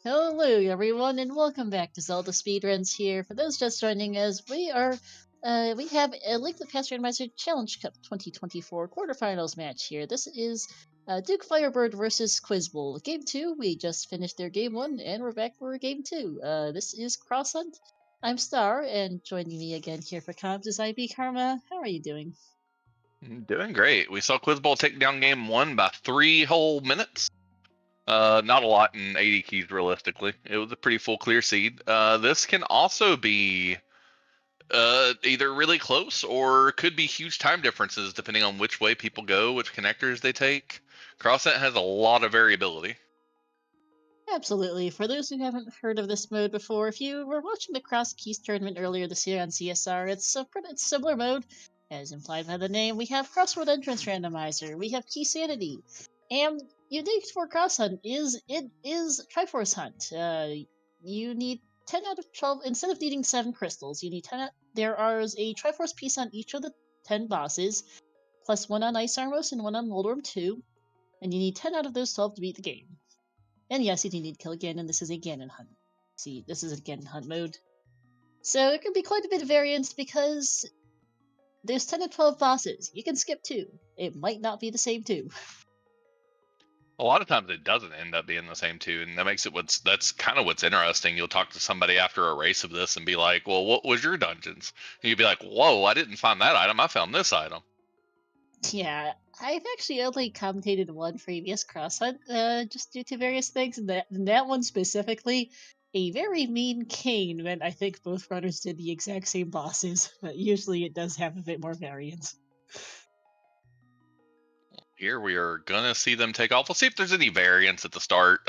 Hello, everyone, and welcome back to Zelda Speedruns here. For those just joining us, we have a Link to the Past Randomizer Challenge Cup 2024 quarterfinals match here. This is DukeFireBird versus Quizbowl. Game 2, we just finished their Game 1, and we're back for Game 2. This is Cross Hunt. I'm Star, and joining me again here for comms is IB Karma. How are you doing? Doing great. We saw Quizbowl take down game 1 by 3 whole minutes. Not a lot in 80 keys, realistically. It was a pretty full clear seed. This can also be either really close or could be huge time differences depending on which way people go, which connectors they take. CrossNet has a lot of variability. Absolutely. For those who haven't heard of this mode before, if you were watching the Cross Keys tournament earlier this year on CSR, it's a pretty similar mode. As implied by the name, we have Crossword Entrance Randomizer, we have Key Sanity, and unique for Cross Hunt is Triforce Hunt. You need 10 out of 12, instead of needing 7 crystals, you need 10 there is a Triforce piece on each of the 10 bosses, plus 1 on Ice Armos and 1 on Moldworm 2, and you need 10 out of those 12 to beat the game. And yes, you do need Kill Ganon, this is a Ganon hunt. See, this is a Ganon hunt mode. So it can be quite a bit of variance because there's 10 to 12 bosses. You can skip 2. It might not be the same 2. A lot of times it doesn't end up being the same too, and that makes it that's kind of what's interesting. You'll talk to somebody after a race of this and be like, well, what was your dungeons? And you'd be like, whoa, I didn't find that item, I found this item. Yeah, I've actually only commentated one previous cross hunt, just due to various things, and that one specifically, a very mean cane meant I think both runners did the exact same bosses, but usually it does have a bit more variance. Here we are gonna see them take off. We'll see if there's any variance at the start.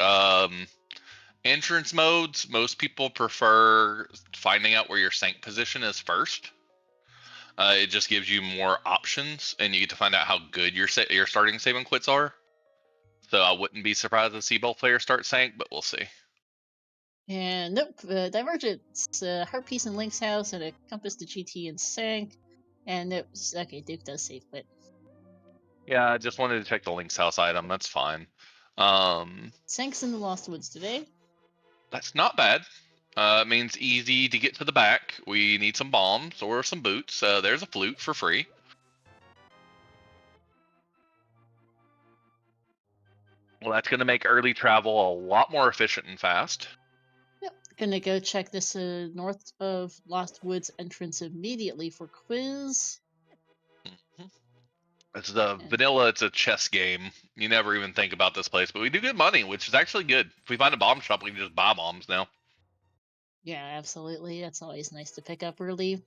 Entrance modes, most people prefer finding out where your sync position is first. It just gives you more options, and you get to find out how good your starting save and quits are. So I wouldn't be surprised to see both players start sync, but we'll see. And nope, Divergence, Heart Piece in Link's house, and a Compass to GT and Sank. And nope, okay, Duke does save quit. Yeah, I just wanted to check the Link's house item. That's fine. Sank's in the Lost Woods today. That's not bad. It means easy to get to the back. We need some bombs or some boots. There's a flute for free. Well, that's going to make early travel a lot more efficient and fast. Yep, gonna go check this north of Lost Woods entrance immediately for quiz. It's the vanilla, it's a chess game. You never even think about this place, but we do get money, which is actually good. If we find a bomb shop, we can just buy bombs now. Yeah, absolutely. That's always nice to pick up early.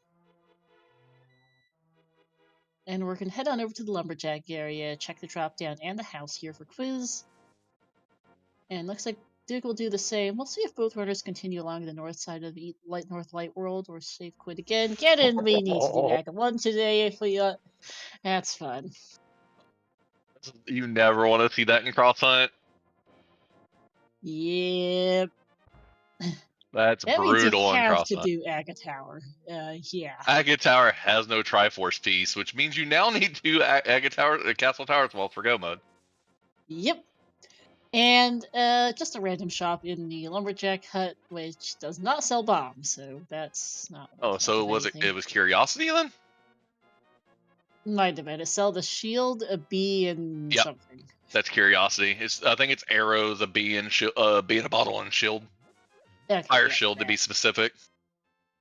And we're gonna head on over to the Lumberjack area, check the drop down and the house here for quiz. And looks like Duke will do the same. We'll see if both runners continue along the north side of the North Light World or save quit again. Get in, we need to do Act 1 today if we that's fun. You never want to see that in Cross Hunt. Yep. That's that brutal means you on have Cross to Hunt. do Agate Tower. Yeah. Agate Tower has no Triforce piece, which means you now need to Agate Tower, Castle Towers well for go mode. Yep. And just a random shop in the Lumberjack hut, which does not sell bombs, so that's not. Oh, so it was Curiosity then? Might have been. It sell the shield, a bee, and something. That's Curiosity. I think it's arrows, a bee, and bee in a bottle, and shield. Okay, fire shield to be specific.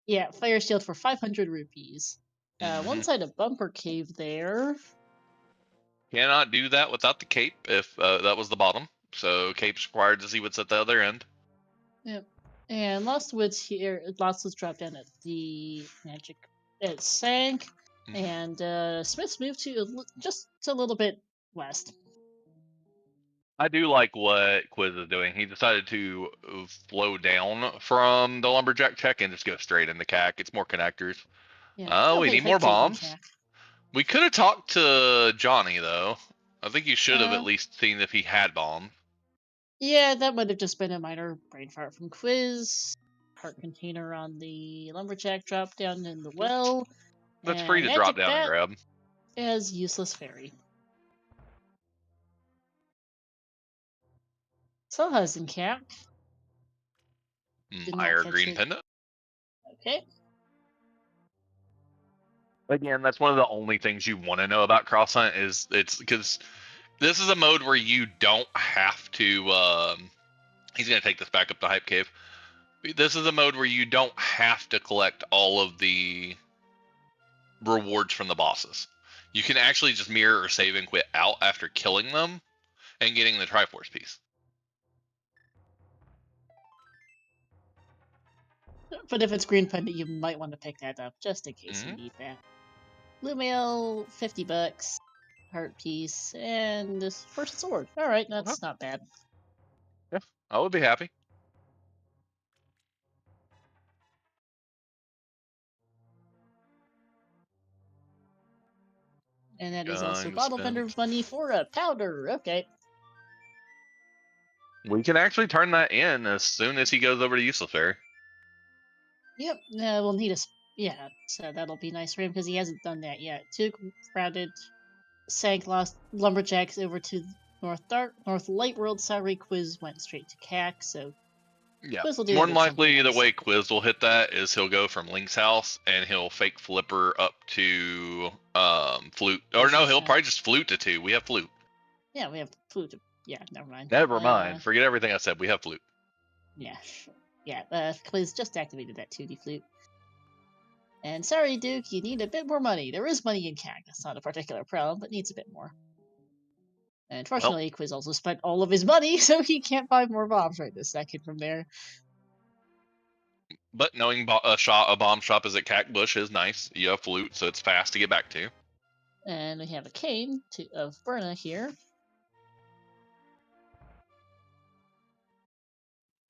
Yeah, fire shield for 500 rupees. One side of bumper cave there. Cannot do that without the cape if that was the bottom. So cape's required to see what's at the other end. Yep. And Lost Woods here. Lost Woods dropped down at the magic. It sank. And Smith's moved to just a little bit west. I do like what Quiz is doing. He decided to flow down from the Lumberjack check and just go straight into CAC. It's more connectors. Yeah, we need more bombs. We could have talked to Johnny, though. I think you should have at least seen if he had bombs. Yeah, that would have just been a minor brain fart from Quiz. Heart container on the Lumberjack drop down in the well. That's free to drop down and grab. As useless fairy. Soha's in cap. Did not Meyer catch green it. pendant. Okay. Again, that's one of the only things you want to know about cross hunt is it's because this is a mode where you don't have to. He's gonna take this back up to Hype Cave. This is a mode where you don't have to collect all of the rewards from the bosses. You can actually just mirror or save and quit out after killing them and getting the Triforce piece. But if it's green pendant, you might want to pick that up just in case you Mm-hmm. need that. Blue mail, $50. Heart piece, and this first sword. Alright, that's not bad. Yeah, I would be happy. And that is also Going to bottle spend. vendor money for a powder. Okay. We can actually turn that in as soon as he goes over to Useless Fairy. Yep, we'll need a. Yeah, so that'll be nice for him because he hasn't done that yet. Duke routed, sank, lost Lumberjacks over to North Light World. Sorry, Quiz went straight to CAC, so Yeah, Quiz will do more that than at some likely point the also. way Quiz will hit that is he'll go from Link's house and he'll fake flipper up to flute. Or no, he'll probably just flute to 2. We have flute. Yeah, we have flute. Yeah, never mind. Never mind. Forget everything I said. We have flute. Yeah, yeah. Quiz just activated that 2D flute. And sorry, Duke, you need a bit more money. There is money in CAG. That's not a particular problem, but needs a bit more. And fortunately, Quiz also spent all of his money, so he can't buy more bombs right this second from there. But knowing a bomb shop is at Cack Bush is nice. You have flute, so it's fast to get back to. And we have a cane of Berna here.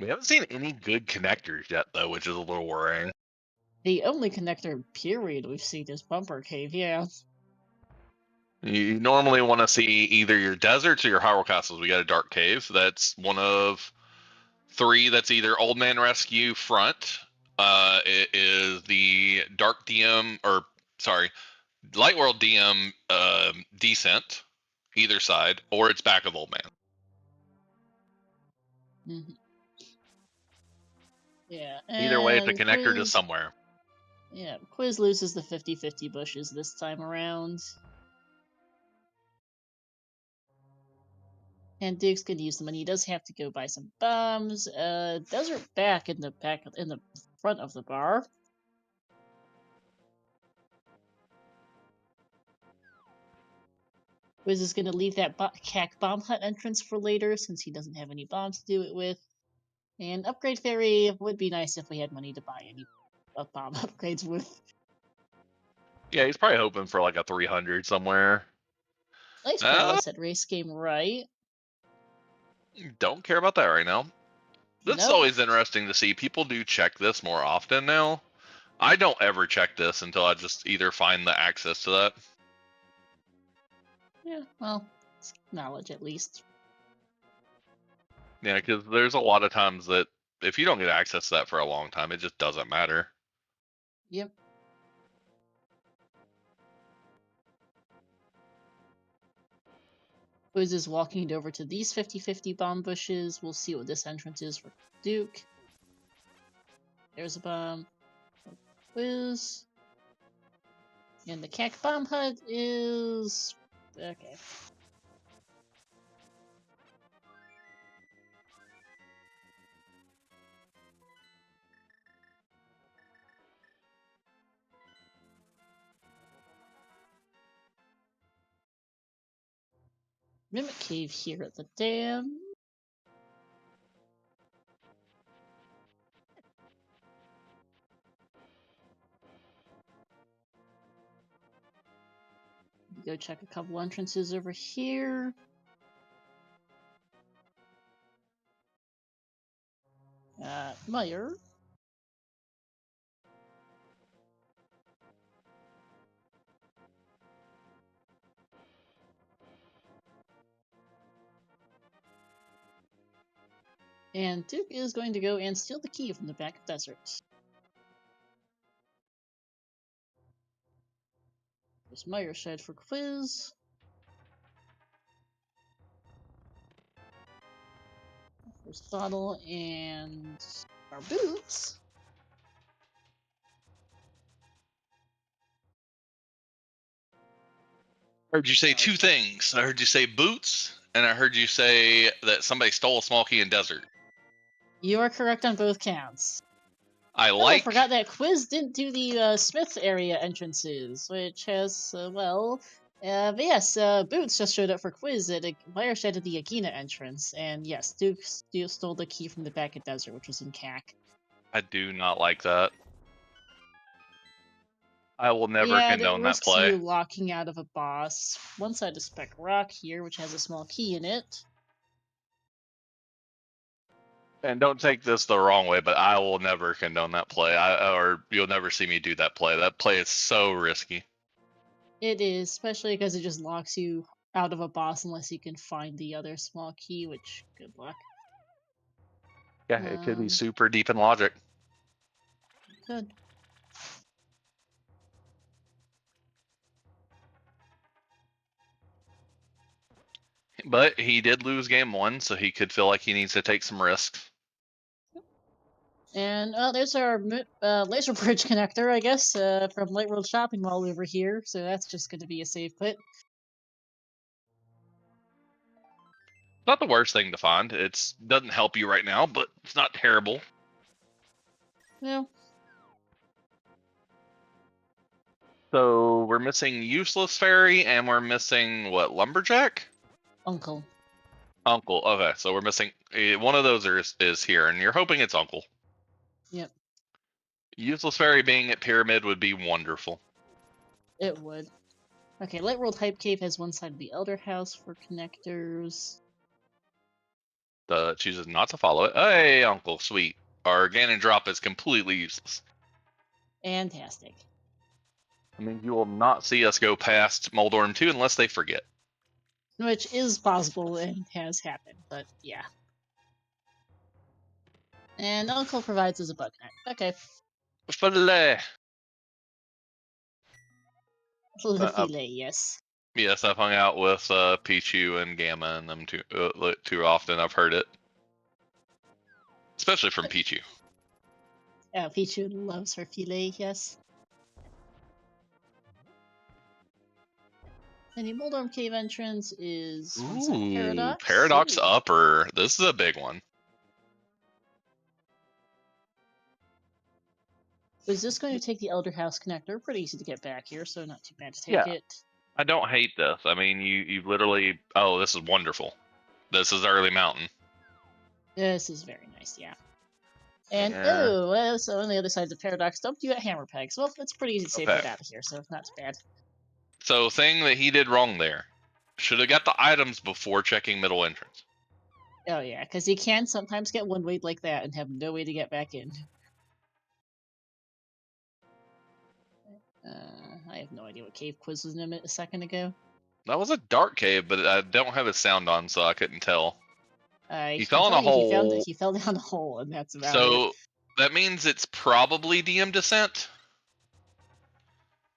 We haven't seen any good connectors yet, though, which is a little worrying. The only connector period we've seen is Bumper Cave, yeah. You normally want to see either your deserts or your Hyrule Castles. We got a Dark Cave. That's one of 3 that's either Old Man Rescue front. It is the Dark DM, or sorry, Light World DM Descent, either side, or it's back of Old Man. Mm-hmm. Yeah. Either way, it's a connector to somewhere. Yeah, Quiz loses the 50-50 bushes this time around. And Duke's gonna use the money. He does have to go buy some bombs. Desert back in the front of the bar. Wiz is gonna leave that CAC bomb hut entrance for later since he doesn't have any bombs to do it with. And upgrade fairy would be nice if we had money to buy any bomb upgrades with. Yeah, he's probably hoping for like a 300 somewhere. Nice prowess at race game, right? Don't care about that right now. This is always interesting to see. People do check this more often now. I don't ever check this until I just either find the access to that. Yeah, well, it's knowledge at least. Yeah, because there's a lot of times that if you don't get access to that for a long time, it just doesn't matter. Yep. Wiz is walking over to these 50-50 bomb bushes. We'll see what this entrance is for Duke. There's a bomb. Wiz. And the CAC bomb hut is... okay. Mimic Cave here at the dam. Go check a couple entrances over here. Meyer. And Duke is going to go and steal the key from the back of Desert. There's Meyer shed for Quiz. There's Bottle and our boots. I heard you say two things. I heard you say boots, and I heard you say that somebody stole a small key in desert. You are correct on both counts. I I forgot that Quiz didn't do the Smith area entrances, which has, but yes, Boots just showed up for Quiz at Wireshed at the Agena entrance, and yes, Duke stole the key from the back of Desert, which was in CAC. I do not like that. I will never condone that play. It risks you locking out of a boss. One side is Spec Rock here, which has a small key in it. And don't take this the wrong way, but I will never condone that play. Or you'll never see me do that play. That play is so risky. It is, especially because it just locks you out of a boss unless you can find the other small key, which, good luck. Yeah, it could be super deep in logic. Good. But he did lose game one, so he could feel like he needs to take some risks. And there's our laser bridge connector, I guess, from Light World Shopping Mall over here. So that's just going to be a safe put. Not the worst thing to find. It doesn't help you right now, but it's not terrible. No. So we're missing Useless Fairy, and we're missing, what, Lumberjack? Uncle. Uncle. Okay, so we're missing one of those is here, and you're hoping it's Uncle. Yep. Useless Fairy being at Pyramid would be wonderful. It would. Okay, Light World Hype Cave has one side of the Elder House for connectors. Chooses not to follow it. Hey, Uncle, sweet. Our Ganon drop is completely useless. Fantastic. I mean, you will not see us go past Moldorm 2 unless they forget. Which is possible and has happened, but yeah. And Uncle provides us a bug net. Okay. Filet. Filet, yes. Yes, I've hung out with Pichu and Gamma and them too often. I've heard it. Especially from Pichu. Yeah, Pichu loves her filet, yes. And the Moldorm Cave entrance is Paradox. Paradox Upper. This is a big one. Was this going to take the Elder House connector? Pretty easy to get back here, so not too bad to take it. I don't hate this. I mean, you literally... Oh, this is wonderful. This is Early Mountain. This is very nice, yeah. And, so on the other side of the Paradox dump, you got Hammer Pegs. Well, it's pretty easy to save it out of here, so not too bad. So, thing that he did wrong there. Should have got the items before checking middle entrance. Oh, yeah, because you can sometimes get one-wayed like that and have no way to get back in. I have no idea what cave Quiz was in a second ago. That was a dark cave, but I don't have his sound on, so I couldn't tell. He fell in a hole. He fell down a hole, and that's about it. So, that means it's probably DM Descent.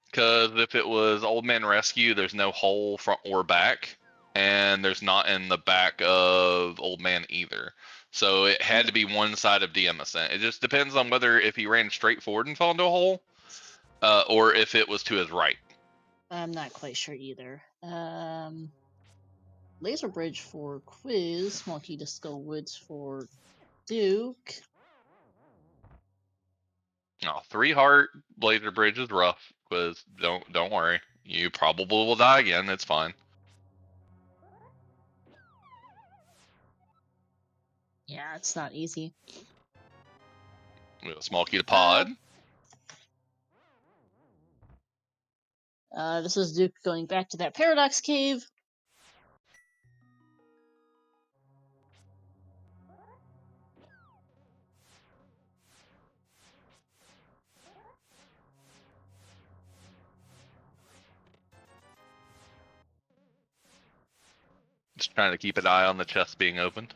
Because if it was Old Man Rescue, there's no hole front or back. And there's not in the back of Old Man either. So it had to be one side of DM Ascent. It just depends on whether if he ran straight forward and fell into a hole, or if it was to his right. I'm not quite sure either. Laser Bridge for Quiz, Small Key to Skull Woods for Duke. Oh, 3 heart Laser Bridge is rough. Quiz, don't worry. You probably will die again. It's fine. Yeah, it's not easy. We have a Small Key to Pod. This is Duke going back to that Paradox Cave. Just trying to keep an eye on the chest being opened.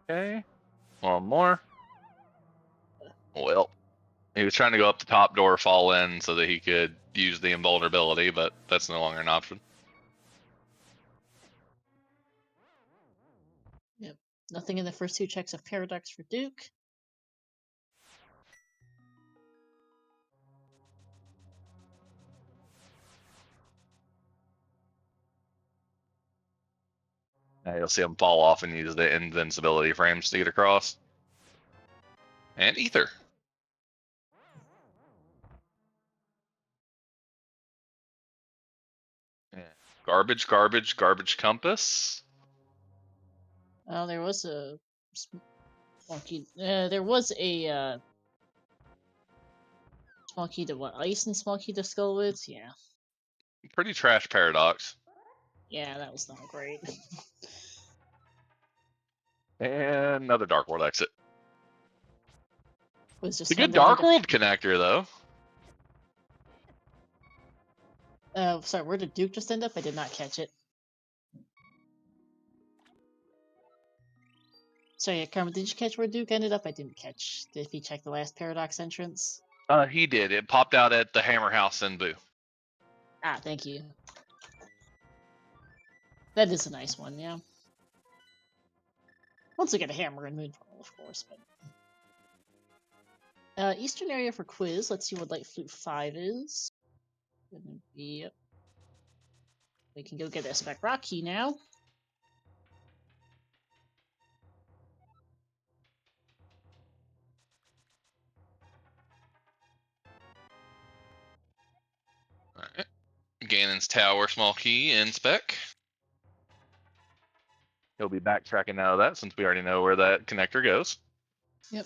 Okay. One more. Well, he was trying to go up the top door, fall in, so that he could use the invulnerability, but that's no longer an option. Yep. Nothing in the first 2 checks of Paradox for Duke. You'll see him fall off and use the invincibility frames to get across. And Ether. Yeah. Garbage, garbage, garbage compass. Oh, there was a small key. There was a small key to what? Ice and small key to Skullwoods? Yeah. Pretty trash paradox. Yeah, that was not great. And another Dark World exit. Was just It's a good one that Dark World connector, though. sorry, where did Duke just end up? I did not catch it. Sorry, Carmen, did you catch where Duke ended up? I didn't catch. Did he check the last Paradox entrance? He did. It popped out at the Hammer House in Boo. Ah, thank you. That is a nice one, yeah. Once we get a hammer and moon portal, of course, but Eastern area for quiz. Let's see what Light Flute 5 is. Gonna be. We can go get that spec rock key now. Alright. Ganon's Tower, small key, in spec. He'll be backtracking out of that since we already know where that connector goes. Yep.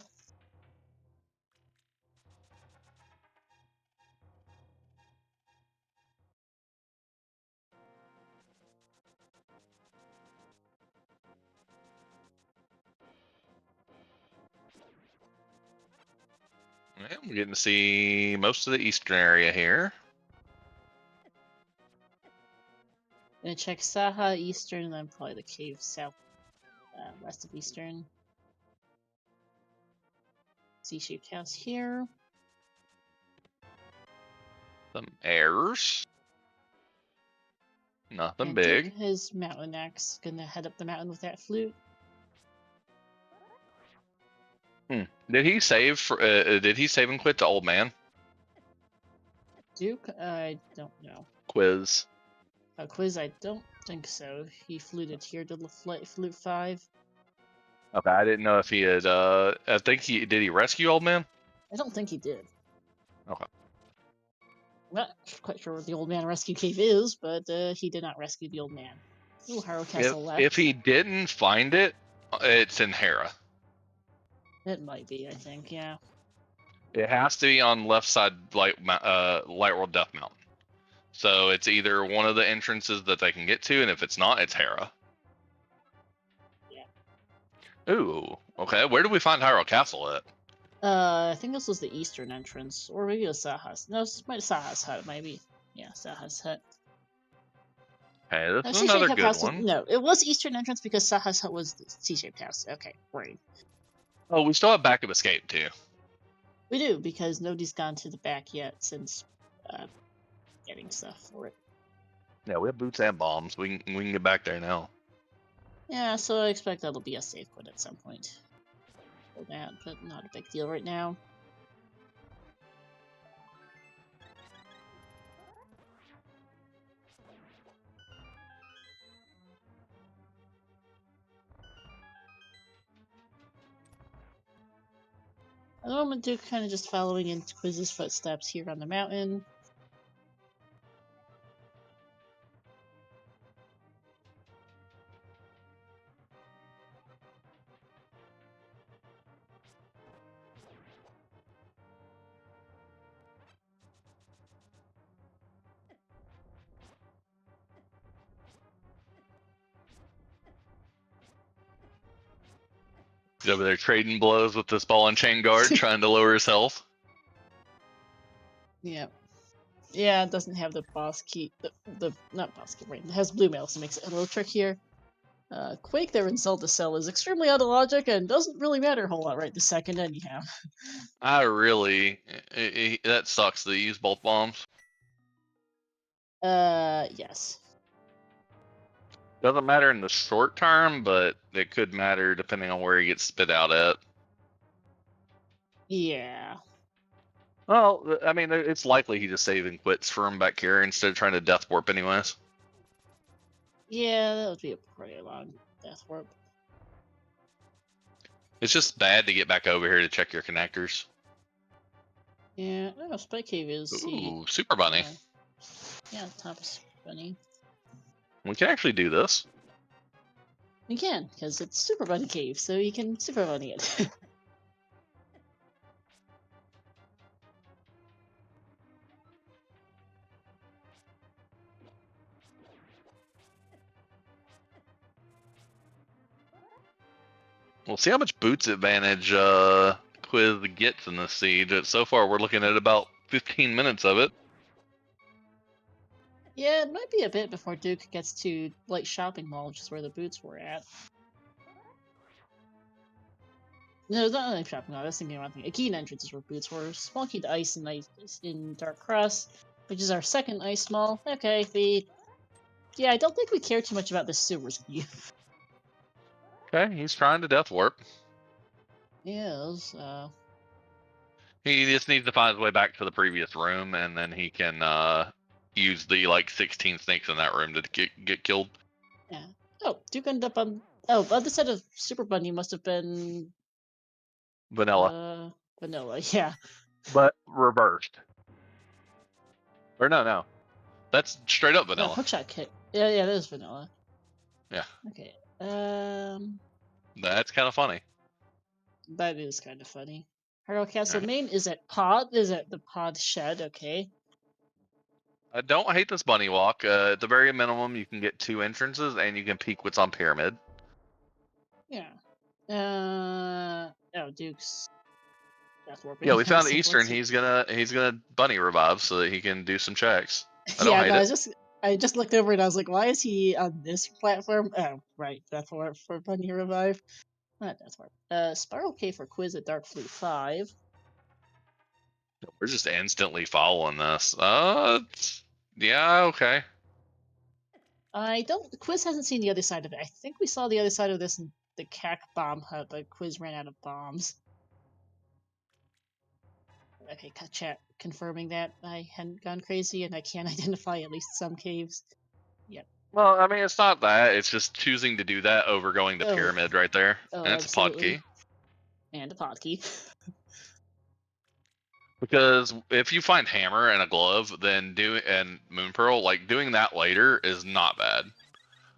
Alright, we're getting to see most of the eastern area here. Gonna check Saha Eastern, and then probably the cave south, west of Eastern. C-shaped house here. Some errors. Nothing And big. Duke has Mountain Axe. Gonna head up the mountain with that flute. Did he save? Did he save and quit to Old Man? Duke, I don't know. Quiz. Quiz, I don't think so. He fluted here to flute 5. Okay, I didn't know if he had. I think he did. He rescue Old Man? I don't think he did. Okay. I'm not quite sure what the old man rescue cave is, but he did not rescue the old man. Ooh, Harrow Castle left. If he didn't find it, it's in Hera. It might be, I think, yeah. It has to be on left side Light World Death Mountain. So it's either one of the entrances that they can get to, and if it's not, it's Hera. Yeah. Ooh, okay. Where do we find Hyrule Castle at? I think this was the eastern entrance, or maybe it was Saha's. No, this might Saha's hut, maybe. Yeah, Saha's hut. Hey, this is another good house one. No, it was eastern entrance because Saha's hut was the C-shaped house. Okay, right. Oh, we still have Back of Escape too. We do, because nobody's gone to the back yet since getting stuff for it. Yeah, we have boots and bombs. We can get back there now. Yeah, so I expect that'll be a safe quit at some point. For that, but not a big deal right now. At the moment, Duke kind of just following in Quiz's footsteps here on the mountain. He's over there trading blows with this ball and chain guard, trying to lower his health. Yeah. Yeah, it doesn't have the boss key. The not boss key, right? It has blue mail, so it makes it a little trickier. Quake there in Zelda Cell is extremely out of logic and doesn't really matter a whole lot right this second, anyhow. That sucks. They use both bombs. Yes. Doesn't matter in the short term, but it could matter depending on where he gets spit out at. Yeah. Well, I mean, it's likely he just saving quits for him back here instead of trying to death warp anyways. Yeah, that would be a pretty long death warp. It's just bad to get back over here to check your connectors. Yeah, oh, Spike Cave is Ooh, Super Bunny. Yeah, top is Bunny. We can actually do this. We can, because it's Super Bunny Cave, so you can Super Bunny it. We'll see how much boots advantage Quiz gets in this siege. So far, we're looking at about 15 minutes of it. Yeah, it might be a bit before Duke gets to Light Shopping Mall, which is where the boots were at. No, it's not Light Shopping Mall. I was thinking about the Akeen entrance is where boots were. Small Key to Ice in Dark Cross, which is our second Ice Mall. Okay, yeah, I don't think we care too much about this Super Ski. Okay, he's trying to death warp. Yes, He just needs to find his way back to the previous room, and then he can use the like 16 snakes in that room to get killed. yeah. Oh, Duke ended up on. Oh, other side of Super Bunny must have been Vanilla, Vanilla. Yeah. but reversed. Or no, that's straight up No, vanilla. hookshot kick. Yeah, that is Vanilla. Yeah. Okay. That's kind of funny. That is kind of funny. Hyrule Castle main is at the pod shed. Okay. I don't hate this bunny walk. At the very minimum, you can get 2 entrances, and you can peek what's on Pyramid. Yeah. Oh, Duke's death warping. Yeah, we found So Eastern. let's see. He's gonna bunny revive so that he can do some checks. I don't Yeah, hate no, it. I just looked over and I was like, why is he on this platform? Oh, right, death warp for Bunny Revive. Not death warp. Spiral K for Quiz at Dark Flute 5. We're just instantly following this. Yeah, okay. Quiz hasn't seen the other side of it. I think we saw the other side of this in the CAC bomb hut, but Quiz ran out of bombs. Okay, chat confirming that I hadn't gone crazy and I can identify at least some caves. Yep. Well, I mean, it's not that. It's just choosing to do that over going to Oh. Pyramid right there. Oh, and it's a pod key. And a pod key. Because if you find Hammer and a glove, then and Moon Pearl, like doing that later is not bad.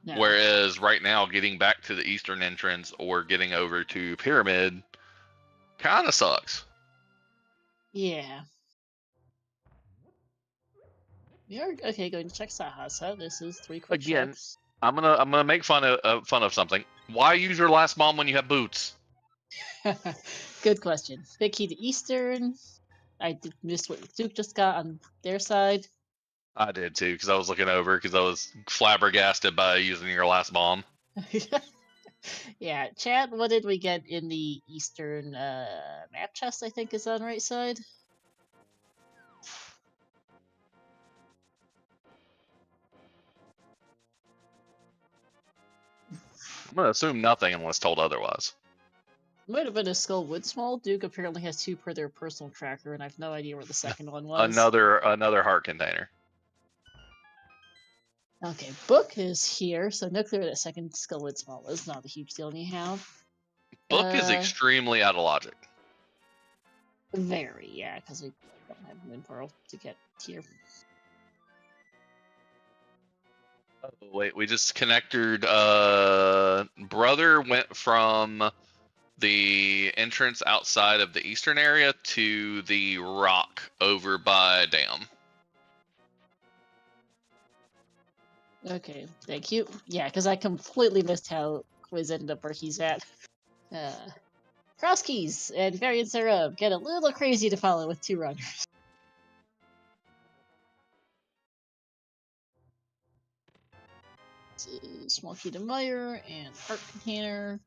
No. Whereas right now, getting back to the eastern entrance or getting over to Pyramid kind of sucks. Yeah. We are going to check Saha's hut. This is 3 quick Again, checks. I'm gonna make fun of something. Why use your last bomb when you have boots? Good question. Big key to Eastern. I missed what Duke just got on their side. I did too, because I was looking over because I was flabbergasted by using your last bomb. Yeah, chat, what did we get in the Eastern map chest, I think is on right side? I'm gonna assume nothing unless told otherwise. Might have been a Skull Wood Small. Duke apparently has 2 per their personal tracker, and I have no idea where the second one was. Another heart container. Okay, Book is here, so no clue where that second Skull Wood Small was. Not a huge deal anyhow. Book is extremely out of logic. Very, yeah, because we don't have Moon Pearl to get here. Oh, wait, we just connected. Brother went from the entrance outside of the eastern area to the rock over by Dam. Okay, thank you. Yeah, because I completely missed how Quiz ended up where he's at. Cross keys and variants thereof get a little crazy to follow with 2 runners. Small key to Meyer and heart container.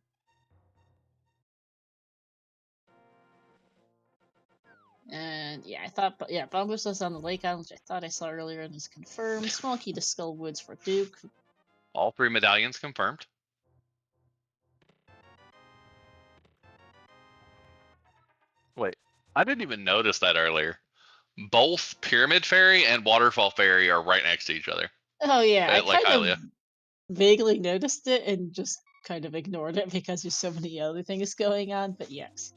And yeah, I thought, Bombus was on the lake island, which I thought I saw earlier and is confirmed. Small key to Skull Woods for Duke. All 3 medallions confirmed. Wait, I didn't even notice that earlier. Both Pyramid Fairy and Waterfall Fairy are right next to each other. Oh yeah, I Like kind Hylia. of vaguely noticed it and just kind of ignored it because there's so many other things going on. But yes.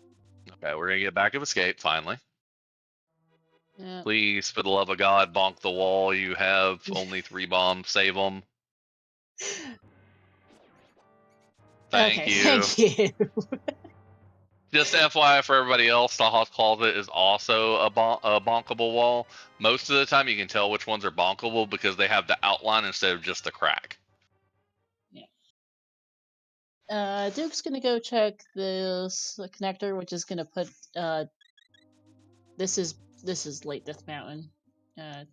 Okay, we're gonna get back of escape finally. Yeah. Please, for the love of God, bonk the wall. You have only 3 bombs. Save them. Thank Okay, you. thank you. Just FYI for everybody else, the Hawk Closet is also a bonkable wall. Most of the time, you can tell which ones are bonkable because they have the outline instead of just the crack. Duke's gonna go check this connector, which is gonna put this is late Death Mountain. I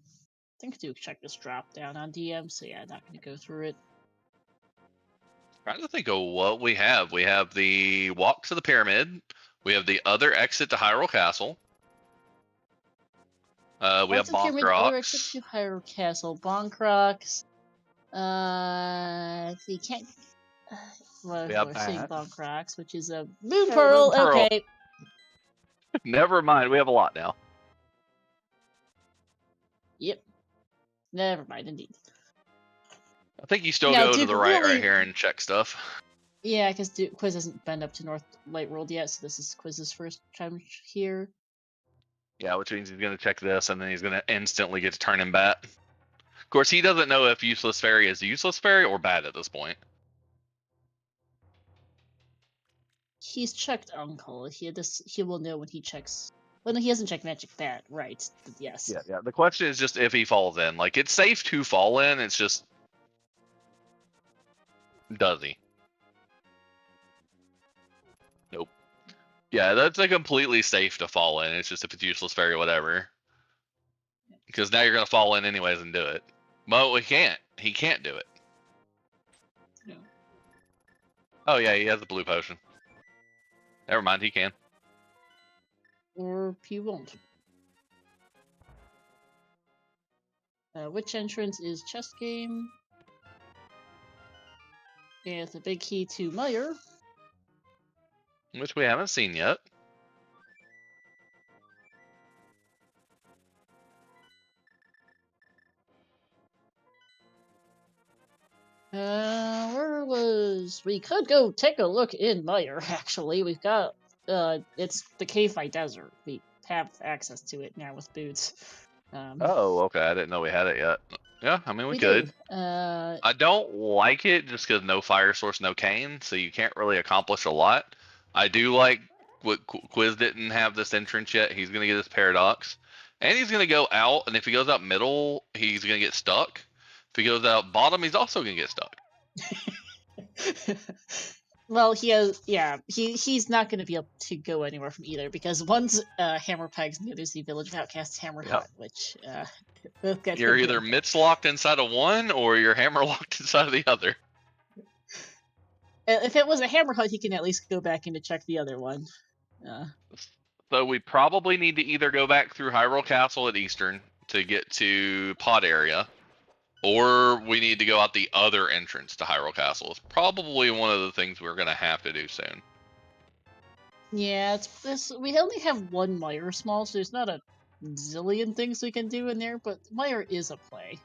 think Duke checked this drop down on DM, so yeah, not gonna go through it. Trying to think of what we have. We have the walk to the pyramid. We have the other exit to Hyrule Castle. We have Bonk Pyramid, Rocks. other exit to Hyrule Castle, Bonk Rocks. So you can't. Well, We have we're seeing that. Bonk Rocks, which is a Moon Yeah, Pearl. Moon Pearl. Okay. Never mind. We have a lot now. Yep. Never mind, indeed. I think you still Now, go to Duke the right really- right here and check stuff. Yeah, because Quiz hasn't been up to North Light World yet, so this is Quiz's first time here. Yeah, which means he's going to check this, and then he's going to instantly get to turn him back. Of course, he doesn't know if Useless Fairy is Useless Fairy or bad at this point. He's checked Uncle. He will know when he checks. Well, no, he hasn't checked Magic Bat, right? But yes. Yeah. The question is just if he falls in. Like, it's safe to fall in. It's just, does he? Nope. Yeah, that's a completely safe to fall in. It's just if it's Useless Fairy or whatever. Because now you're going to fall in anyways and do it. Well, he can't. He can't do it. No. Oh, yeah, he has the blue potion. Never mind, he can. Or he won't. Which entrance is chess game? And the big key to Meyer. Which we haven't seen yet. We could go take a look in Meyer, actually. We've got, it's the Cave by Desert. We have access to it now with boots. Oh, okay. I didn't know we had it yet. Yeah, I mean, we do. could. I don't like it just because no fire source, no cane, so you can't really accomplish a lot. I do like what Quiz didn't have this entrance yet. He's going to get his paradox. And he's going to go out, and if he goes out middle, he's going to get stuck. If he goes out bottom, he's also going to get stuck. Well, he's not going to be able to go anywhere from either, because one's Hammer Pegs and the other's the Village of Outcasts Hammer Hut, which both get You're him either here. mitts locked inside of one, or you're hammer locked inside of the other. If it was a Hammer Hut, he can at least go back in to check the other one. So we probably need to either go back through Hyrule Castle at Eastern to get to Pod area, or we need to go out the other entrance to Hyrule Castle. It's probably one of the things we're going to have to do soon. Yeah, it's this. We only have one Meyer small, so there's not a zillion things we can do in there, but Meyer is a play.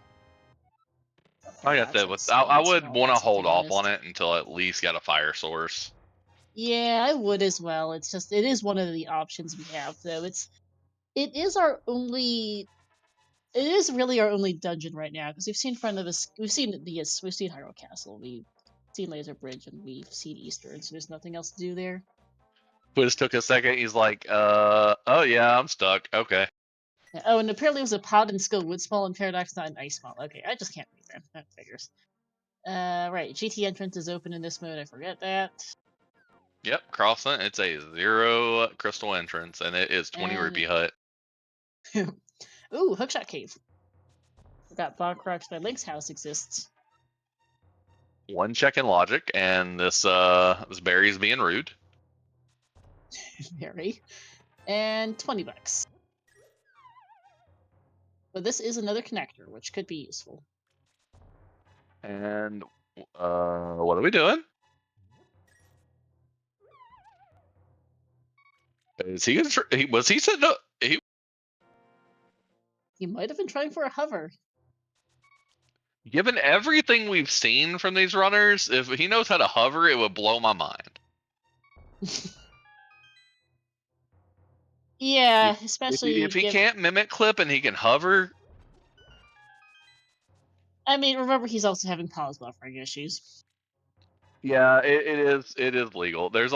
Like I said, I would want to hold off on it until at least got a fire source. Yeah, I would as well. It's just it is one of the options we have, though. It is really our only dungeon right now, because we've seen we've seen Hyrule Castle, we've seen Laser Bridge, and we've seen Eastern, so there's nothing else to do there. Quiz took a second. He's like, oh yeah, I'm stuck. Okay. Oh, and apparently it was a Pod and Skill Wood Small and Paradox, not an Ice Small. Okay, I just can't read that. That figures. Right, GT entrance is open in this mode. I forget that. Yep, crossing. It's a 0 crystal entrance, and it is 20 rupee hut. Ooh, Hookshot Cave. Forgot Bonk Rocks by Link's house exists. One check in logic, and this berry's being rude. Very. And $20. But this is another connector, which could be useful. And What are we doing? Is he gonna was he setting up? He might have been trying for a hover. Given everything we've seen from these runners, if he knows how to hover, it would blow my mind. Yeah, especially if he can't mimic clip and he can hover. I mean, remember he's also having pause buffering issues. Yeah, it is legal. There was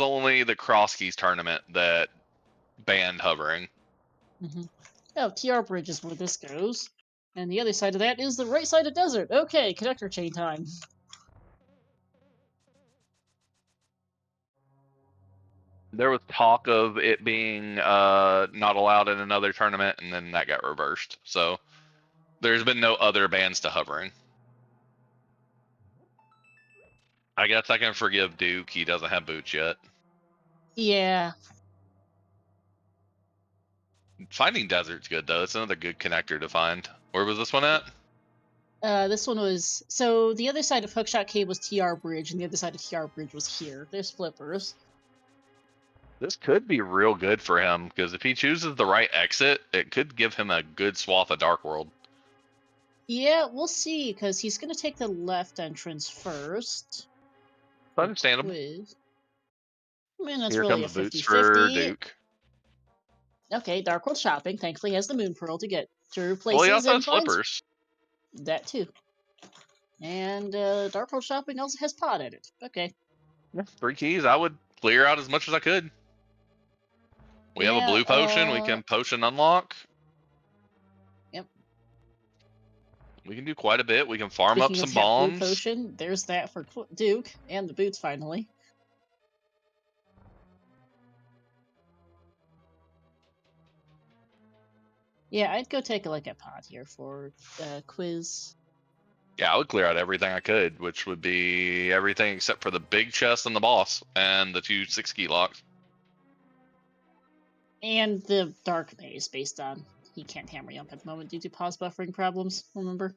only the Cross Keys tournament that banned hovering. Oh, TR bridge is where this goes. And the other side of that is the right side of desert. Okay, connector chain time. There was talk of it being not allowed in another tournament, and then that got reversed. So there's been no other bans to hovering. I guess I can forgive Duke. He doesn't have boots yet. Yeah. Finding desert's good though. It's another good connector to find. Where was this one at? This one was so the other side of Hookshot Cave was TR Bridge, and the other side of TR Bridge was here. There's flippers. This could be real good for him because if he chooses the right exit, it could give him a good swath of Dark World. Yeah, we'll see because he's gonna take the left entrance first. Understandable. I mean, that's Here really comes a 50-50. boots for Duke. Okay, Dark World Shopping thankfully has the Moon Pearl to get through places. Well, he also and has flippers. That too. And Dark World Shopping also has pod edit. Okay. Yeah, 3 keys. I would clear out as much as I could. We have a blue potion. We can potion unlock. Yep. We can do quite a bit. We can farm up some bombs. Blue potion, there's that for Duke and the boots finally. Yeah, I'd go take a look at pod here for quiz. Yeah, I would clear out everything I could, which would be everything except for the big chest and the boss and the 2 6-key locks. And the dark maze, based on he can't hammer jump at the moment due to pause buffering problems, remember?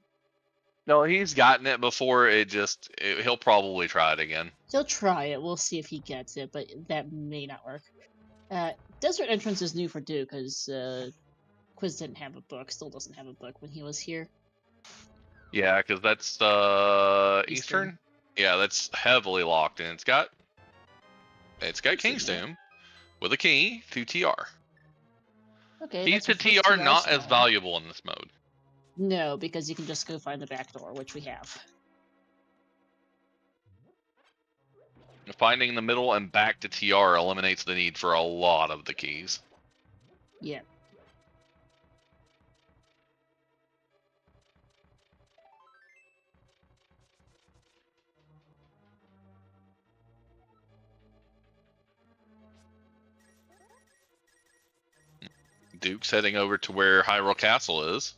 No, he's gotten it before. He'll probably try it again. He'll try it. We'll see if he gets it, but that may not work. Desert Entrance is new for Duke because Quiz didn't have a book, still doesn't have a book when he was here. Yeah, because that's Eastern. Yeah, that's heavily locked in. It's got King's Tomb with a key to TR. Okay. Keys to TR not as valuable in this mode. No, because you can just go find the back door, which we have. Finding the middle and back to TR eliminates the need for a lot of the keys. Yeah. Duke's heading over to where Hyrule Castle is.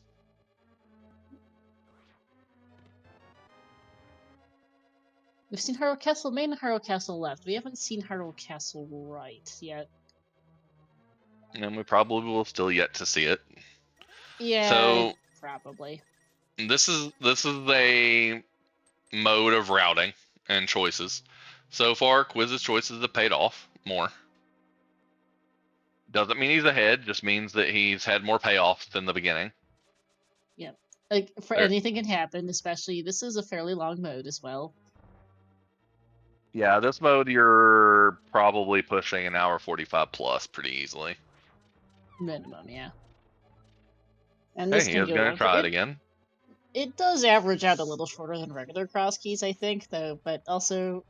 We've seen Hyrule Castle main and Hyrule Castle left. We haven't seen Hyrule Castle right yet. And we probably will still yet to see it. Yeah, so probably. This is a mode of routing and choices. So far, Quiz's choices have paid off more. Doesn't mean he's ahead, just means that he's had more payoffs than the beginning. Yep. Like, anything can happen, especially this is a fairly long mode as well. Yeah, this mode you're probably pushing an hour 45 plus pretty easily. Minimum, yeah. And this he is going to try it again. It does average out a little shorter than regular cross keys, I think, though, but also,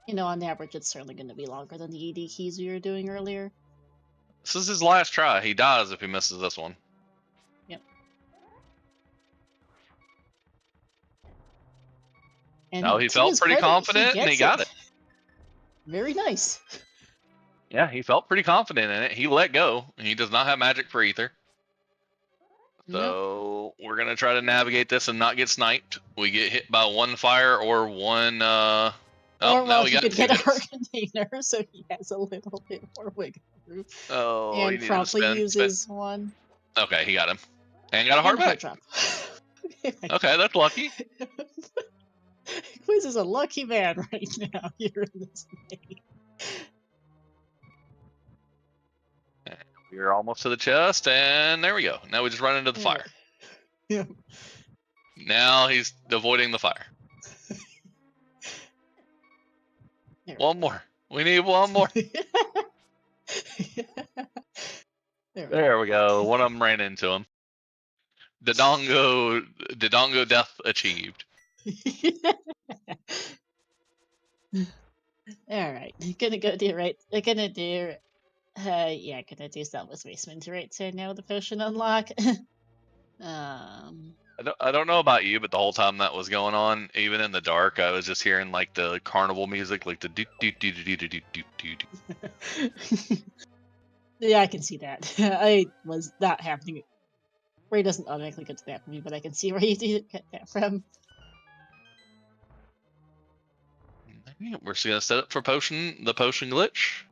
you know, on average, it's certainly going to be longer than the ED keys we were doing earlier. This is his last try. He dies if he misses this one. Yep. And no, he felt pretty confident, and he got it. Very nice. Yeah, he felt pretty confident in it. He let go. He does not have magic for ether. So we're going to try to navigate this and not get sniped. We get hit by one fire or one... or well, he could get a heart container, so he has a little bit more wiggle room. Oh, and promptly uses one. Okay, he got him. And got a heart back. Drop. Okay, that's lucky. Quiz is a lucky man right now here in this game. We're almost to the chest, and there we go. Now we just run into the fire. Yeah. Now he's avoiding the fire. One more. We need one more. There we go. One of them ran into him. Dodongo death achieved. All right, gonna go do right. Gonna do, yeah, gonna do Zelda's basement right. So now the potion unlock. I don't know about you, but the whole time that was going on, even in the dark, I was just hearing like the carnival music, like the do do do do do do do do do. Yeah, I can see that. I was not happening. Ray doesn't automatically get to that for me, but I can see where you did get that from. We're just gonna set up for the potion glitch.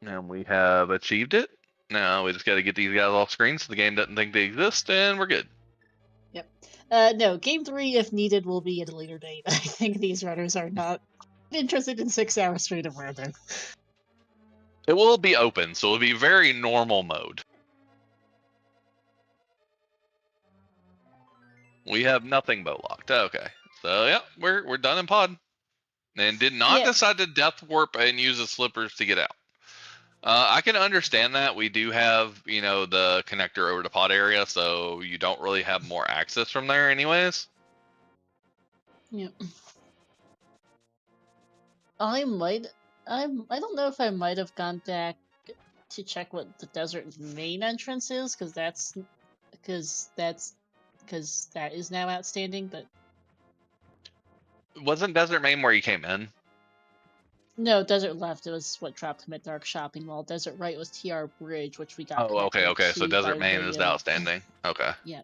And we have achieved it. Now we just got to get these guys off screen so the game doesn't think they exist, and we're good. Yep. No, game 3, if needed, will be at a later date. I think these runners are not interested in 6 hours straight of weather. It will be open, so it'll be very normal mode. We have nothing but locked. Okay, so yeah, we're done in pod, and did not decide to death warp and use the slippers to get out. I can understand that. We do have, the connector over to pod area, so you don't really have more access from there anyways. Yep. I don't know if I might have gone back to check what the desert main entrance is, because that is now outstanding, but Wasn't Desert Main where you came in? no, Desert Left was what dropped him at Dark Shopping Mall. Desert Right was TR Bridge, which we got. Oh, okay. So Desert Main is the outstanding. Okay. Yeah.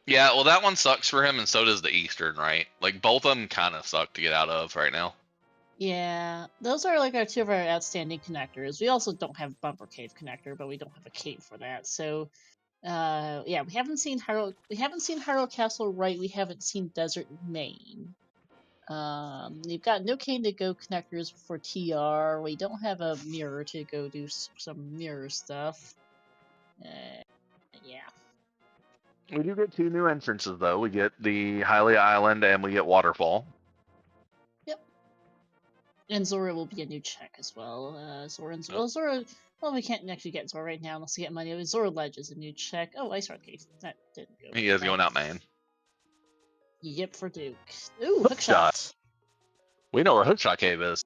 Yeah, well, that one sucks for him, and so does the Eastern, right? Like, both of them kind of suck to get out of right now. Yeah, those are like our 2 of our outstanding connectors. We also don't have Bumper Cave connector, but we don't have a cave for that. So, yeah, we haven't seen Harrow Castle Right. We haven't seen Desert Main. We've got no cane to go connectors for TR. We don't have a mirror to go do some mirror stuff. Yeah. We do get 2 new entrances, though. We get the Hylia Island, and we get Waterfall. Yep. And Zora will be a new check as well. Zora. Well, we can't actually get Zora right now unless we get money. Zora Ledge is a new check. Oh, Ice Rock Cave. That didn't go. He is going out, man. Yep, for Duke. Ooh, Hookshot. We know where Hookshot Cave is.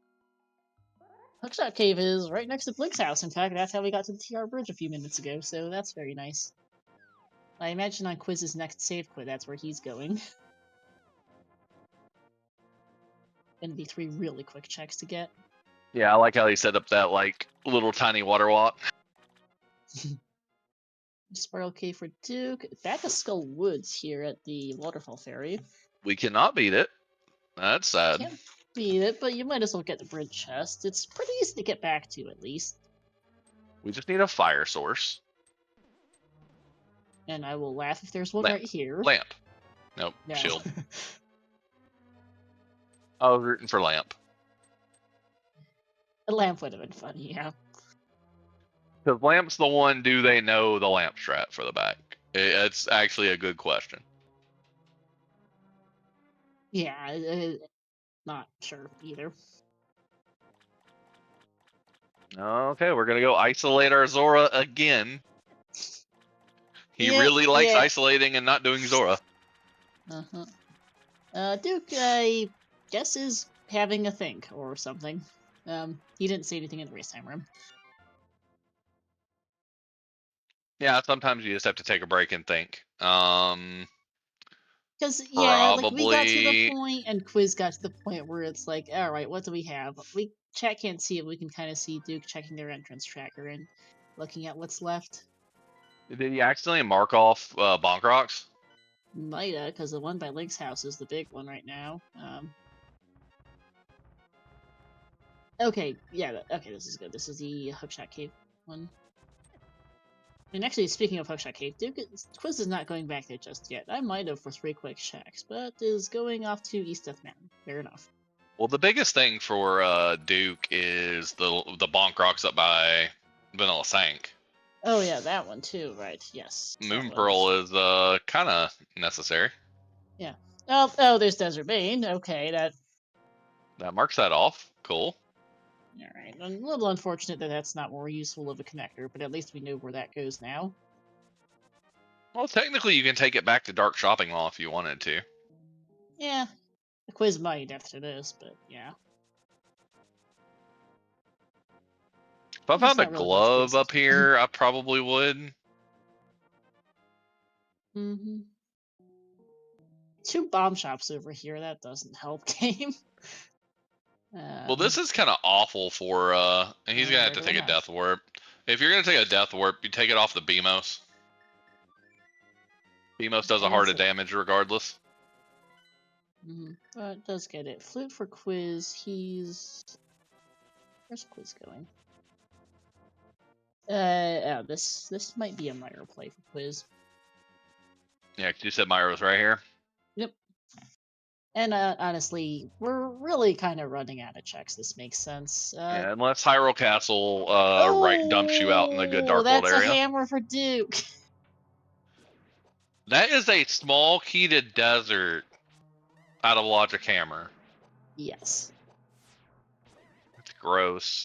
Hookshot Cave is right next to Blink's house. In fact, that's how we got to the TR Bridge a few minutes ago, so that's very nice. I imagine on Quiz's next save quit, that's where he's going. Gonna be 3 really quick checks to get. Yeah, I like how he set up that, like, little tiny water walk. Spiral Cave for Duke. Back to Skull Woods here at the Waterfall Ferry. We cannot beat it. That's sad. Can't beat it, but you might as well get the bridge chest. It's pretty easy to get back to, at least. We just need a fire source. And I will laugh if there's one Lamp. right here. Lamp. Nope, No. shield. I was rooting for lamp. A lamp would have been funny, yeah. Because lamp's the one, do they know the lamp strat for the back? It's actually a good question. Yeah, not sure either. Okay, we're going to go isolate our Zora again. He really likes isolating and not doing Zora. Duke, I guess, is having a think or something. He didn't say anything in the race time room. Yeah, sometimes you just have to take a break and think. Because, yeah, like, we got to the point, and Quiz got to the point where it's like, alright, what do we have? Chat can't see it, we can kind of see Duke checking their entrance tracker and looking at what's left. Did you accidentally mark off Bonk Rocks? Mida, because the one by Link's house is the big one right now. Okay, yeah, okay, this is good. This is the Hookshot Cave one. And actually, speaking of Hookshot Cave, Quiz is not going back there just yet. I might have for 3 quick checks, but is going off to East Death Mountain. Fair enough. Well, the biggest thing for Duke is the bonk rocks up by Vanilla Sank. Oh yeah, that one too, right, yes. Moon Pearl is kind of necessary. Yeah. Oh, there's Desert Bane. Okay, That marks that off. Cool. Alright, a little unfortunate that that's not more useful of a connector, but at least we know where that goes now. Well, technically, you can take it back to Dark Shopping Mall if you wanted to. Yeah, the Quiz might after this, but yeah. If I found a glove up here, I probably would. Mm-hmm. 2 bomb shops over here, that doesn't help, game. Well, this is kind of awful for, he's gonna have to take a Death Warp. If you're gonna take a Death Warp, you take it off the BMOS. BMOS does a heart of damage regardless. But it does get it. Flute for Quiz, where's Quiz going? Oh, this might be a Myra play for Quiz. Yeah, 'cause you said Myra was right here. Yep. And honestly, we're really kind of running out of checks. This makes sense. Yeah, unless Hyrule Castle dumps you out in the good Dark World area. That's a hammer for Duke. That is a small key to desert out of Logic Hammer. Yes. That's gross.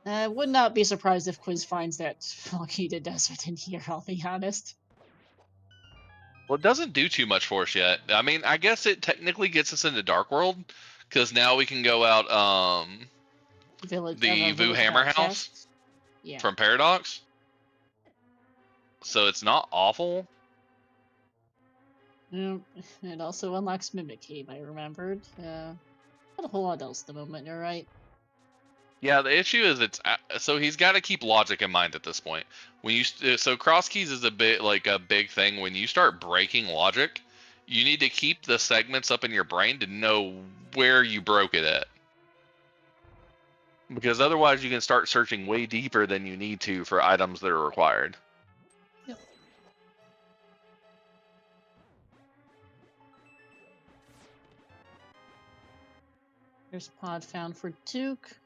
I would not be surprised if Quiz finds that small key to desert in here, I'll be honest. Well, it doesn't do too much for us yet. I mean, I guess it technically gets us into Dark World, because now we can go out the Vu Hammer House from Paradox. So it's not awful. It also unlocks Mimic Cave, I remembered. Not a whole lot else at the moment, you're right. Yeah, the issue is so he's got to keep logic in mind at this point. When so cross keys is a big thing. When you start breaking logic, you need to keep the segments up in your brain to know where you broke it at. Because otherwise you can start searching way deeper than you need to for items that are required. Yep. There's pod found for Duke.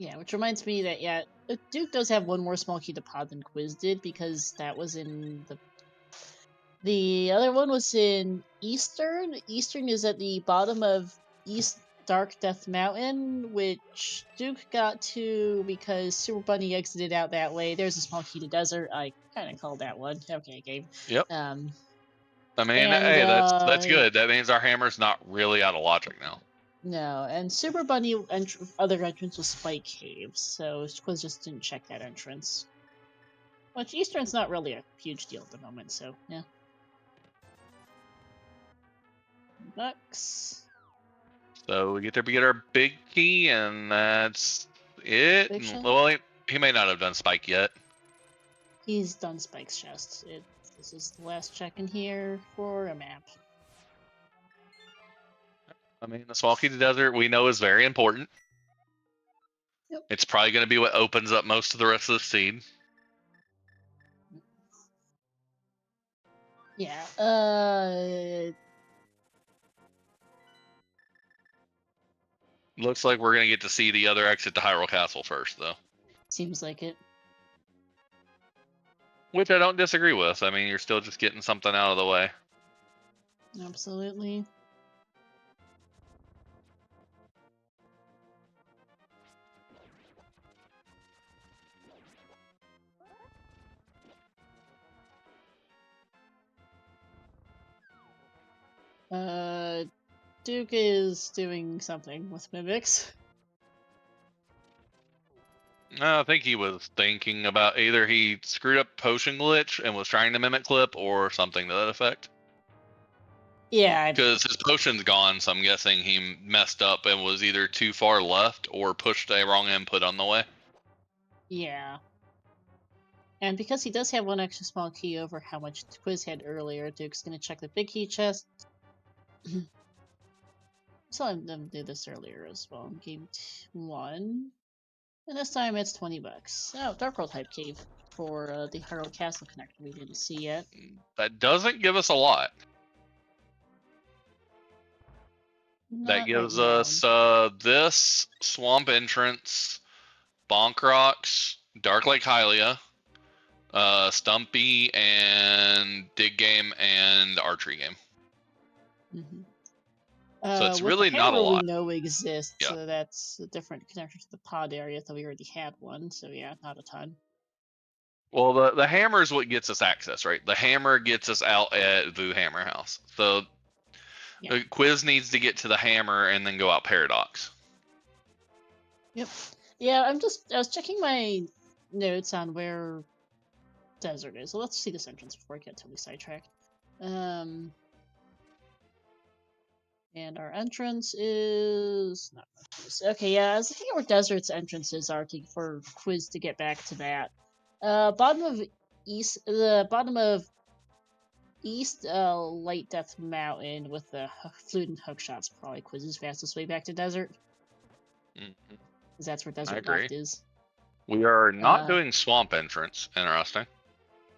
Yeah, which reminds me that, Duke does have one more small key to pod than Quiz did, because that was in the other one was in Eastern. Eastern is at the bottom of East Dark Death Mountain, which Duke got to because Super Bunny exited out that way. There's a small key to desert. I kind of called that one. Okay, Gabe. Yep. I mean, hey, that's good. That means our hammer's not really out of logic now. No, and Super Bunny other entrance was Spike Cave, so Quiz just didn't check that entrance. Which Eastern's not really a huge deal at the moment, so yeah. Bucks. So we get our big key, and that's it. Well, he may not have done Spike yet. He's done Spike's chest. This is the last check in here for a map. I mean, the small key to desert we know is very important. Yep. It's probably going to be what opens up most of the rest of the seed. Yeah. Looks like we're going to get to see the other exit to Hyrule Castle first, though. Seems like it. Which I don't disagree with. I mean, you're still just getting something out of the way. Absolutely. Duke is doing something with Mimics. I think he was thinking about either he screwed up potion glitch and was trying to mimic clip, or something to that effect. Yeah, Because his potion's gone, so I'm guessing he messed up and was either too far left or pushed a wrong input on the way. yeah. And because he does have one extra small key over how much Quiz had earlier, Duke's going to check the big key chest. Saw them do this earlier as well in game 1. And this time it's $20. Oh, Dark World type cave for the Harrow Castle connector we didn't see yet. That doesn't give us a lot. That Not gives right us this swamp entrance, Bonk Rocks, Dark Lake Hylia, Stumpy, and Dig Game and Archery Game. Mm-hmm. So it's with really the not a hammer lot. we know exists, Yeah. so that's a different connector to the pod area, so we already had one, so yeah, not a ton. Well, the hammer is what gets us access, right? The hammer gets us out at Vu Hammer House. So Yeah. the Quiz needs to get to the hammer and then go out Paradox. Yep. Yeah, I was checking my notes on where Desert is. So let's see this entrance before I get totally sidetracked. And our entrance is not this. Okay, yeah, I was looking at where Desert's entrances are for Quiz to get back to that. Bottom of East Light Death Mountain with the flute and hook shots, probably Quiz's fastest way back to Desert. Mm-hmm. Because that's where Desert Left is. We are not doing swamp entrance. Interesting.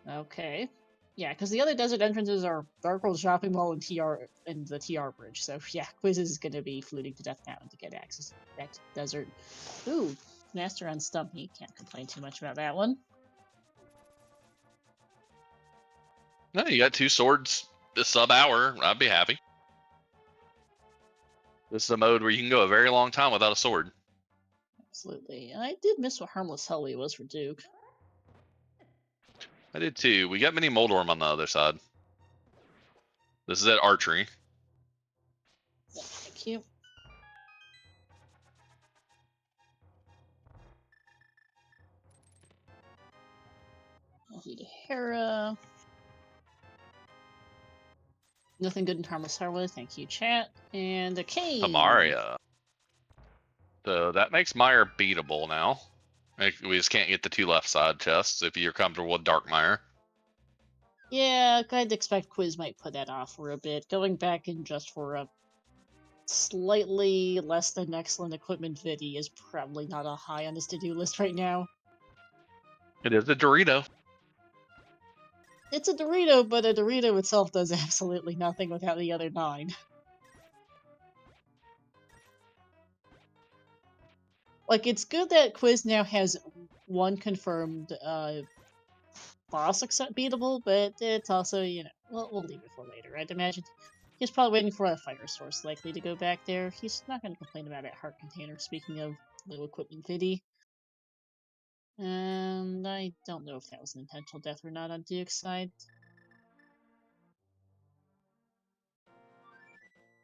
Okay. Yeah, because the other desert entrances are Dark World Shopping Mall and the TR Bridge. So yeah, Quiz is going to be fluting to Death Mountain to get access back to the desert. Ooh, Master on Stumpy. Can't complain too much about that one. No, you got 2 swords a sub-hour. I'd be happy. This is a mode where you can go a very long time without a sword. Absolutely. I did miss what Harmless Helly was for Duke. I did too. We got Mini Moldorm on the other side. This is at Archery. Thank you. Hera. Nothing good in Harmless Helly. Thank you, chat. And a cave. Tamaria. So that makes Mire beatable now. We just can't get the 2 left side chests if you're comfortable with Dark Mire. Yeah, I'd expect Quiz might put that off for a bit. Going back in just for a slightly less than excellent equipment vidi is probably not a high on his to-do list right now. It is a Dorito. It's a Dorito, but a Dorito itself does absolutely nothing without the other 9. Like, it's good that Quiz now has one confirmed boss beatable, but it's also, you know, we'll leave it for later. I'd imagine he's probably waiting for a fighter source likely to go back there. He's not going to complain about that heart container, speaking of low equipment vidi. And I don't know if that was an intentional death or not on Duke's side.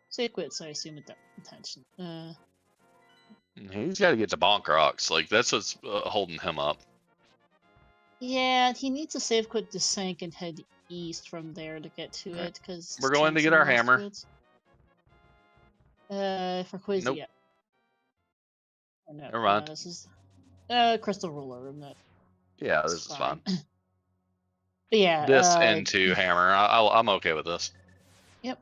Say quit, so I assume it's intention. He's got to get to Bonk Rocks. Like, that's what's holding him up. Yeah, he needs to save quit to sink and head east from there to get to it, because we're going to get our hammer. For Quiz, nope. Yeah. Oh, no, never mind. This is Crystal Ruler. Yeah, this is fine. But yeah. This into hammer. I'm okay with this. Yep.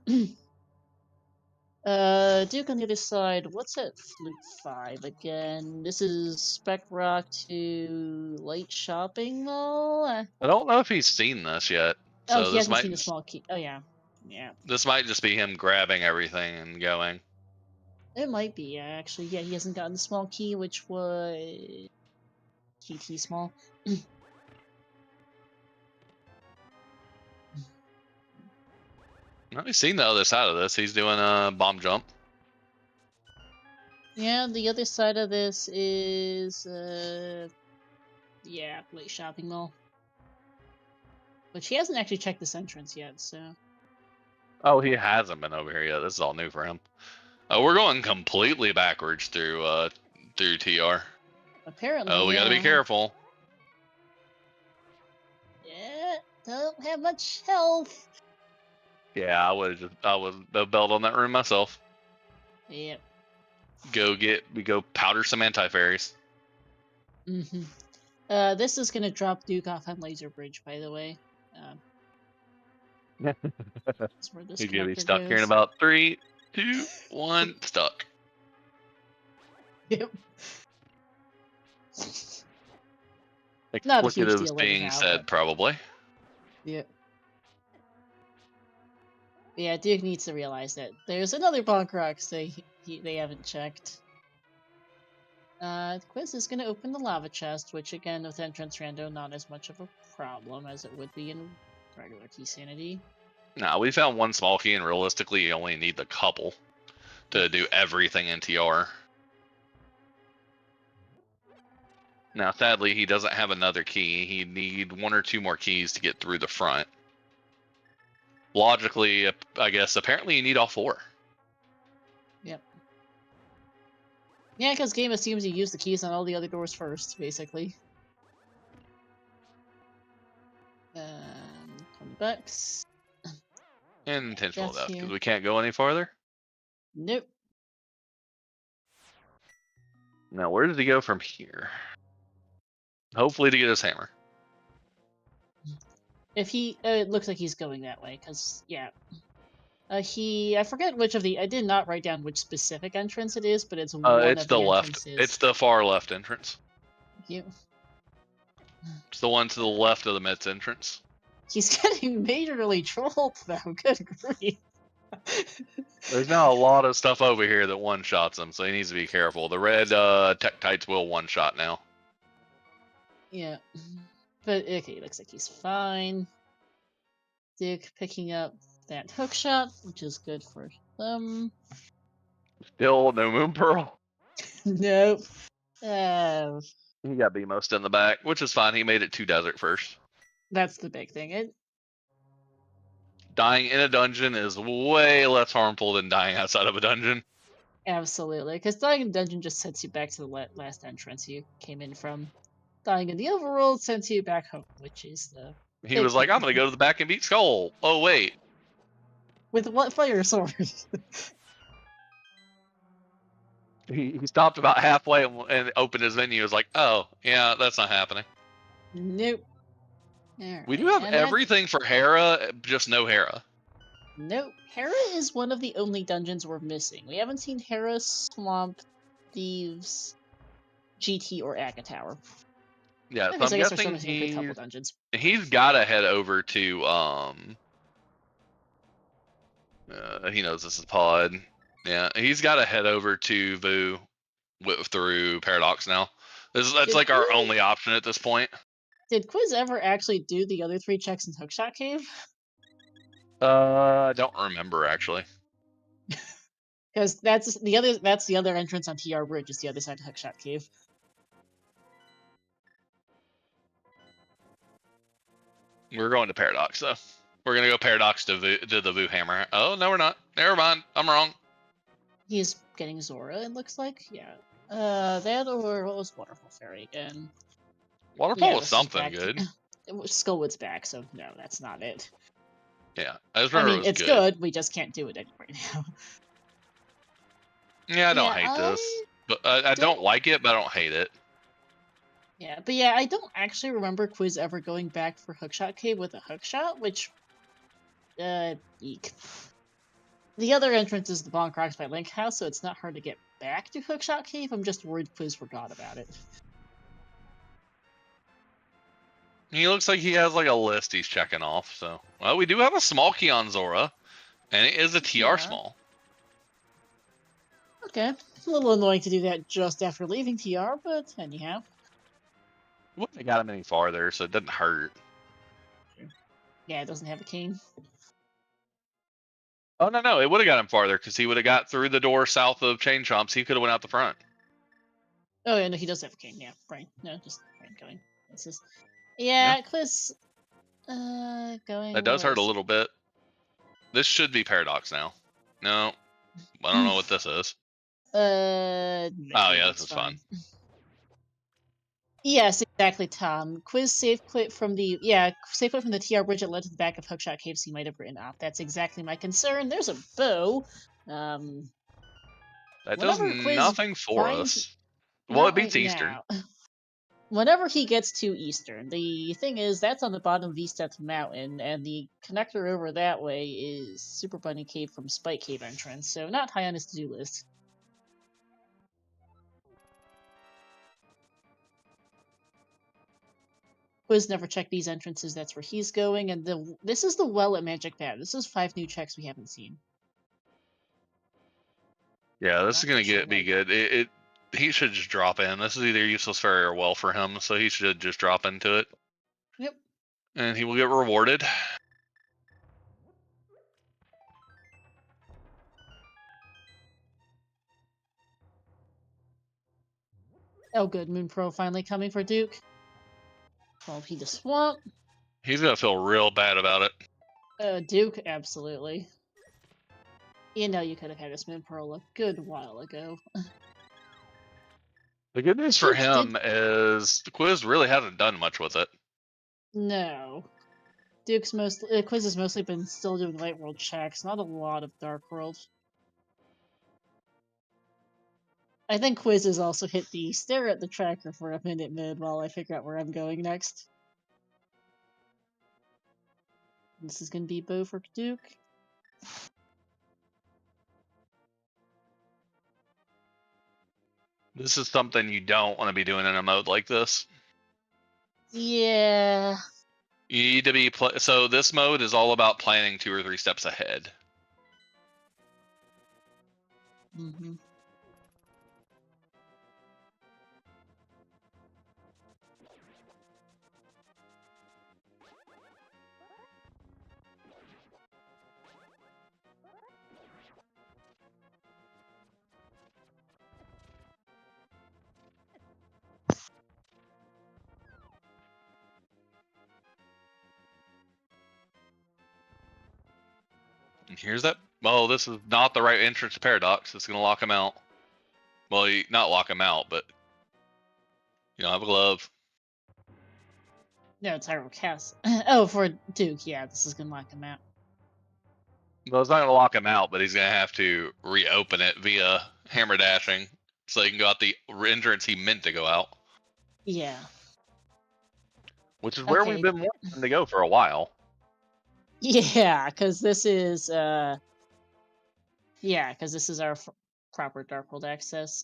Duke on the other side. What's at Flute 5 again? This is Spec Rock to Light Shopping Mall? I don't know if he's seen this yet. Oh, so he hasn't seen the small key. Oh, yeah. Yeah. This might just be him grabbing everything and going. It might be, actually. Yeah, he hasn't gotten the small key, which was GT small. Well, we've seen the other side of this. He's doing a bomb jump. Yeah, the other side of this is, yeah, Late Shopping Mall. Which he hasn't actually checked this entrance yet, so... Oh, he hasn't been over here yet. This is all new for him. We're going completely backwards through TR. Apparently, Oh, we gotta be yeah. careful. Yeah, don't have much health. Yeah, I was belt on that room myself. Yep. We go powder some anti-fairies. Mm-hmm. This is gonna drop Duke off on Laser Bridge, by the way. That's where this He's gonna be connector stuck here in goes. about 3, 2, 1, stuck. Yep. Not a huge Explicatives deal being anyhow, said, but probably. yeah. Yeah, Duke needs to realize that there's another Bonk Rocks they haven't checked. Quiz is going to open the lava chest, which again, with entrance rando, not as much of a problem as it would be in regular Key Sanity. Nah, we found one small key, and realistically, you only need the couple to do everything in TR. Now, sadly, he doesn't have another key. He'd need 1 or 2 more keys to get through the front. Logically, I guess, apparently you need all 4. Yep. Yeah, because game assumes you use the keys on all the other doors first, basically. 20 bucks. And intentional Death death, here. because we can't go any farther. Nope. Now, where does he go from here? Hopefully to get his hammer. If he, it looks like he's going that way, because, yeah. I forget which of the, I did not write down which specific entrance it is, but it's one It's of the the left. entrances. It's the far left entrance. You. It's the one to the left of the Mets entrance. He's getting majorly trolled, though. Good grief. There's now a lot of stuff over here that one-shots him, so he needs to be careful. The red Tektites will one-shot now. Yeah. But, okay, looks like he's fine. Duke picking up that hook shot, which is good for them. Still no Moon Pearl. Nope. He got B-most in the back, which is fine. He made it to desert first. That's the big thing. Dying in a dungeon is way less harmful than dying outside of a dungeon. Absolutely, because dying in dungeon just sends you back to the last entrance you came in from. Dying in the overworld sends you back home, which is the. He was like, I'm going to go to the back and beat Skull. Oh, wait. With what fire sword? He stopped about halfway and opened his menu. He was like, oh, yeah, that's not happening. Nope. We do have everything for Hera, just no Hera. Nope. Hera is one of the only dungeons we're missing. We haven't seen Hera, Swamp, Thieves, GT, or Aga Tower. Yeah, so I I'm guess we're still guessing missing a couple dungeons. He's got to head over to, he knows this is pod. Yeah, he's got to head over to Vu through Paradox now. That's like our only option at this point. Did Quiz ever actually do the other 3 checks in Hookshot Cave? I don't remember actually. Because that's the other entrance on TR Bridge, is the other side of Hookshot Cave. We're going to Paradox though. We're gonna go Paradox to the Vu Hammer. Oh no, we're not. Never mind. I'm wrong. He's getting Zora, it looks like. Yeah. That or what was Waterfall Fairy again? Waterfall was something good. Skullwood's back, so no, that's not it. Yeah, I just remember it's good. We just can't do it right now. Yeah, I don't hate this, but I don't like it, but I don't hate it. Yeah, but yeah, I don't actually remember Quiz ever going back for Hookshot Cave with a hookshot, which, eek. The other entrance is the Bonk Rocks by Link House, so it's not hard to get back to Hookshot Cave. I'm just worried Quiz forgot about it. He looks like he has like a list he's checking off. So, well, we do have a small key on Zora, and it is a TR small. Okay, it's a little annoying to do that just after leaving TR, but anyhow. Wouldn't have got him any farther, so it doesn't hurt. Yeah, it doesn't have a cane. Oh no, it would have got him farther because he would have got through the door south of Chain Chomps. He could have went out the front. Oh yeah, no, he does have a cane. Yeah, right. No, just right going. This is, yeah, Quiz. Going. That does hurt a little bit. This should be Paradox now. No, I don't know what this is. No, oh yeah, this is fun. Yes, exactly, Tom. Quiz save quit from the save quit from the TR bridge that led to the back of Hookshot Cave, so you might have written off. That's exactly my concern. There's a bow. That does Whenever Quiz nothing for finds us. Well, not it beats right Eastern. now. Whenever he gets to Eastern, the thing is that's on the bottom of East Death Mountain, and the connector over that way is Super Bunny Cave from Spike Cave entrance, so not high on his to-do list. Quiz never checked these entrances, that's where he's going, and this is the well at Magic Bad. This is 5 new checks we haven't seen. Yeah, this is Not gonna sure be what good. He should just drop in. This is either useless fairy or well for him, so he should just drop into it. Yep. And he will get rewarded. Oh good, Moon Pro finally coming for Duke. 12 to Swamp. He's gonna feel real bad about it. Duke, absolutely. You know you could have had this Moon Pearl a good while ago. The good news for Duke him is the quiz really hasn't done much with it. No. Quiz has mostly been still doing Light World checks, not a lot of Dark World. I think Quiz has also hit the stare at the tracker for a minute mid while I figure out where I'm going next. This is gonna be bow for Duke. This is something you don't want to be doing in a mode like this. Yeah. You need to be so this mode is all about planning 2 or 3 steps ahead. Mm-hmm. And here's that. Well, this is not the right entrance to Paradox. It's gonna lock him out. Well, not lock him out, but you don't have a glove. No, it's Hyrule Castle. Oh, for Duke, yeah, this is gonna lock him out. Well, it's not gonna lock him out, but he's gonna have to reopen it via hammer dashing, so he can go out the entrance he meant to go out. Yeah. Which is where we've been wanting him to go for a while. Yeah, because this is our proper Dark World access.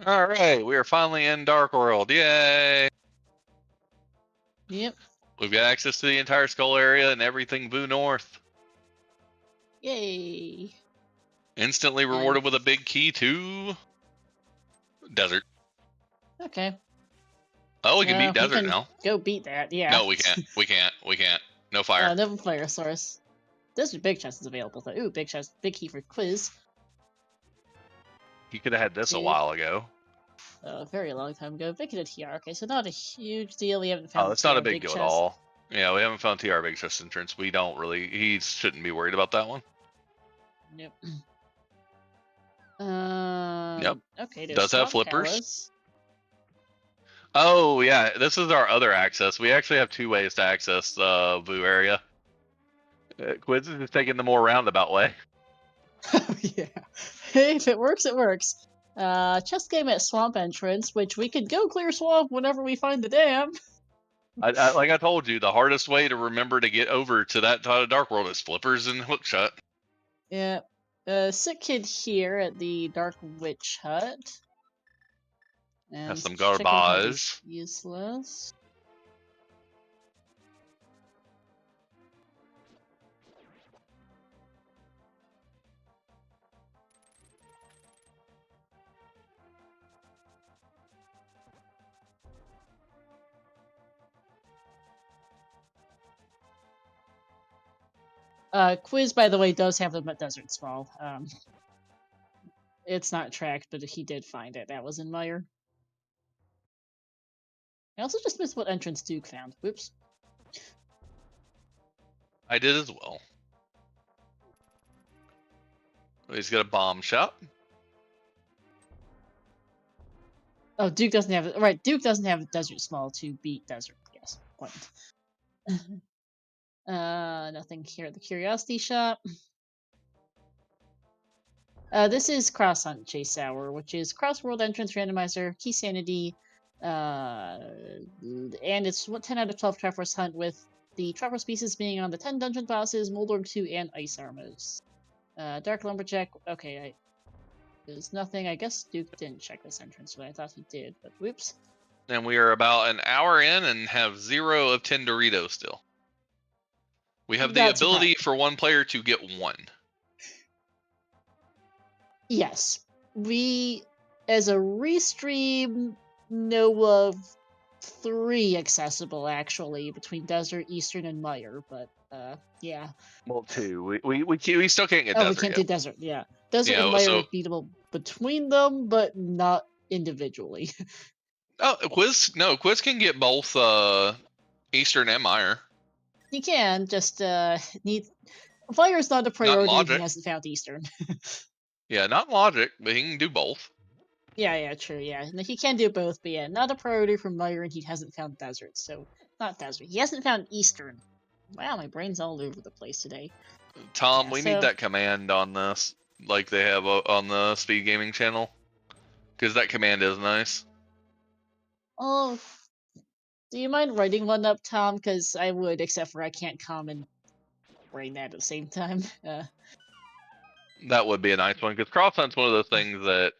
All right, we are finally in Dark World. Yay! Yep. We've got access to the entire Skull area and everything Boo North. Yay! Instantly rewarded with a big key to Desert. Okay. Oh, we can beat Desert now. Go beat that, yeah. No, we can't. We can't. No fire. No fire source. Desert Big Chest is available though. Ooh, Big Chest, big key for Quiz. He could have had this a while ago. A very long time ago. Big hit TR. Okay, so not a huge deal. We haven't found. Oh, it's not a big deal at all. Yeah, we haven't found TR Big Chest entrance. We don't really. He shouldn't be worried about that one. Nope. Yep. Okay. Does have flippers. Palace. Oh yeah, this is our other access. We actually have 2 ways to access the Vu area. Quiz is just taking the more roundabout way. Yeah. Hey, if it works, it works. Chess game at Swamp entrance, which we could go clear Swamp whenever we find the dam. Like I told you, the hardest way to remember to get over to that Dark World is flippers and hookshot. Yeah. Sick Kid here at the Dark Witch Hut. And have some garbage. Useless. Quiz, by the way, does have them at Desert Small. It's not tracked, but he did find it. That was in Meyer. I also just missed what entrance Duke found. Whoops. I did as well. He's got a bomb shot. Oh, Duke doesn't have it. Right, Duke doesn't have Desert Small to beat Desert. Yes, point. Nothing here at the Curiosity Shop. This is Cross Hunt Chase Hour, which is Cross World Entrance Randomizer, Key Sanity, and it's 10 out of 12 Triforce Hunt with the Triforce pieces being on the 10 dungeon bosses, Moldorm 2, and Ice Armors. Dark Lumberjack, okay, there's nothing. I guess Duke didn't check this entrance, but I thought he did, but whoops. And we are about an hour in and have 0 of 10 Doritos still. We have the ability for one player to get 1. Yes. We, as a restream, know of 3 accessible, actually, between Desert, Eastern, and Mire, but, yeah. Well, 2. We still can't get Desert we can't yet. do Desert, yeah. Desert and Mire are beatable between them, but not individually. Oh, Quiz can get both, Eastern and Mire. He can, just, Fire's not a priority if he hasn't found Eastern. Yeah, not logic, but he can do both. Yeah, true, yeah. He can do both, but yeah, not a priority for Mire, and he hasn't found Desert, so... Not Desert. He hasn't found Eastern. Wow, my brain's all over the place today. Tom, we need that command on this, like they have on the Speed Gaming channel. Because that command is nice. Oh, do you mind writing one up, Tom? Because I would, except for I can't come and brain that at the same time. That would be a nice one, because Cross Hunt's one of those things that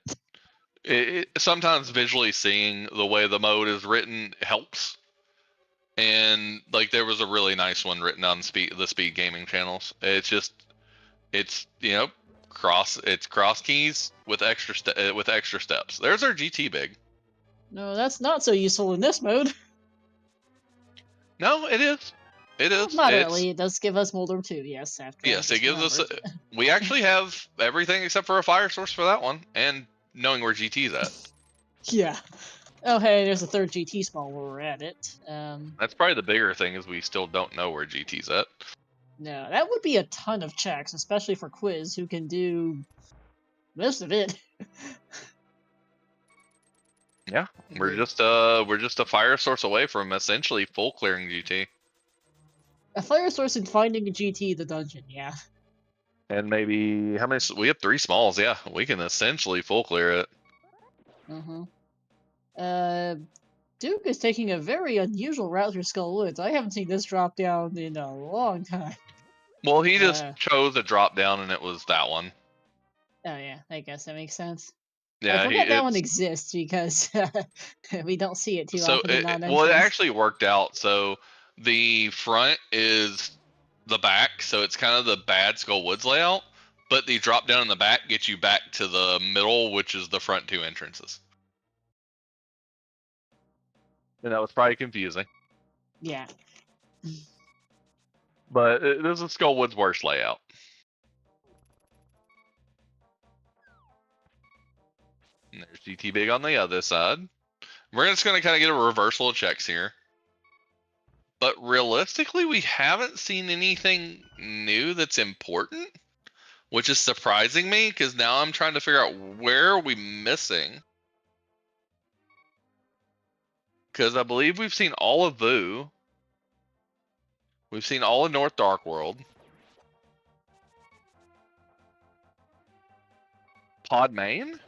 sometimes visually seeing the way the mode is written helps. And like there was a really nice one written on the Speed Gaming channels. It's cross keys with extra steps. There's our GT big. No, that's not so useful in this mode. No, it is. It is. Moderately, it does give us Moldorm 2, yes. Yes, it gives us... we actually have everything except for a fire source for that one, and knowing where GT's at. Yeah. Oh, hey, there's a 3rd GT small where we're at it. That's probably the bigger thing, is we still don't know where GT's at. No, that would be a ton of checks, especially for Quiz, who can do most of it. Yeah, we're just a fire source away from essentially full clearing GT. A fire source and finding a GT in the dungeon, yeah. And maybe how many? We have 3 smalls. Yeah, we can essentially full clear it. Duke is taking a very unusual route through Skull Woods. I haven't seen this drop down in a long time. Well, he just chose a drop down, and it was that one. Oh yeah, I guess that makes sense. Yeah, I forget that one exists because we don't see it too often. Well, it actually worked out. So the front is the back, so it's kind of the bad Skull Woods layout, but the drop down in the back gets you back to the middle, which is the front 2 entrances. And that was probably confusing. Yeah. But this is Skull Woods' worst layout. And there's GT Big on the other side. We're just going to kind of get a reversal of checks here. But realistically, we haven't seen anything new that's important, which is surprising me, because now I'm trying to figure out where are we missing. Because I believe we've seen all of Vu. We've seen all of North Dark World. Pod Main?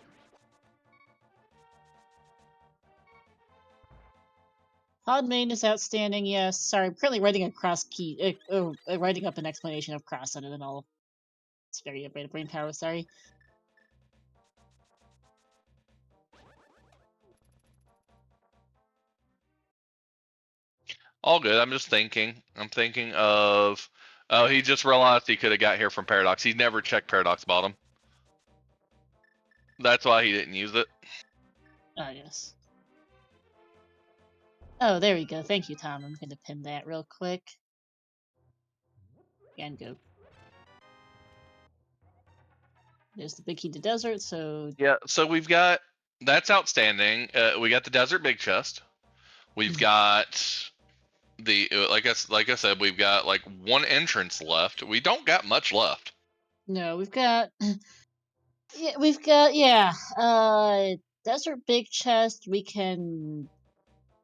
Pod Main is outstanding, yes. Sorry, I'm currently writing a writing up an explanation of Cross Hunt, and then I'll... It's very a bit of brain power, sorry. All good. I'm just thinking. I'm thinking of... Oh, he just realized he could have got here from Paradox. He's never checked Paradox bottom. That's why he didn't use it. Oh, yes. Oh, there we go. Thank you, Tom. I'm going to pin that real quick. And go. There's the big key to desert, so... Yeah, so we've got... That's outstanding. We got the desert big chest. We've got... the like I said, we've got like 1 entrance left. We don't got much left. No, we've got Desert Big Chest, we can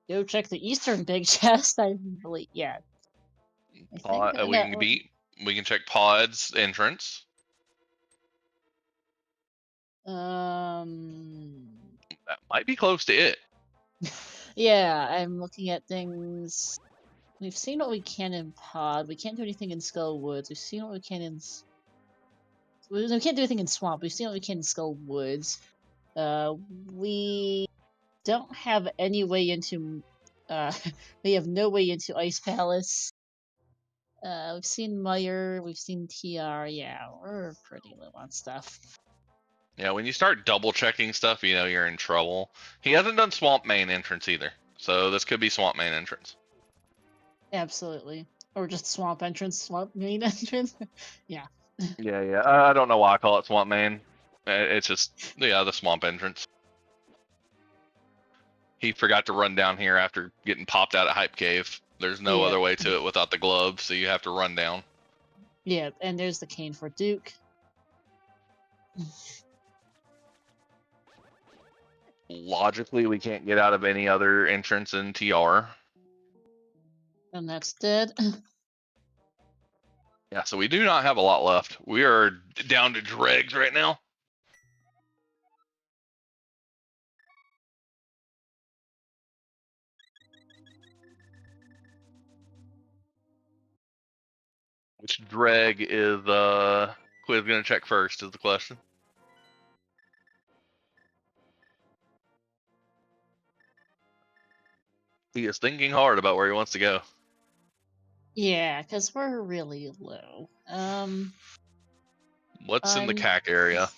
go check the Eastern Big Chest. I really, yeah. I think We can check Pod's entrance. That might be close to it. Yeah, I'm looking at things. We've seen what we can in Pod. We can't do anything in Skull Woods. We've seen what we can in. We can't do anything in Swamp. We've seen what we can in Skull Woods. We don't have any way into. We have no way into Ice Palace. We've seen Meyer. We've seen TR. Yeah, we're pretty low on stuff. Yeah, when you start double checking stuff, you know you're in trouble. He hasn't done Swamp Main entrance either, so this could be Swamp Main entrance. Absolutely, or just Swamp entrance, Swamp Main entrance. Yeah. Yeah. I don't know why I call it Swamp Main. It's just the Swamp entrance. He forgot to run down here after getting popped out at Hype Cave. There's no other way to it without the gloves, so you have to run down. Yeah, and there's the cane for Duke. Logically, we can't get out of any other entrance in TR. And that's dead. Yeah, so we do not have a lot left. We are down to dregs right now. Which dreg is Quiz gonna check first is the question. He is thinking hard about where he wants to go. Yeah, because we're really low. What's in the CAC area?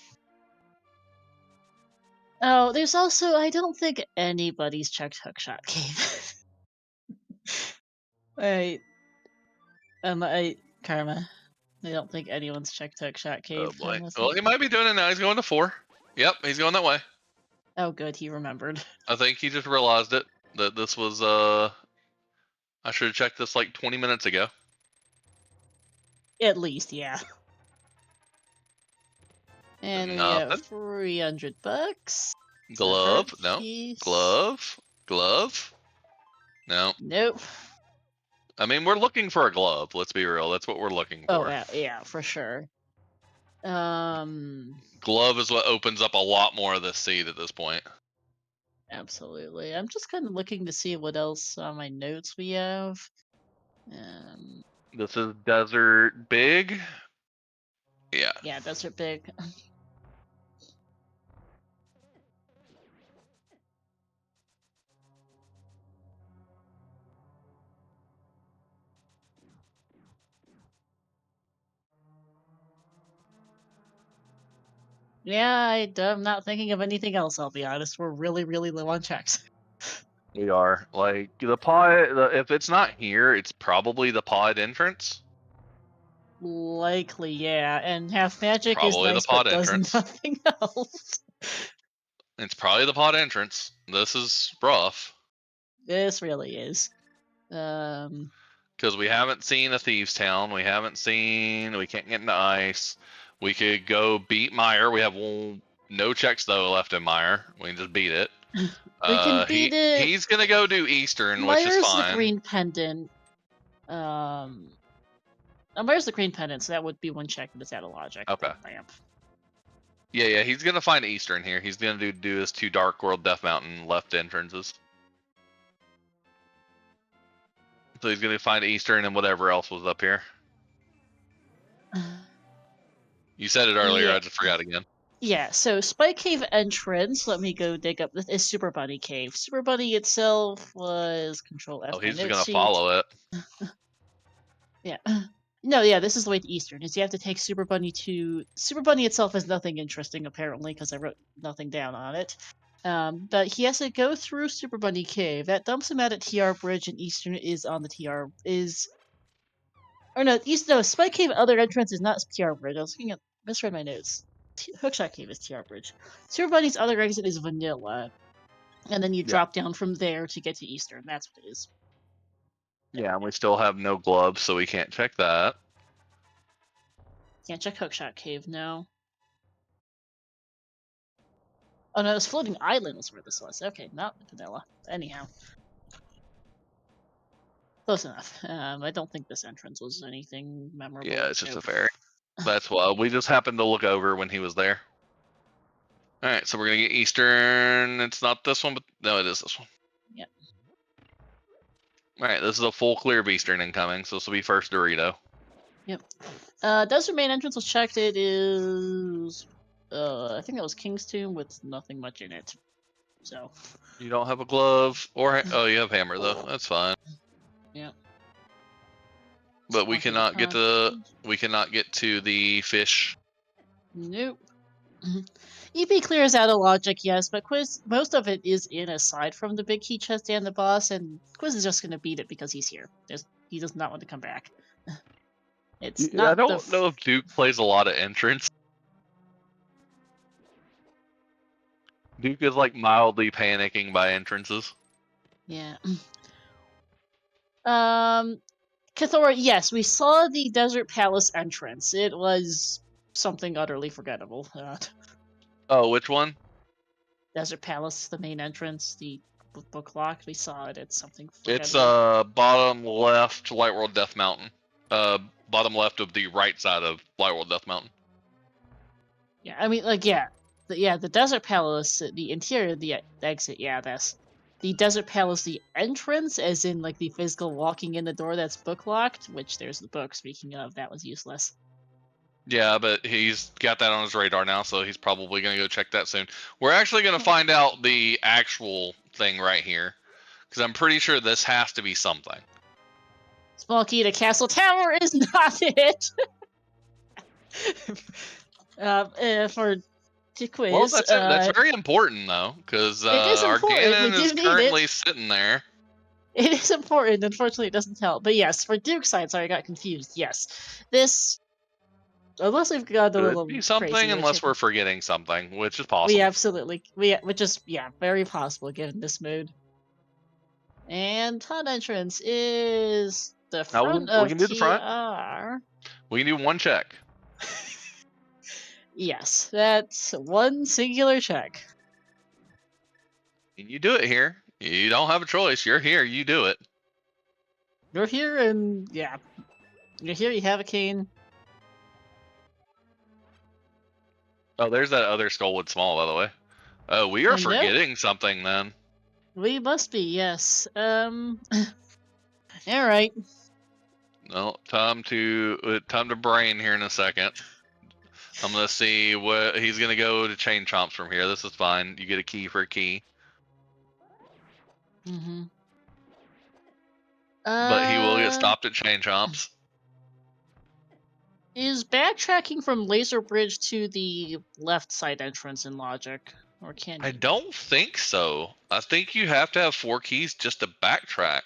Oh, there's also, I don't think anybody's checked Hookshot Cave. Karma. I don't think anyone's checked Hookshot Cave. Oh boy. Well, he might be doing it now. He's going to 4. Yep, he's going that way. Oh, good. He remembered. I think he just realized it. That this was, I should have checked this like 20 minutes ago. At least, yeah. And we have $300. Glove? No. Glove? No. Nope. I mean, we're looking for a glove. Let's be real. That's what we're looking for. Oh, yeah, for sure. Glove is what opens up a lot more of this seed at this point. Absolutely. I'm just kind of looking to see what else on my notes we have. This is Desert Big. Yeah. Yeah, Desert Big. Yeah, I'm not thinking of anything else, I'll be honest. We're really, really low on checks. We are. Like, the pod, if it's not here, it's probably the pod entrance. Likely, yeah. And Half Magic probably is nice, the pod but entrance. does nothing else. It's probably the pod entrance. This is rough. This really is. Because we haven't seen a Thieves Town. We can't get into ice. We could go beat Meyer. We have no checks, though, left in Meyer. We can just beat it. We can beat it. He's going to go do Eastern, Meyer's which is fine. the green pendant. Meyer's the green pendant, so that would be one check, but it's out of logic. Okay. Lamp. Yeah, he's going to find Eastern here. He's going to do his 2 Dark World Death Mountain left entrances. So he's going to find Eastern and whatever else was up here. You said it earlier, I just forgot again. Yeah, so Spike Cave entrance, let me go dig up, this is Super Bunny Cave. Super Bunny itself was Control F. Oh, he's just going to follow it. Yeah. No, yeah, this is the way to Eastern, is you have to take Super Bunny to... Super Bunny itself has nothing interesting, apparently, because I wrote nothing down on it. But he has to go through Super Bunny Cave. That dumps him out at TR Bridge, and Eastern is on the TR... Spike Cave other entrance is not TR Bridge. I was looking at... misread my notes. Hookshot Cave is TR Bridge. Super Bunny's other exit is Vanilla. And then you drop down from there to get to Eastern. That's what it is. Yeah, and we still have no gloves, so we can't check that. Can't check Hookshot Cave, no. Oh no, this floating island was where this was. Okay, not vanilla. Anyhow. Close enough. I don't think this entrance was anything memorable. Yeah, it's just Nope. a fairy. That's why we just happened to look over when he was there. All right, so we're gonna get Eastern. It's not this one, but no, it is this one. Yep. All right, this is a full clear of Eastern incoming, so this will be first Dorito. Yep. Desert main entrance was checked. It is. I think that was King's Tomb with nothing much in it. So. You don't have a glove, or oh, you have hammer though. That's fine. Yeah. But we cannot get to the fish. Nope. EP clears out a logic, yes, but Quiz, most of it is in aside from the big key chest and the boss, and Quiz is just gonna beat it because he's here. He does not want to come back. It's not. I don't know if Duke plays a lot of entrance. Duke is like mildly panicking by entrances. Yeah. Cathora, yes, we saw the Desert Palace entrance. It was something utterly forgettable. Oh, which one? Desert Palace, the main entrance, the book lock. We saw it. It's something It's forgettable. bottom left, Light World Death Mountain. Bottom left of the right side of Light World Death Mountain. Yeah, I mean, like, the Desert Palace, the interior, the exit, yeah, that's the Desert Palace, the entrance, as in like the physical walking in the door that's book locked. Which there's the book. Speaking of, that was useless. Yeah, but he's got that on his radar now, so he's probably gonna go check that soon. We're actually gonna find out the actual thing right here, because I'm pretty sure this has to be something. Small key to Castle Tower is not it. For to quiz. Well, that's very important though, because our Ganon is currently sitting there. It is important. Unfortunately, it doesn't tell. But yes, for Duke's side, sorry, I got confused. Yes, this. Unless we've got a little be something, crazy, unless we're forgetting something, which is possible. Which is very possible given this mood. And hot entrance is the front of we can do the front. TR. We can do one check. Yes, that's one singular check. And you do it here. You don't have a choice. You're here. You do it. You're here, and yeah, you're here. You have a cane. Oh, there's that other Skullwood Small, by the way. Oh, we are forgetting something then. We must be, yes. All right. Well, time to brain here in a second. I'm gonna see what he's gonna go to Chain Chomps from here. This is fine. You get a key for a key. Mm-hmm. But he will get stopped at Chain Chomps. Is backtracking from Laser Bridge to the left side entrance in logic, or can you? I don't think so. I think you have to have 4 keys just to backtrack,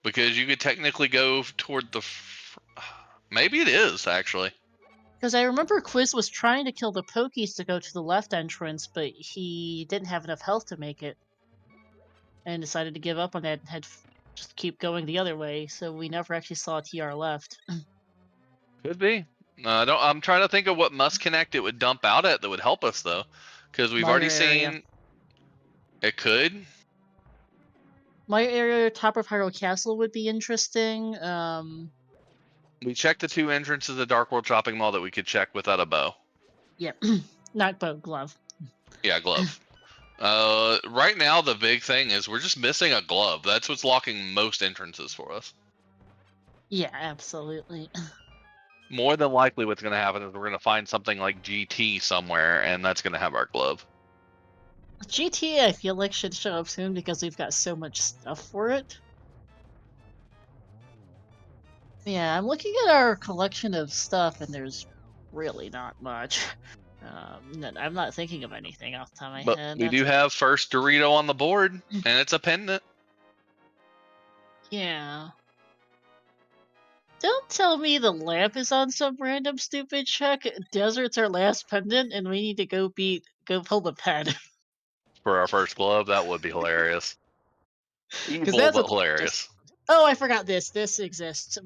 because you could technically go toward the. Maybe it is actually. Because I remember Quiz was trying to kill the Pokies to go to the left entrance, but he didn't have enough health to make it, and decided to give up on that and had just keep going the other way. So we never actually saw TR left. Could be. I'm trying to think of what must connect it would dump out at that would help us though, because we've already seen. It could. My area, top of Hyrule Castle, would be interesting. We checked the 2 entrances of Dark World Shopping Mall that we could check without a bow. Yep, not bow, glove. Yeah, glove. Right now the big thing is we're just missing a glove. That's what's locking most entrances for us. Yeah, absolutely. More than likely what's going to happen is we're going to find something like GT somewhere, and that's going to have our glove. GT, I feel like, should show up soon because we've got so much stuff for it. Yeah, I'm looking at our collection of stuff, and there's really not much. I'm not thinking of anything off the top of my head. But we do have first Dorito on the board, and it's a pendant. Yeah. Don't tell me the lamp is on some random stupid check. Desert's our last pendant, and we need to go pull the pen. For our first glove, that would be hilarious. Evil, but hilarious. Oh, I forgot this. This exists.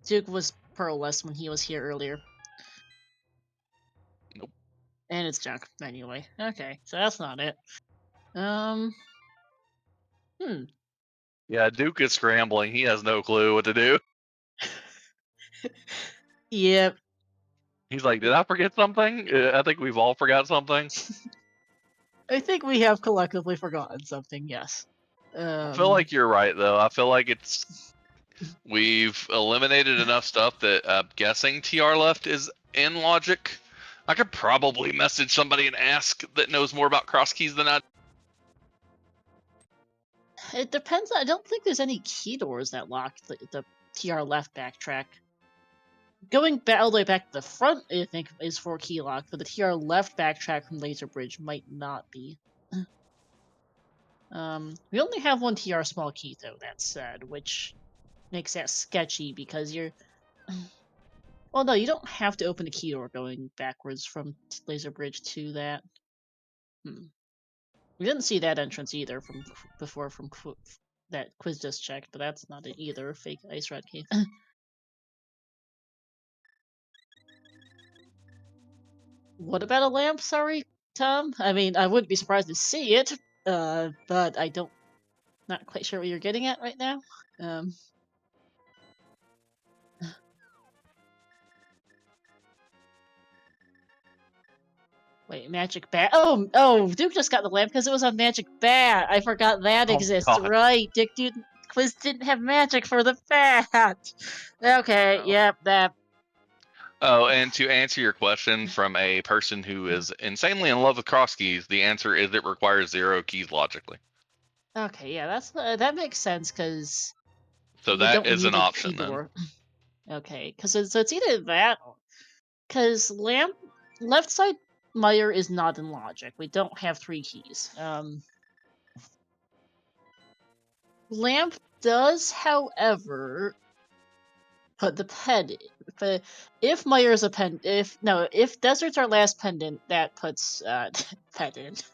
Duke was pearlless when he was here earlier. Nope. And it's junk anyway. Okay, so that's not it. Hmm. Yeah, Duke is scrambling. He has no clue what to do. Yep. He's like, did I forget something? I think we've all forgot something. I think we have collectively forgotten something, yes. I feel like you're right, though. I feel like we've eliminated enough stuff that I'm guessing TR left is in logic. I could probably message somebody and ask that knows more about cross keys than I. It depends. I don't think there's any key doors that lock the TR left backtrack. Going back, all the way back to the front, I think, is for key lock, but the TR left backtrack from Laser Bridge might not be. We only have one TR small key, though, that said, which makes that sketchy because you're... Well, no, you don't have to open a key door going backwards from Laser Bridge to that. We didn't see that entrance either from before from that Quiz just checked, but that's not it either. Fake Ice Rod Cave. What about a lamp? Sorry, Tom. I mean, I wouldn't be surprised to see it, but I don't. Not quite sure what you're getting at right now. Wait, Magic Bat. Oh, Duke just got the lamp because it was a Magic Bat. I forgot that exists. God. Right, Quiz didn't have magic for the bat. Okay, yep, that. Oh, and to answer your question from a person who is insanely in love with cross keys, the answer is it requires 0 keys logically. Okay, yeah, that makes sense because. So that is an option then. Okay, because it's either that, because left side Meyer is not in logic. We don't have 3 keys. Lamp does, however, put the pendant. But if Meyer is a pendant, if Desert's our last pendant, that puts pendant.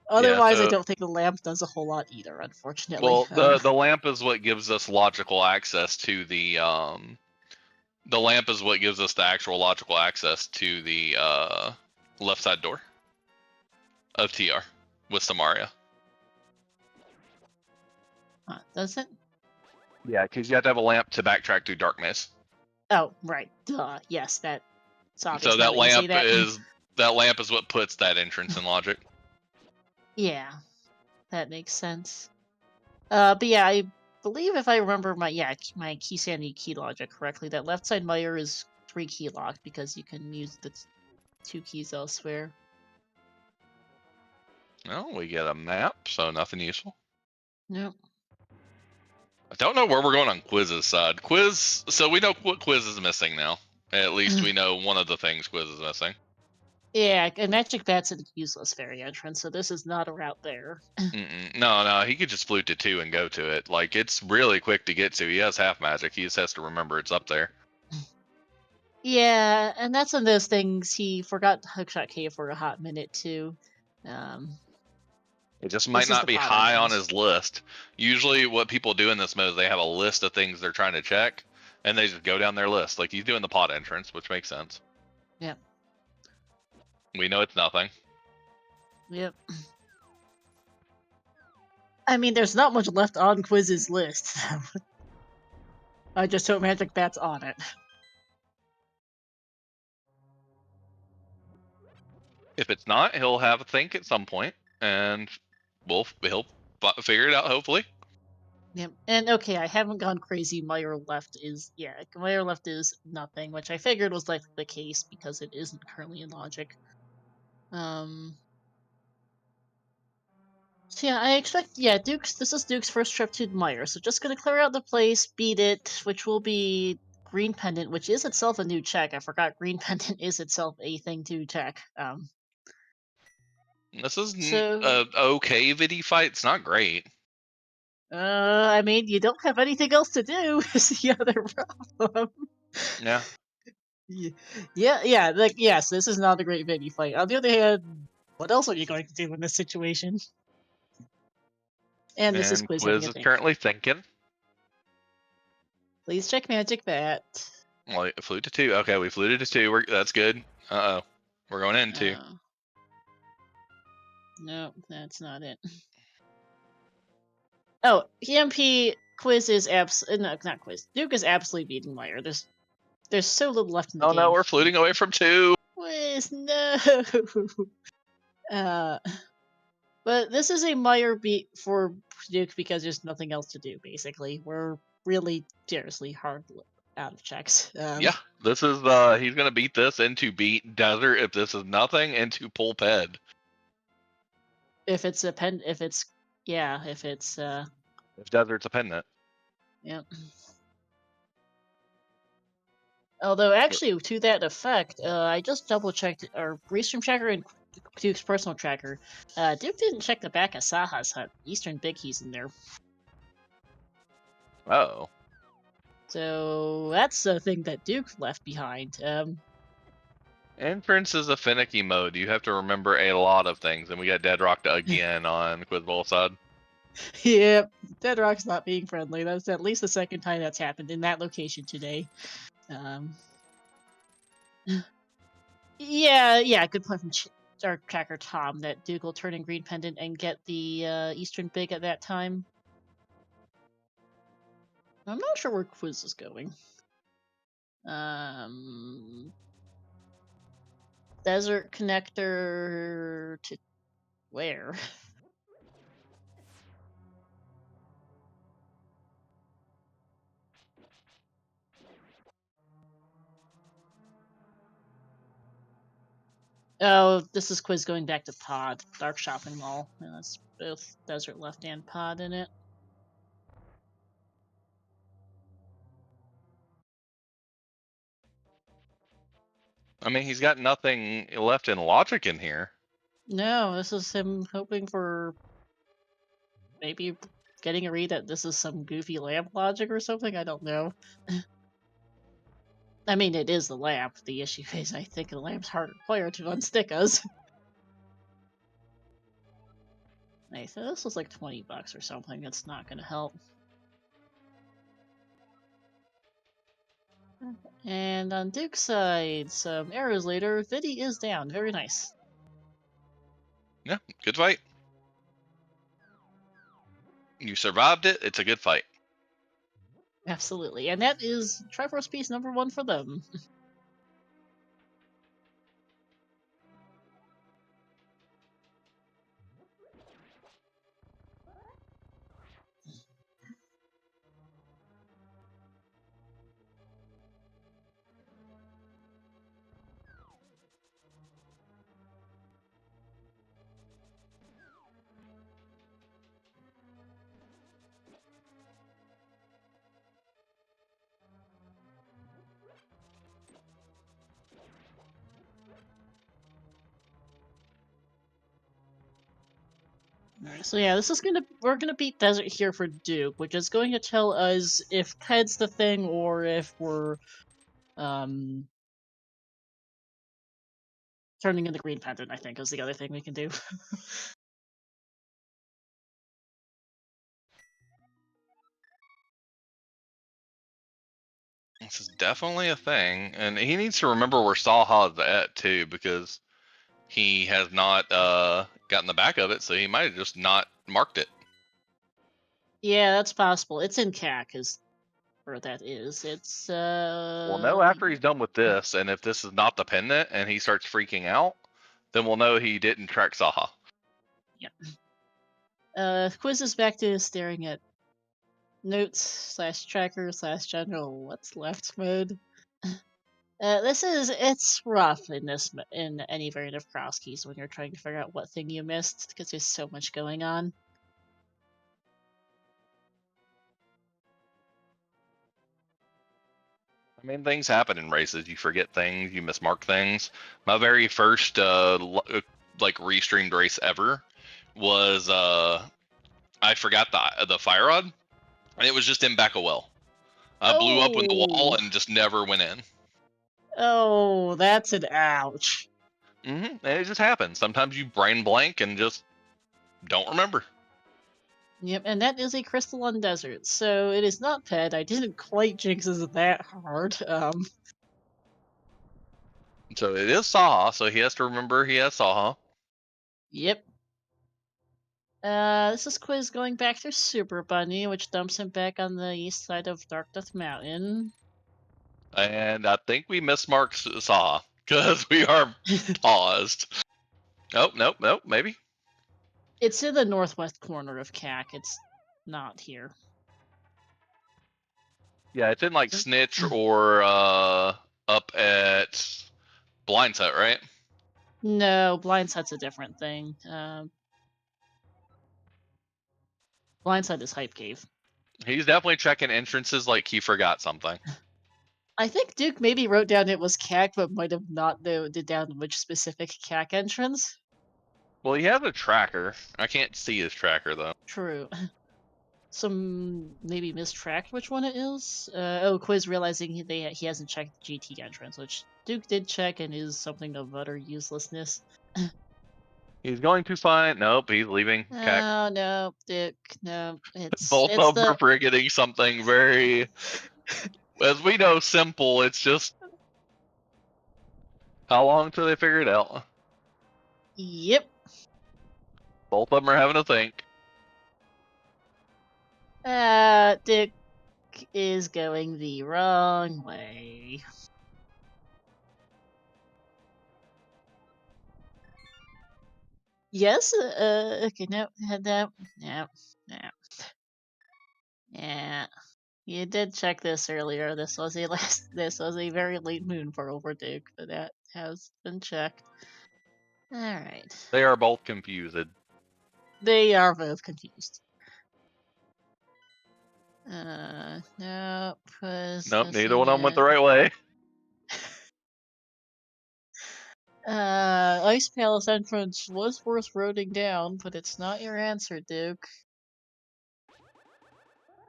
Otherwise, I don't think the lamp does a whole lot either, unfortunately. Well, the lamp is what gives us logical access to the lamp is what gives us the actual logical access to the left side door of TR with Samaria. Does it? Yeah, because you have to have a lamp to backtrack through Dark Maze. Oh, right. Duh. Yes, that's obvious. So that lamp is what puts that entrance in logic. Yeah, that makes sense. But yeah, I believe if I remember my key sanity key logic correctly, that left side Meyer is 3 key lock because you can use the 2 keys elsewhere. Well, we get a map, so nothing useful. Nope. I don't know where we're going on Quiz's side. So we know what Quiz is missing now. At least we know one of the things Quiz is missing. Yeah, and Magic Bat's a useless fairy entrance, so this is not a route there. No, he could just flute to 2 and go to it. Like, it's really quick to get to. He has half magic. He just has to remember it's up there. Yeah, and that's one of those things. He forgot Hookshot Cave for a hot minute, too. It just might not be high on his list. Usually what people do in this mode is they have a list of things they're trying to check, and they just go down their list. Like, he's doing the pot entrance, which makes sense. Yep. We know it's nothing. Yep. I mean, there's not much left on Quiz's list. I just hope Magic Bat's on it. If it's not, he'll have a think at some point, and he'll figure it out, hopefully. Yep. And okay, I haven't gone crazy. Meyer left is nothing, which I figured was likely the case because it isn't currently in logic. So yeah, I expect this is Duke's first trip to Meyer, so just gonna clear out the place, beat it, which will be Green Pendant, which is itself a new check. I forgot Green Pendant is itself a thing to check. This is an okay Vidi fight. It's not great. I mean, you don't have anything else to do. Is the other problem. Yeah. Yes, this is not a great Vidi fight. On the other hand, what else are you going to do in this situation? And this is Quiz is currently thinking. Please check Magic Bat. Well, flute to 2. Okay, we fluted to 2. That's good. Uh-oh. We're going into. No, that's not it. Oh, EMP Quiz is no, not Quiz. Duke is absolutely beating Meyer. There's so little left in the game. Oh no, we're fluting away from 2. Quiz, no. But this is a Meyer beat for Duke because there's nothing else to do. Basically, we're really seriously hard out of checks. Yeah, this is he's gonna beat this into beat Desert if this is nothing, into pull Ped. If it's a pen, if it's If Desert's a pendant. Yep. Although actually, to that effect, I just double checked our restream tracker and Duke's personal tracker. Duke didn't check the back of Saha's hut. Eastern Big Key's in there. Oh. So that's the thing that Duke left behind. Entrance is a finicky mode. You have to remember a lot of things, and we got Deadrocked again on Quizbowl side. Yep, Deadrock's not being friendly. That's at least the second time that's happened in that location today. Yeah, good point from our tracker Tom that Duke will turn in Green Pendant and get the Eastern Big at that time. I'm not sure where Quiz is going. Desert connector to where? Oh, this is Quiz going back to Pod, Dark Shopping Mall. Yeah, that's both Desert Left and Pod in it. I mean, he's got nothing left in logic in here. No, this is him hoping for maybe getting a read that this is some goofy lamp logic or something. I don't know. I mean, it is the lamp. The issue is, I think the lamp's harder player to unstick us. Hey, so this was like $20 or something. That's not going to help. And on Duke's side, some arrows later, Vidi is down. Very nice. Yeah, good fight. You survived it. It's a good fight. Absolutely. And that is Triforce piece number 1 for them. Alright, so yeah, we're gonna beat Desert here for Duke, which is going to tell us if Ped's the thing or if we're turning in the Green Pendant, I think, is the other thing we can do. This is definitely a thing, and he needs to remember where Saha's at too, because he has not gotten the back of it, so he might have just not marked it. Yeah, that's possible. It's in CAC, is where that is. It's We'll know after he's done with this, and if this is not the pendant and he starts freaking out, then we'll know he didn't track Saha. Yeah. Quiz is back to staring at notes / tracker / general what's left mode. It's rough in any variant of cross keys when you're trying to figure out what thing you missed because there's so much going on. I mean, things happen in races. You forget things, you mismark things. My very first like restreamed race ever was I forgot the fire rod, and it was just in back of well. I blew up in the wall and just never went in. Oh, that's an ouch. And it just happens. Sometimes you brain blank and just don't remember. Yep, and that is a crystalline desert, so it is not Ped. I didn't quite jinx it that hard. So it is Saha, so he has to remember he has Saha. Yep. This is Quiz going back to Super Bunny, which dumps him back on the east side of Dark Death Mountain. And I think we mismarked Saha because we are paused. Oh, nope, maybe. It's in the northwest corner of CAC. It's not here. Yeah, it's in like Snitch or up at Blindset, right? No, Blindsight's a different thing. Blindside is Hype Cave. He's definitely checking entrances like he forgot something. I think Duke maybe wrote down it was CAC, but might have not noted down which specific CAC entrance. Well, he has a tracker. I can't see his tracker though. True. Some maybe mistracked which one it is. Quiz realizing he hasn't checked the GT entrance, which Duke did check and is something of utter uselessness. He's going to find. Nope, he's leaving. Oh no, Duke, no. Both of them are forgetting something very, as we know, simple. It's just how long till they figure it out. Yep. Both of them are having to think. Duke is going the wrong way. Yes. Okay. No. No. Yeah. You did check this earlier. This was a very late moon for over Duke, but that has been checked. All right. They are both confused. They are both confused. Nope. Nope, neither one of them went the right way. Ice Palace entrance was worth roading down, but it's not your answer, Duke.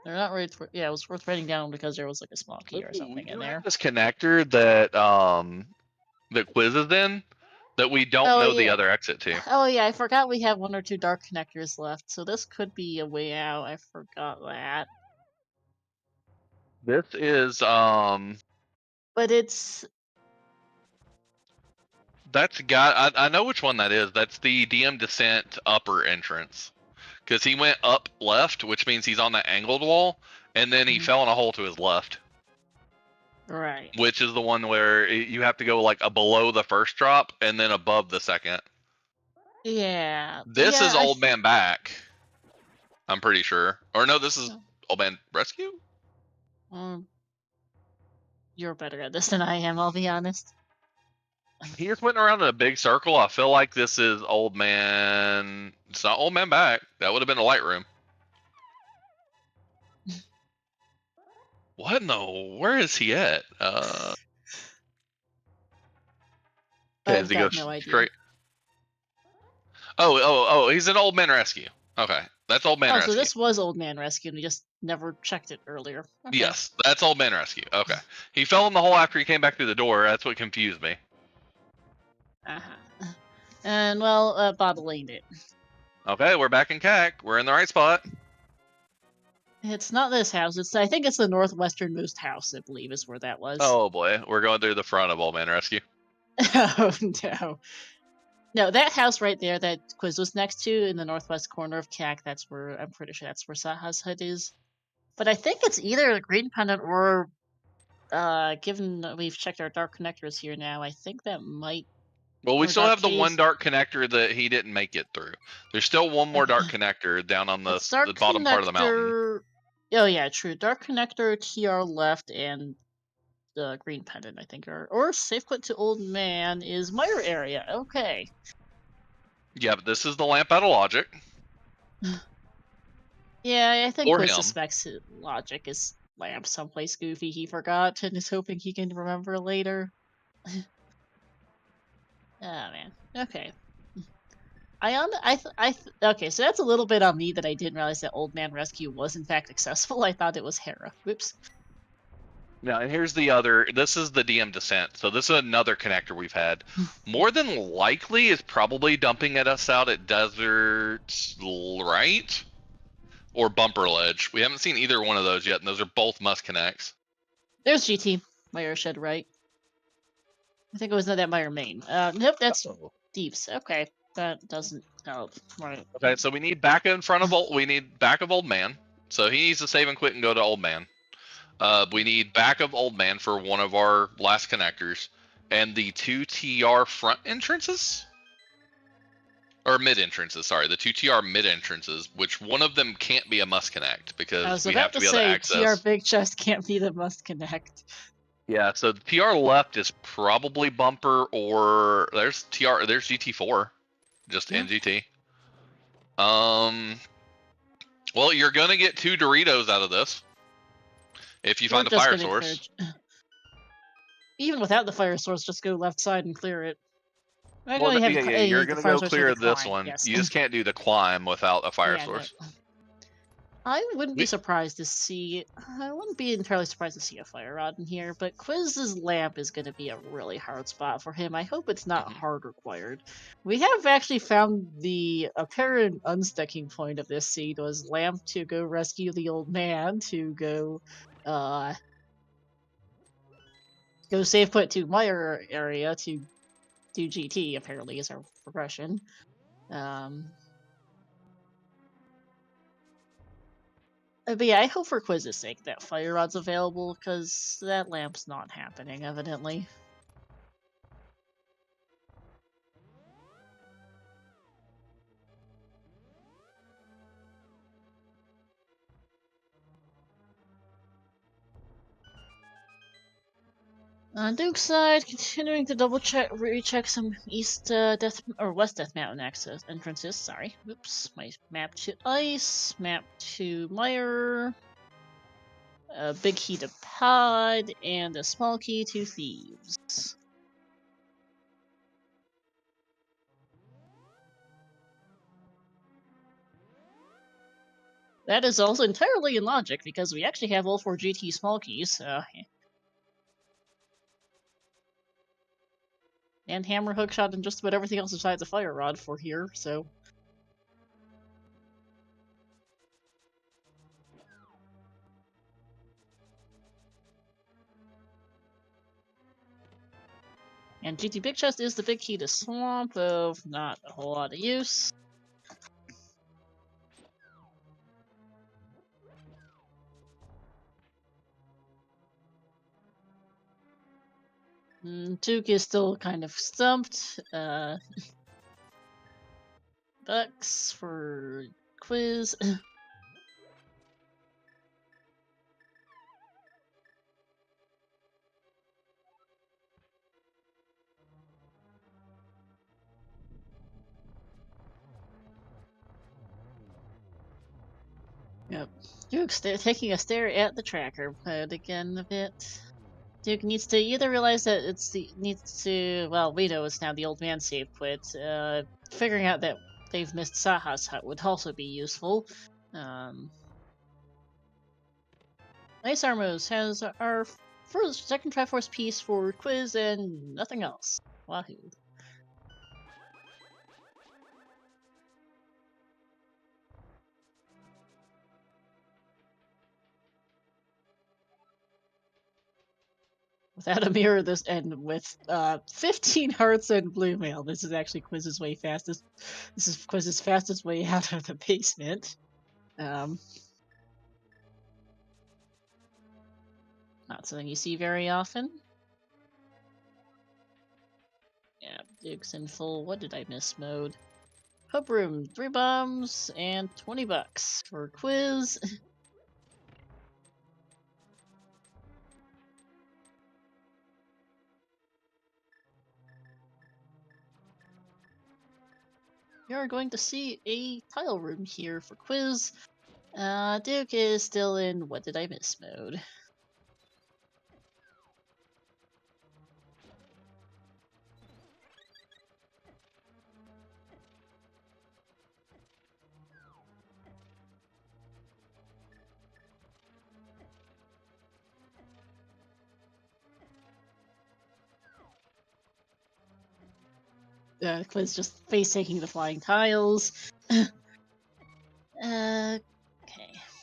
They're not ready for. Yeah, it was worth writing down because there was like a small key or something in there. This connector that that Quiz is in that we don't know the other exit to. Oh yeah, I forgot we have 1 or 2 dark connectors left, so this could be a way out. I forgot that. This is But it's. That's got. I know which one that is. That's the DM Descent upper entrance. Because he went up left, which means he's on the angled wall, and then he fell in a hole to his left. Right. Which is the one where you have to go like below the first drop and then above the second. Yeah. This is Old Man Back. I'm pretty sure. Or no, this is Old Man Rescue? You're better at this than I am, I'll be honest. He just went around in a big circle. I feel like this is Old Man. It's not Old Man Back. That would have been a light room. What in the? Where is he at? Does he go straight? Oh, he's an Old Man Rescue. Okay, that's Old Man Rescue. So this was Old Man Rescue, and we just never checked it earlier. Okay. Yes, that's Old Man Rescue. Okay. He fell in the hole after he came back through the door. That's what confused me. And, well, Bob laned it. Okay, we're back in CAC. We're in the right spot. It's not this house. I think it's the northwesternmost house, I believe, is where that was. Oh, boy. We're going through the front of Old Man Rescue. Oh, no. No, that house right there that Quiz was next to in the northwest corner of CAC, that's where, I'm pretty sure that's where Saha's hut is. But I think it's either the Green Pendant or, given that we've checked our dark connectors here now, I think that might... Well, we still have the one dark connector that he didn't make it through. There's still one more dark connector down on the bottom part of the mountain. Oh, yeah, true. Dark connector, TR left, and the Green Pendant, I think, or safe quit to Old Man is Mire area. Okay. Yeah, but this is the lamp out of Logic. Yeah, I think Quiz suspects Logic is lamp someplace goofy he forgot and is hoping he can remember later. Oh man. Okay. Okay, so that's a little bit on me that I didn't realize that Old Man Rescue was in fact accessible. I thought it was Hera. Whoops. Now, and here's the other. This is the DM Descent. So this is another connector we've had. More than likely, is probably dumping at us out at Desert Right or Bumper Ledge. We haven't seen either one of those yet, and those are both must connects. There's GT. Mire shed right. I think it was that Meyer main. Nope, that's Oh. Deeps. Okay, that doesn't help. Right. Okay, so we need back in front of we need back of Old Man. So he needs to save and quit and go to Old Man. We need back of Old Man for one of our last connectors, and the 2 TR front entrances. Or mid entrances, sorry, the 2 TR mid entrances, which one of them can't be a must connect because I was we about have to to be able to say access. TR Big Chest can't be the must connect. Yeah, so the TR left is probably bumper or there's GT4, just Yeah. NGT. Well, you're gonna get 2 Doritos out of this if you find a fire source. Even without the fire source, just go left side and clear it. Well, Actually, have you're the gonna fire go source with clear the this climb. one. Yes. You just can't do the climb without a fire Yeah, source. no. I wouldn't be surprised to see. I wouldn't be entirely surprised to see a fire rod in here, but Quiz's lamp is going to be a really hard spot for him. I hope it's not hard required. We have actually found the apparent unstacking point of this seed was lamp to go rescue the old man to go save put to Meyer area to do GT. Apparently, is our progression. But yeah, I hope for Quiz's sake that Fire Rod's available, because that lamp's not happening, evidently. On Duke's side, continuing to recheck some West Death Mountain entrances. Sorry, oops. My map to Ice, map to Meyer, a big key to Pod, and a small key to Thieves. That is also entirely in logic because we actually have all 4 GT small keys. And hammer, hookshot, and just about everything else besides a fire rod for here, so. And GT Big Chest is the big key to Swamp, though not a whole lot of use. Duke is still kind of stumped. Bucks for Quiz. Yep. Duke's taking a stare at the tracker mode again a bit. Duke needs to either realize that we know it's now the old man save quit. Figuring out that they've missed Saha's hut would also be useful. Nice Armos has our second Triforce piece for Quiz and nothing else. Wahoo. Without a mirror, with 15 hearts and blue mail, this is actually Quiz's fastest way out of the basement. Not something you see very often. Yeah, Duke's in full. What did I miss mode? Hub room, 3 bombs and $20 for Quiz. You're going to see a tile room here for Quiz. Duke is still in what did I miss mode. Quiz just face taking the flying tiles. Okay,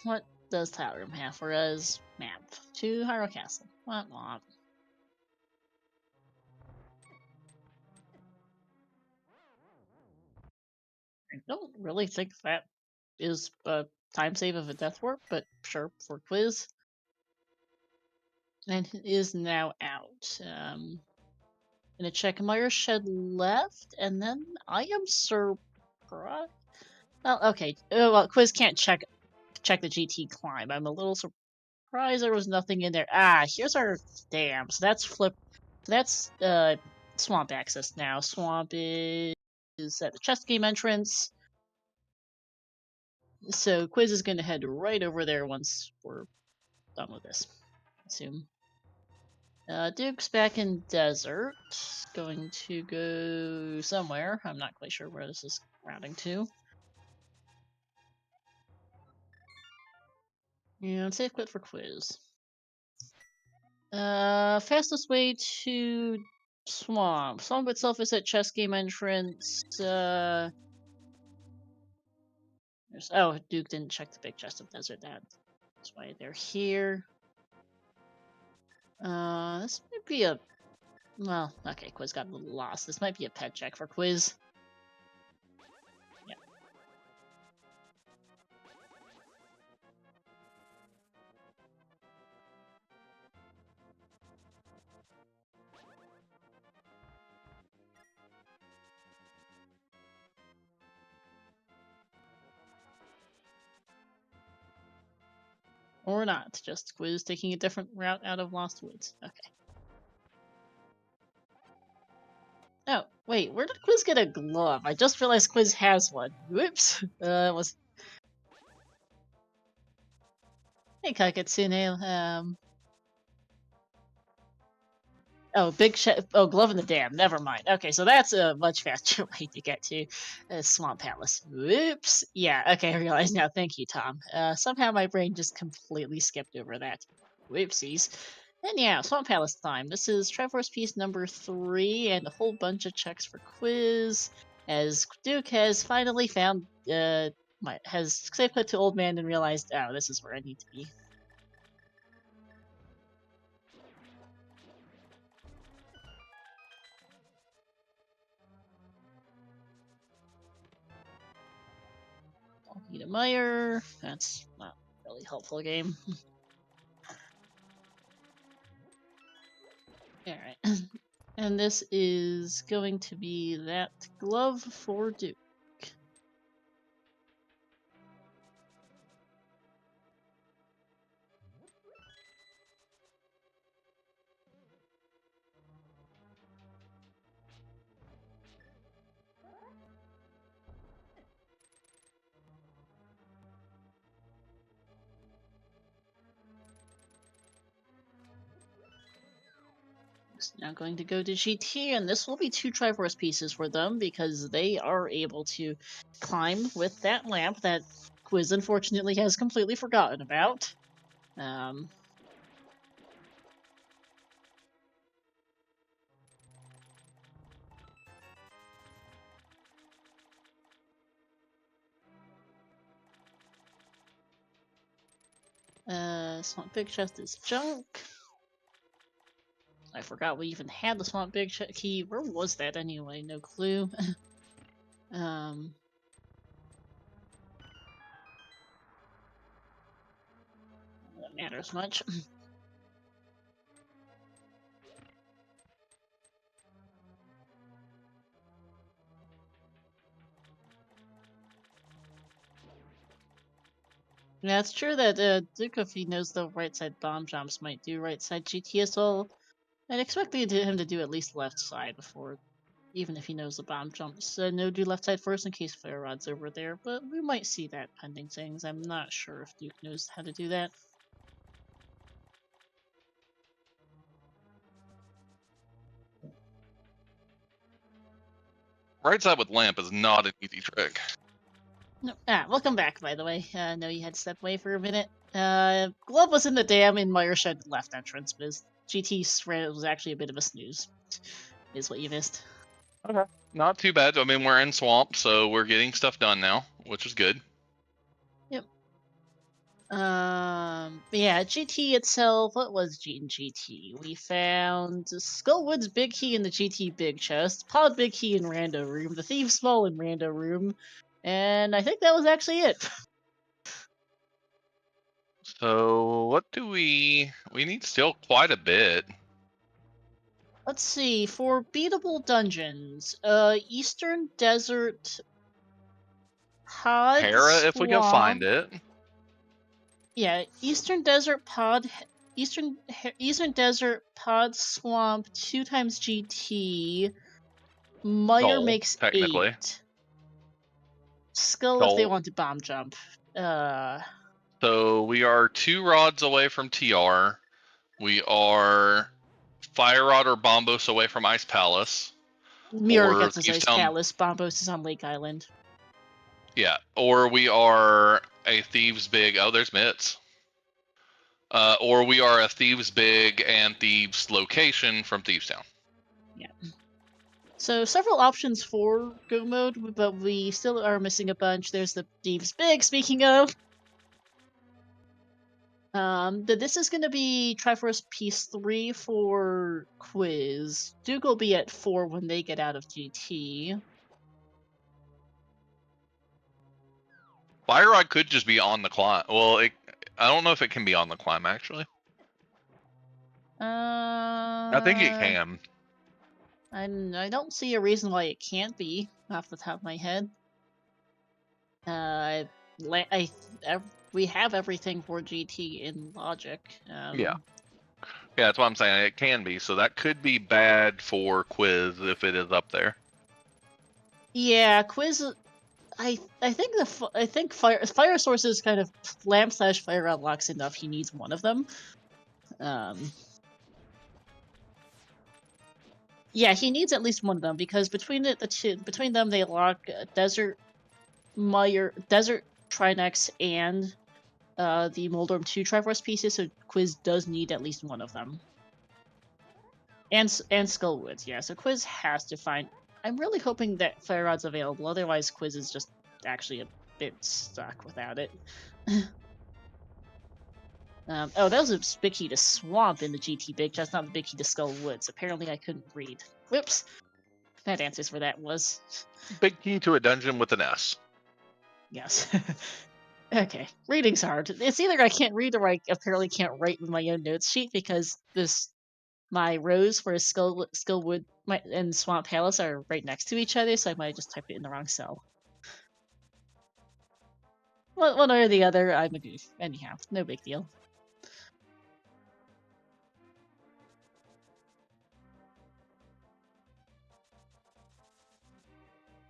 what does tile room have for us? Map to Hyrule Castle. What? I don't really think that is a time save of a death warp, but sure, for quiz. And it is now out. Gonna check Meyer Shed left, and then I am surprised. Well, okay. Well, quiz can't check the GT climb. I'm a little surprised there was nothing in there. Ah, here's our dam. So that's flip. So that's swamp access now. Swamp is at the chest game entrance. So quiz is gonna head right over there once we're done with this. I assume. Duke's back in desert. Going to go somewhere. I'm not quite sure where this is routing to. And save quit for quiz. Fastest way to swamp. Swamp itself is at chess game entrance. Oh, Duke didn't check the big chest of desert. That's why they're here. This might be a. Well, okay, quiz got a little lost. This might be a pet check for quiz. Yeah. Or not. Just quiz taking a different route out of Lost Woods. Okay. Oh, wait, where did Quiz get a glove? I just realized Quiz has one. Whoops. Was... Hey, Kaketsune, Oh, glove in the dam. Never mind. Okay, so that's a much faster way to get to Swamp Palace. Whoops. Yeah, okay, I realize now. Thank you, Tom. Somehow my brain just completely skipped over that. Whoopsies. And yeah, Swamp Palace time. This is Triforce piece number 3, and a whole bunch of checks for quiz, as Duke has finally found, has safe put to Old Man and realized, oh, this is where I need to be. Don't need a Meyer. That's not really helpful game. Alright. And this is going to be that glove for Duke. Now going to go to GT, and this will be 2 Triforce pieces for them because they are able to climb with that lamp that Quiz unfortunately has completely forgotten about. Swamp Big Chest is junk. I forgot we even had the Swamp Big key. Where was that anyway? No clue. That matters much. Yeah, it's true that Duke, if he knows the right side bomb jumps, might do right side GT as well. I'd expect him to do at least left side before, even if he knows the bomb jumps. No, do left side first in case Fire Rod's over there, but we might see that pending things. I'm not sure if Duke knows how to do that. Right side with lamp is not an easy trick. No. Welcome back, by the way. No, you had to step away for a minute. Glove was in the dam in Meyershed left entrance, but his GT spread was actually a bit of a snooze. Is what you missed. Okay. Not too bad. I mean, we're in swamp, so we're getting stuff done now, which is good. Yep. Yeah, GT itself, what was GT? We found Skullwood's Big Key in the GT Big Chest, Pod Big Key in Rando Room, the Thieves Small in Rando Room, And I think that was actually it. So what do we need still quite a bit. Let's see, for beatable dungeons, Eastern Desert Pod Hera, if we can find Swamp. it. Yeah, Eastern Desert Pod Swamp 2 times GT. Meyer Goal, makes technically. 8. Skull if they Goal. want to bomb jump. So we are 2 rods away from TR. We are Fire Rod or Bombos away from Ice Palace. Mirror Or gets his Ice Thieves Town. Palace. Bombos is on Lake Island. Yeah, or we are a Thieves Big. Oh, there's Mitts. Or we are a Thieves Big and Thieves Location from Thieves Town. Yeah. So several options for go mode, but we still are missing a bunch. There's the Thieves Big, speaking of. This is going to be Triforce Piece 3 for Quiz. Duke will be at 4 when they get out of GT. Fire Rod could just be on the climb. Well, I don't know if it can be on the climb, actually. I think it can. I don't see a reason why it can't be, off the top of my head. We have everything for GT in Logic. Yeah, that's what I'm saying. It can be, so that could be bad for Quiz if it is up there. Yeah, Quiz. I think Fire Source is kind of Lamp / Fire Rod locks enough. He needs one of them. Yeah, he needs at least one of them because between them they lock Desert Trinex and the Moldorm 2 Triforce pieces. So Quiz does need at least one of them. And Skullwoods, yeah. So Quiz has to find. I'm really hoping that Fire Rod's available. Otherwise, Quiz is just actually a bit stuck without it. Oh, that was a big key to Swamp in the GT Big Chest, not the big key to Skullwoods. Apparently, I couldn't read. Whoops. That answers for that was. Big key to a dungeon with an S. Yes. Okay, reading's hard. It's either I can't read or I apparently can't write with my own notes sheet because my rows for Skullwood and Swamp Palace are right next to each other, so I might just type it in the wrong cell. One or the other, I'm a goof. Anyhow, no big deal.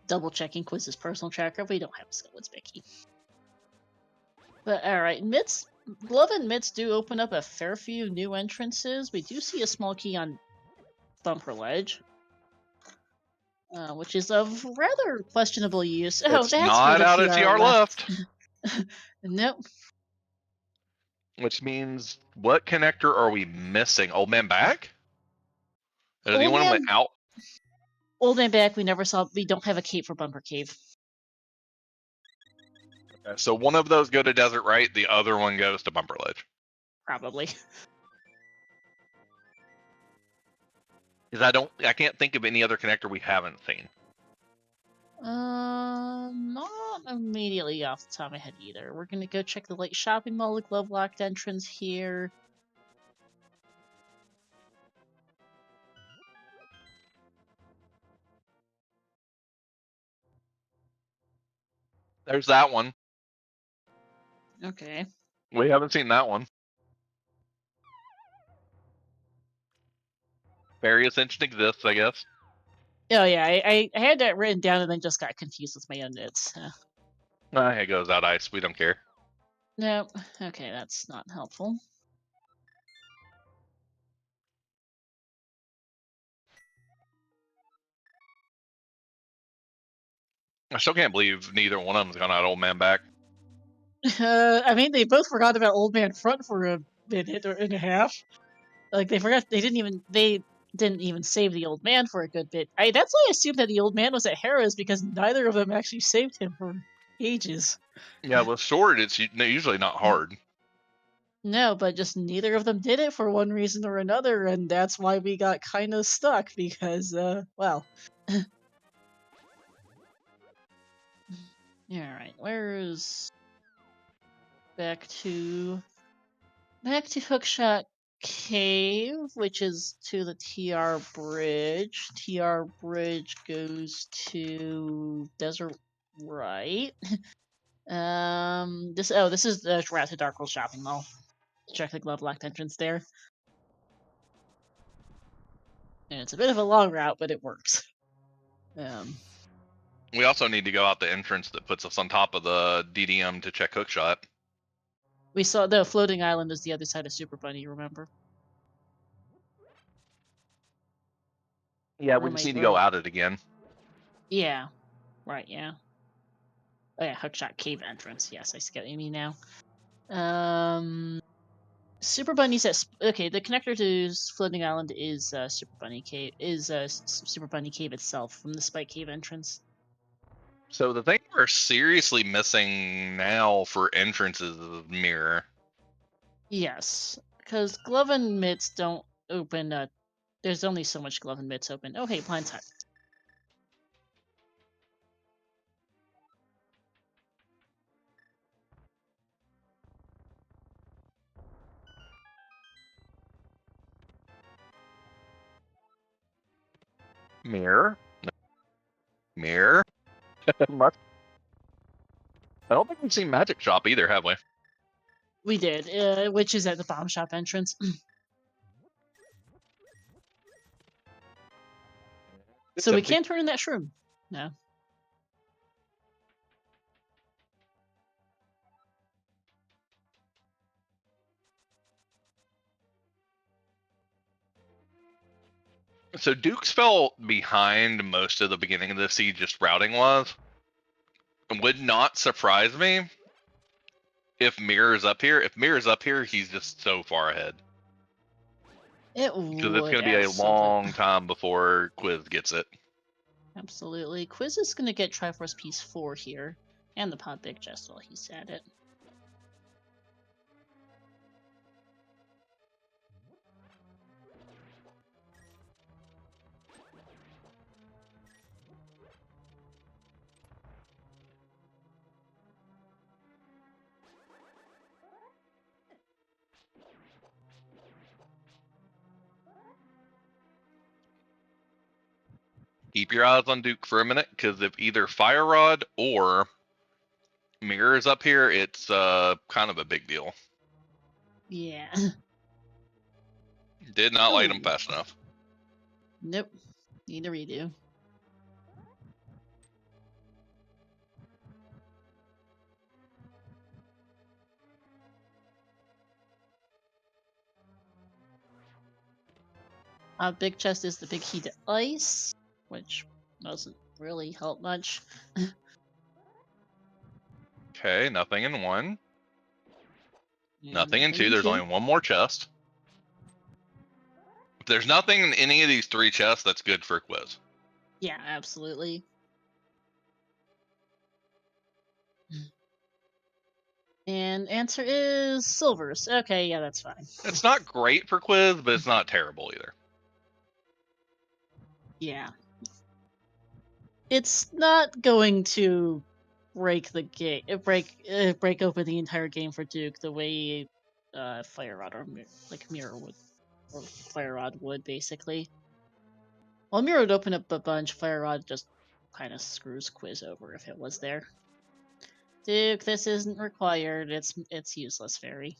Double checking Quiz's personal tracker. We don't have Skullwood's big key. But alright, Glove and Mitts do open up a fair few new entrances. We do see a small key on Bumper Ledge. Which is of rather questionable use. Oh, It's that's not for the out of TR left. Nope. Which means, what connector are we missing? Old Man Back? Is Old anyone Man- out? Old Man Back, we never saw. We don't have a cape for Bumper Cave. Okay, so one of those go to Desert Right, the other one goes to Bumper Ledge. Probably. Because I can't think of any other connector we haven't seen. Not immediately off the top of my head either. We're gonna go check the Light Shopping Mall, the Glove Locked entrance here. There's that one. Okay. We haven't seen that one. Various Ascension exists, I guess. Oh yeah, I had that written down and then just got confused with my own notes. It goes out ice. We don't care. Nope. Okay, that's not helpful. I still can't believe neither one of them's gone out Old Man Back. I mean, they both forgot about Old Man Front for a minute or and a half. Like they forgot. They didn't even save the old man for a good bit. That's why I assumed that the old man was at Hera's because neither of them actually saved him for ages. Yeah, with Sword, it's usually not hard. No, but just neither of them did it for one reason or another, and that's why we got kind of stuck because, well. Alright, where's... Back to Hookshot Cave, which is to the TR Bridge. TR Bridge goes to Desert Right. This is the route to Dark World Shopping Mall. Check the glove locked entrance there. And it's a bit of a long route, but it works. We also need to go out the entrance that puts us on top of the DDM to check Hookshot. We saw the floating island is the other side of Super Bunny, remember? Yeah, we just need to go out it again. Yeah. Right, yeah. Oh yeah, Hookshot Cave entrance. Yes, I see what you mean now. Super Bunny's at okay. The connector to Floating Island is Super Bunny Cave. Super Bunny Cave itself from the Spike Cave entrance. So the thing we're seriously missing now for entrances is mirror. Yes, because glove and mitts don't open. There's only so much glove and mitts open. Oh hey, blind time. Mirror? Mirror? I don't think we've seen Magic Shop either, have we? We did, which is at the bomb shop entrance. So we can't turn in that shroom. No. So Duke's fell behind most of the beginning of the seed, just routing was. It would not surprise me if Mirror's up here. If Mirror's up here, he's just so far ahead. It would. Because it's going to be a long time before Quiz gets it. Absolutely. Quiz is going to get Triforce Piece 4 here. And the Pod Big Chest while he's at it. Keep your eyes on Duke for a minute, because if either Fire Rod or Mirror is up here, it's kind of a big deal. Yeah. Did not light him fast enough. Nope. Need a redo. Big Chest is the big heated ice, which doesn't really help much. Okay, nothing in 1. Nothing in 2. There's only one more chest. If there's nothing in any of these 3 chests, that's good for a Quiz. Yeah, absolutely. And answer is silvers. Okay, yeah, that's fine. It's not great for Quiz, but it's not terrible either. Yeah. It's not going to break the game, break open the entire game for Duke the way Fire Rod or Mirror would, or Fire Rod would basically. Well, Mirror would open up a bunch. Fire Rod just kind of screws Quiz over if it was there. Duke, this isn't required. It's useless, fairy.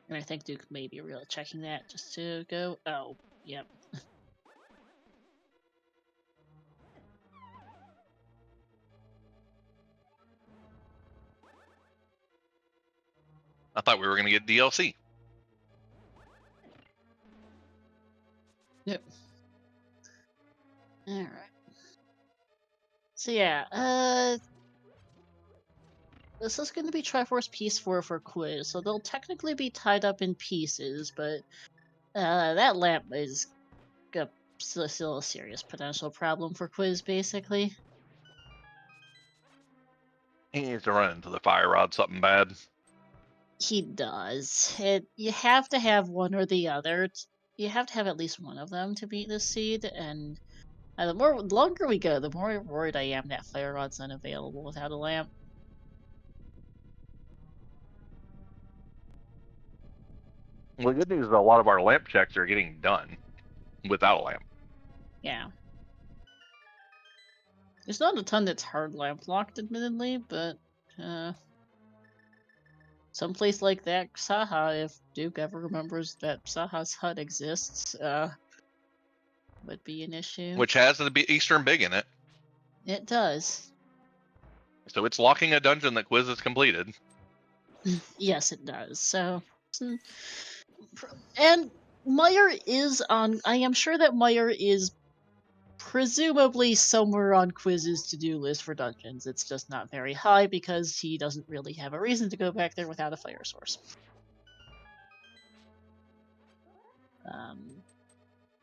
And I think Duke may be really checking that just to go. Oh, yep. I thought we were going to get DLC. Yep. Alright. So yeah, this is going to be Triforce Piece 4 for Quiz, so they'll technically be tied up in pieces, but that lamp is still a serious potential problem for Quiz, basically. He needs to run into the Fire Rod something bad. He does. You have to have one or the other. You have to have at least one of them to beat this seed, and the longer we go, the more worried I am that Fire Rod's unavailable without a lamp. Well, the good news is a lot of our lamp checks are getting done without a lamp. Yeah. There's not a ton that's hard lamp locked, admittedly, but someplace like that, Saha, if Duke ever remembers that Saha's hut exists, would be an issue. Which has the Eastern Big in it. It does. So it's locking a dungeon that Quiz has completed. Yes, it does. So, and Meyer is on. I am sure that Meyer is presumably somewhere on Quiz's to-do list for dungeons. It's just not very high because he doesn't really have a reason to go back there without a fire source.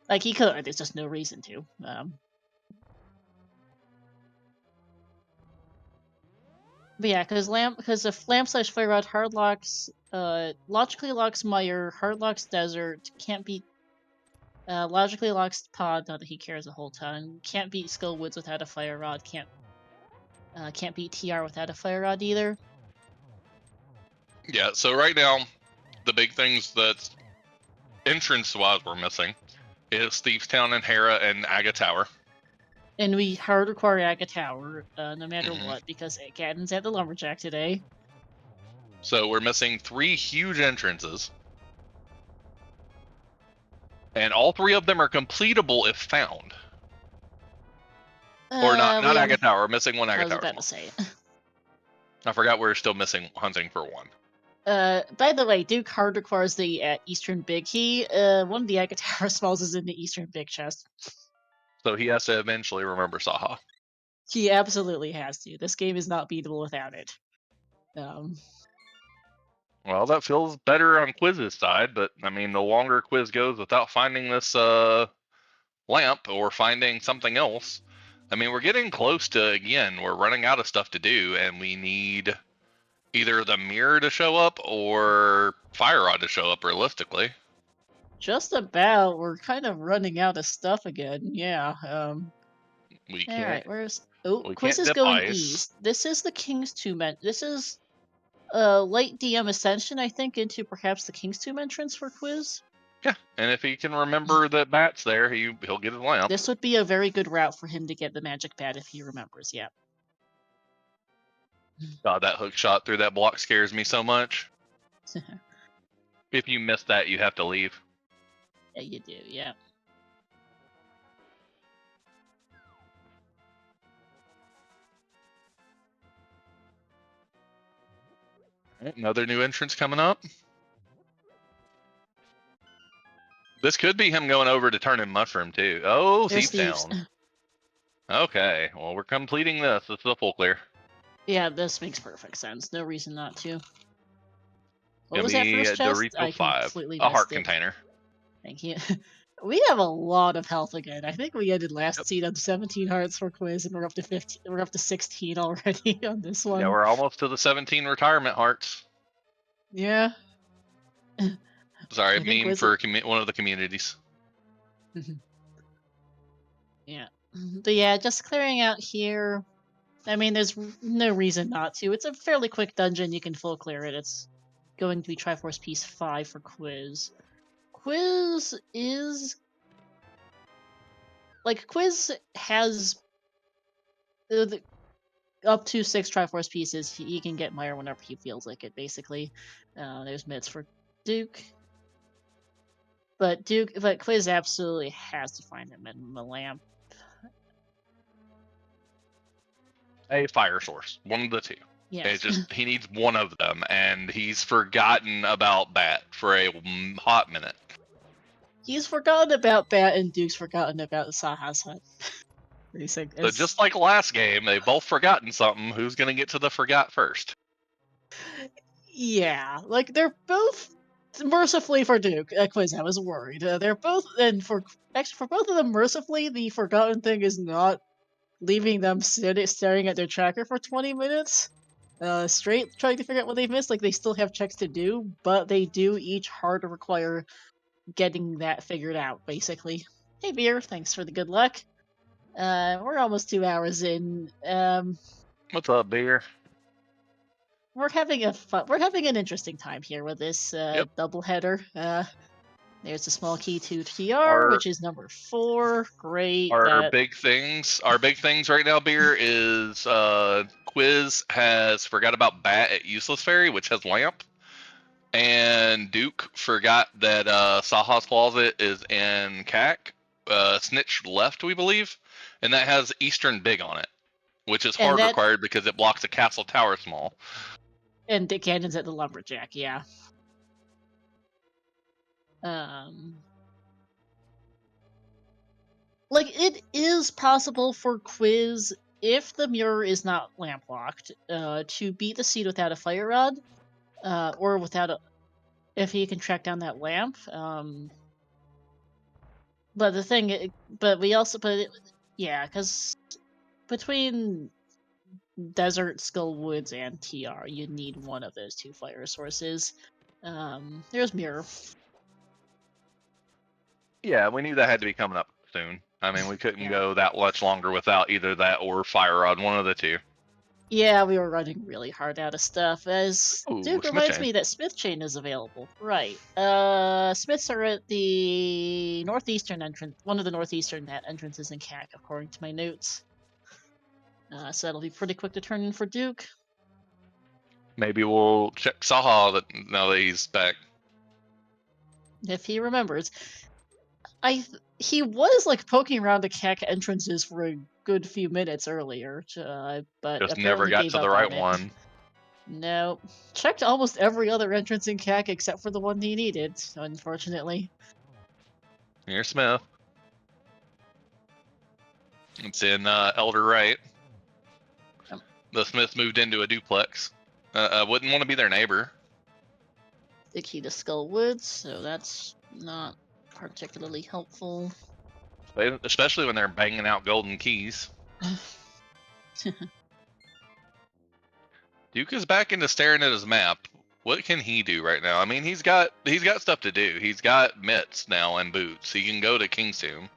Like he could, there's just no reason to. But yeah, because if lamp/fire rod hard locks, logically locks Meyer, hard locks Desert, can't beat. Logically locks Pod, not that he cares a whole ton. Can't beat Skullwoods without a fire rod. Can't beat TR without a fire rod either. Yeah. So right now, the big things that entrance-wise we're missing is Thieves Town and Hera and Aga Tower. And we hard require Aga Tower, no matter what, because Gadden's at the Lumberjack today. So we're missing 3 huge entrances. And all 3 of them are completable if found. Or not Aga Tower, we're missing one Aga Tower. I was about to say it. I forgot we're still missing hunting for one. By the way, Duke hard requires the Eastern Big Key. One of the Aga Tower spells is in the Eastern Big Chest. So he has to eventually remember Saha. He absolutely has to. This game is not beatable without it. Well, that feels better on Quiz's side, but I mean, the longer Quiz goes without finding this lamp or finding something else, I mean, we're getting close to, again, we're running out of stuff to do, and we need either the mirror to show up or Fire Rod to show up realistically. Just about. We're kind of running out of stuff again. Yeah. We can't. All right. Where's Quiz is going east. This is the King's Tomb. This is late DM Ascension, I think, into perhaps the King's Tomb entrance for Quiz. Yeah, and if he can remember that Bat's there, he'll get his lamp. This would be a very good route for him to get the magic bat if he remembers. Yeah. God, that hook shot through that block scares me so much. If you miss that, you have to leave. Yeah, you do. Yeah. Another new entrance coming up. This could be him going over to turn in Mushroom too. Oh, Thieves Town. Okay, well we're completing this. This is a full clear. Yeah, this makes perfect sense. No reason not to. What was that first chest? Dorito 5, a heart container. Thank you. We have a lot of health again. I think we ended last seed on 17 hearts for Quiz, and we're up to 15. We're up to 16 already on this one. Yeah, we're almost to the 17 retirement hearts. Yeah. Sorry, meme for one of the communities. Yeah, but yeah, just clearing out here. I mean, there's no reason not to. It's a fairly quick dungeon. You can full clear it. It's going to be Triforce Piece 5 for Quiz. Quiz is... Quiz has up to 6 Triforce pieces. He can get Meyer whenever he feels like it, basically. There's mitts for Duke. But Quiz absolutely has to find him in the lamp. A fire source. One of the two. Yes. It's just, he needs one of them, and he's forgotten about Bat for a hot minute. He's forgotten about Bat, and Duke's forgotten about Saha's hut. So just like last game, they've both forgotten something. Who's going to get to the forgot first? Yeah, they're both, mercifully for Duke, Quiz, I was worried. They're both, and for both of them, mercifully, the forgotten thing is not leaving them staring at their tracker for 20 minutes straight, trying to figure out what they've missed. They still have checks to do, but they do each hard to require getting that figured out, basically. Hey, Beer, thanks for the good luck. We're almost 2 hours in. What's up, Beer? We're having an interesting time here with this doubleheader. There's a small key to TR, which is number 4. Great. Our big things right now, Beer, is Quiz has forgot about Bat at Useless Fairy, which has Lamp. And Duke forgot that Saha's Closet is in CAC. Snitch left, we believe. And that has Eastern Big on it, which is hard required because it blocks a Castle Tower Small. And Dick Cannon's at the Lumberjack, yeah. Like, it is possible for Quiz, if the mirror is not lamp locked, to beat the seed without a fire rod, or without if he can track down that lamp. But the thing, because between Desert, Skull Woods, and TR, you need one of those 2 fire sources. There's mirror. Yeah, we knew that had to be coming up soon. I mean, we couldn't go that much longer without either that or fire rod, one of the 2. Yeah, we were running really hard out of stuff. As Duke reminds me that Smith Chain is available. Right. Smiths are at the northeastern entrance, one of the northeastern entrances in CAC, according to my notes. So that'll be pretty quick to turn in for Duke. Maybe we'll check Saha now that he's back. If he remembers. He was like poking around the CAC entrances for a good few minutes earlier, but just never got to the right one. Nope. Checked almost every other entrance in CAC except for the one he needed, unfortunately. Here's Smith. It's in Elder Right. The Smith moved into a duplex. Wouldn't want to be their neighbor. The key to Skull Woods, so that's not particularly helpful. Especially when they're banging out golden keys. Duke is back into staring at his map. What can he do right now? I mean, he's got stuff to do. He's got mitts now and boots. He can go to King's Tomb.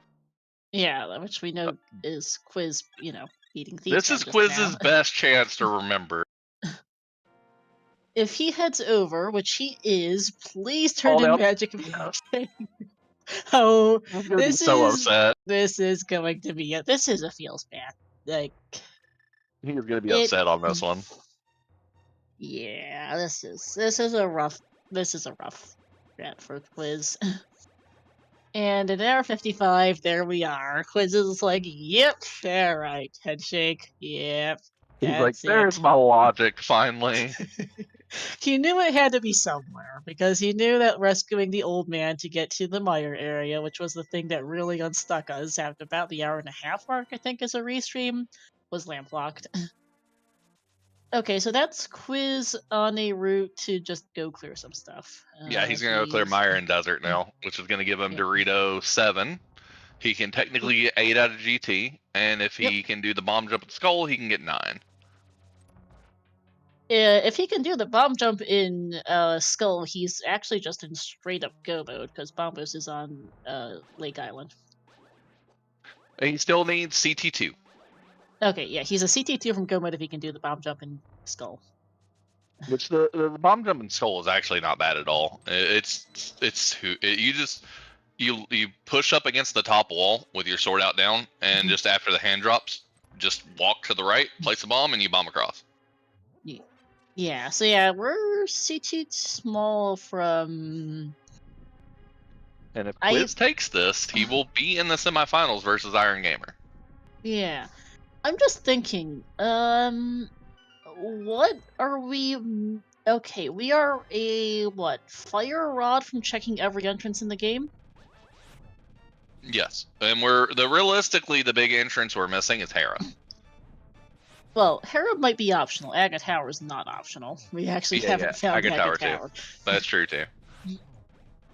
Yeah, which we know is Quiz, beating thieves. This is Quiz's best chance to remember. If he heads over, which he is, please turn in magic. Oh, this is upset. This is going to be this is a feels bad. Like, he is going to be upset on this one. Yeah, this is a rough bet for Quiz. And in hour 55, there we are. Quiz is like, yep, all right, head shake, yep. He's like, there's my logic, finally. He knew it had to be somewhere, because he knew that rescuing the old man to get to the mire area, which was the thing that really unstuck us at about the hour and a half mark, I think, as a restream, was lamp locked. Okay, so that's Quiz on a route to just go clear some stuff. Yeah, he's going to go clear Mire and Desert now, which is going to give him Dorito 7. He can technically get 8 out of GT, and if he can do the bomb jump at Skull, he can get 9. If he can do the bomb jump in Skull, he's actually just in straight up go mode, because Bombos is on Lake Island. He still needs CT2. Okay, yeah, he's a CT2 from go mode if he can do the bomb jump in Skull. Which the bomb jump in Skull is actually not bad at all. You push up against the top wall with your sword out down, and just after the hand drops, just walk to the right, place a bomb, and you bomb across. Yeah, so yeah, we're CT small from... And if Quiz takes this, he will be in the semifinals versus Iron Gamer. Yeah. I'm just thinking, what are we... Okay, we are fire rod from checking every entrance in the game? Yes, and realistically, the big entrance we're missing is Hera. Well, Hera might be optional. Aga Tower is not optional. We actually haven't found Aga Tower. Too. That's true, too.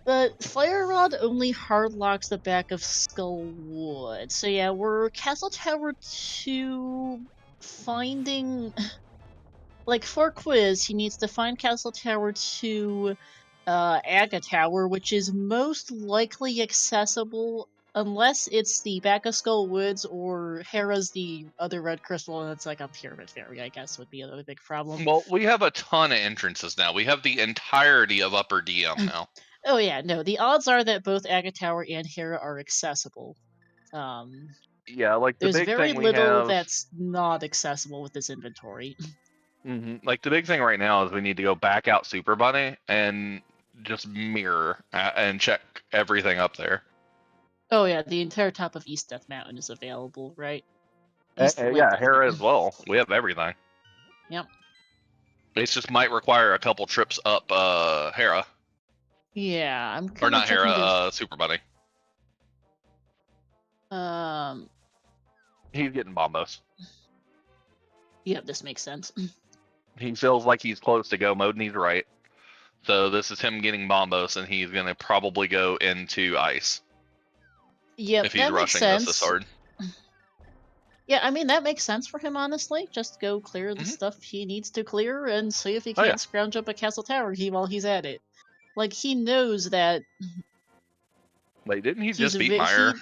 But Fire Rod only hard locks the back of Skullwood. So yeah, we're Castle Tower 2 finding... Like, for Quiz, he needs to find Castle Tower 2 Aga Tower, which is most likely accessible unless it's the Back of Skull Woods or Hera's the other red crystal, and it's like a pyramid fairy, I guess, would be another big problem. Well, we have a ton of entrances now. We have the entirety of Upper DM now. Oh yeah, no, the odds are that both Aga Tower and Hera are accessible. Yeah, like the There's big very thing we little have. that's not accessible with this inventory. Like the big thing right now is we need to go back out Super Bunny and just mirror and check everything up there. Oh yeah, the entire top of East Death Mountain is available, right? Yeah, Hera as well. We have everything. Yep. It just might require a couple trips up Hera. Yeah, I'm Or not checking Hera, Super Bunny. He's getting bombos. Yeah, this makes sense. He feels like he's close to go mode and he's right. So this is him getting bombos and he's going to probably go into ice. Yep, if he's that makes rushing sense. this hard. Yeah, I mean, that makes sense for him, honestly. Just go clear the stuff he needs to clear and see if he can't scrounge up a castle tower key while he's at it. Like, he knows that... Wait, didn't he just beat Meyer?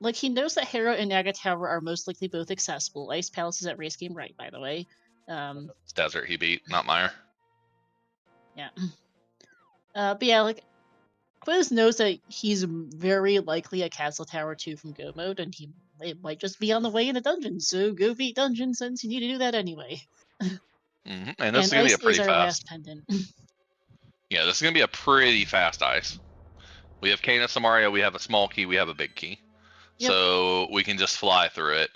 Like, he knows that Hera and Aga Tower are most likely both accessible. Ice Palace is at race game right, by the way. It's Desert he beat, not Meyer. Yeah. But yeah, like, Quiz knows that he's very likely a castle tower 2 from Go mode, and it might just be on the way in a dungeon, so go beat dungeon since you need to do that anyway. And this is going to be a pretty fast. Last pendant. Yeah, this is going to be a pretty fast ice. We have Kana Samaria, we have a small key, we have a big key. Yep. So we can just fly through it.